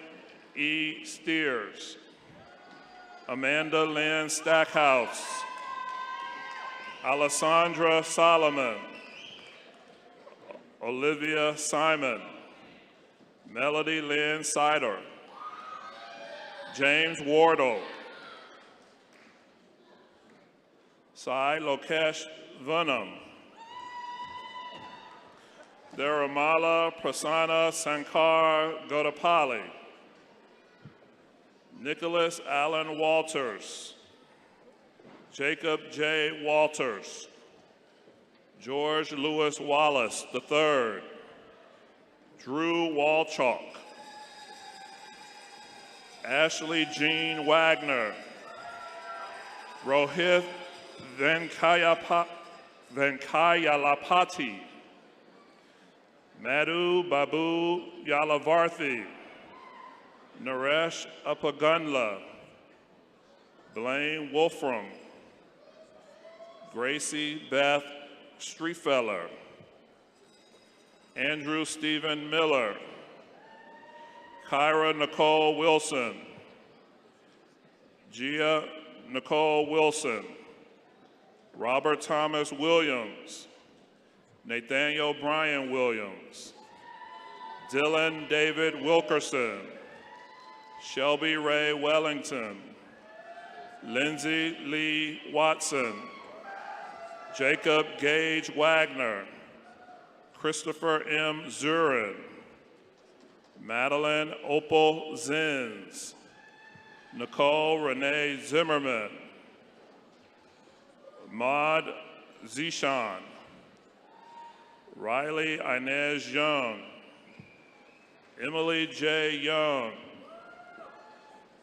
E. Steers, Amanda Lynn Stackhouse, Alessandra Solomon, Olivia Simon, Melody Lynn Sider, James Wardle, Sai Lokesh Vanam, Dharamala Prasanna Sankar Godapali, Nicholas Allen Walters, Jacob J. Walters, George Lewis Wallace III, Drew Walchuk, Ashley Jean Wagner, Rohit Venkayalapati, Madhu Babu Yalavarthi, Naresh Apagunla, Blaine Wolfram, Gracie Beth Streefeller, Andrew Stephen Miller, Kyra Nicole Wilson, Gia Nicole Wilson, Robert Thomas Williams, Nathaniel Bryan Williams, Dylan David Wilkerson, Shelby Ray Wellington, Lindsay Lee Watson, Jacob Gage Wagner, Christopher M. Zurin, Madeline Opal Zins, Nicole Renee Zimmerman, Maud Zishan, Riley Inez Young, Emily J. Young,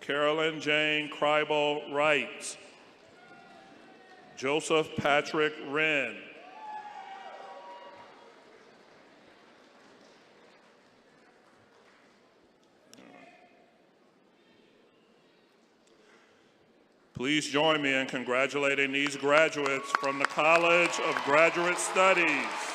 Carolyn Jane Kreibel Wright, Joseph Patrick Wren, Please join me in congratulating these graduates from the College of Graduate Studies.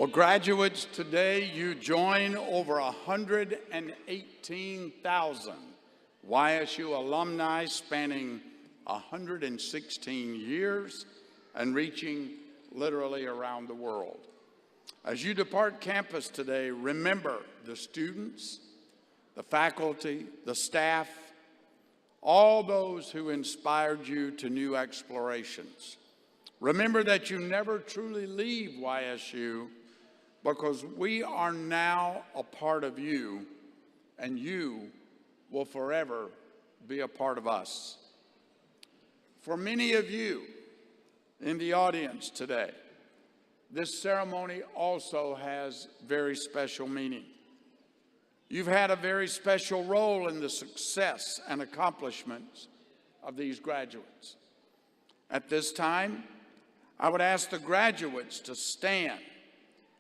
Well, graduates, today you join over 118,000 YSU alumni spanning 116 years and reaching literally around the world. As you depart campus today, remember the students, the faculty, the staff, all those who inspired you to new explorations. Remember that you never truly leave YSU, because we are now a part of you, and you will forever be a part of us. For many of you in the audience today, this ceremony also has very special meaning. You've had a very special role in the success and accomplishments of these graduates. At this time, I would ask the graduates to stand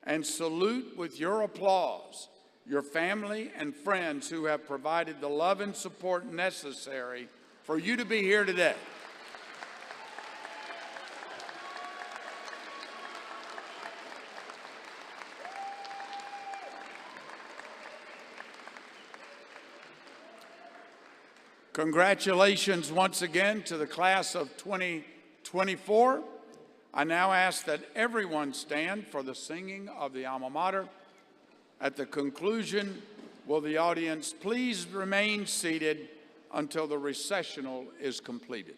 and salute with your applause your family and friends who have provided the love and support necessary for you to be here today. Congratulations once again to the class of 2024. I now ask that everyone stand for the singing of the Alma Mater. At the conclusion, will the audience please remain seated until the recessional is completed.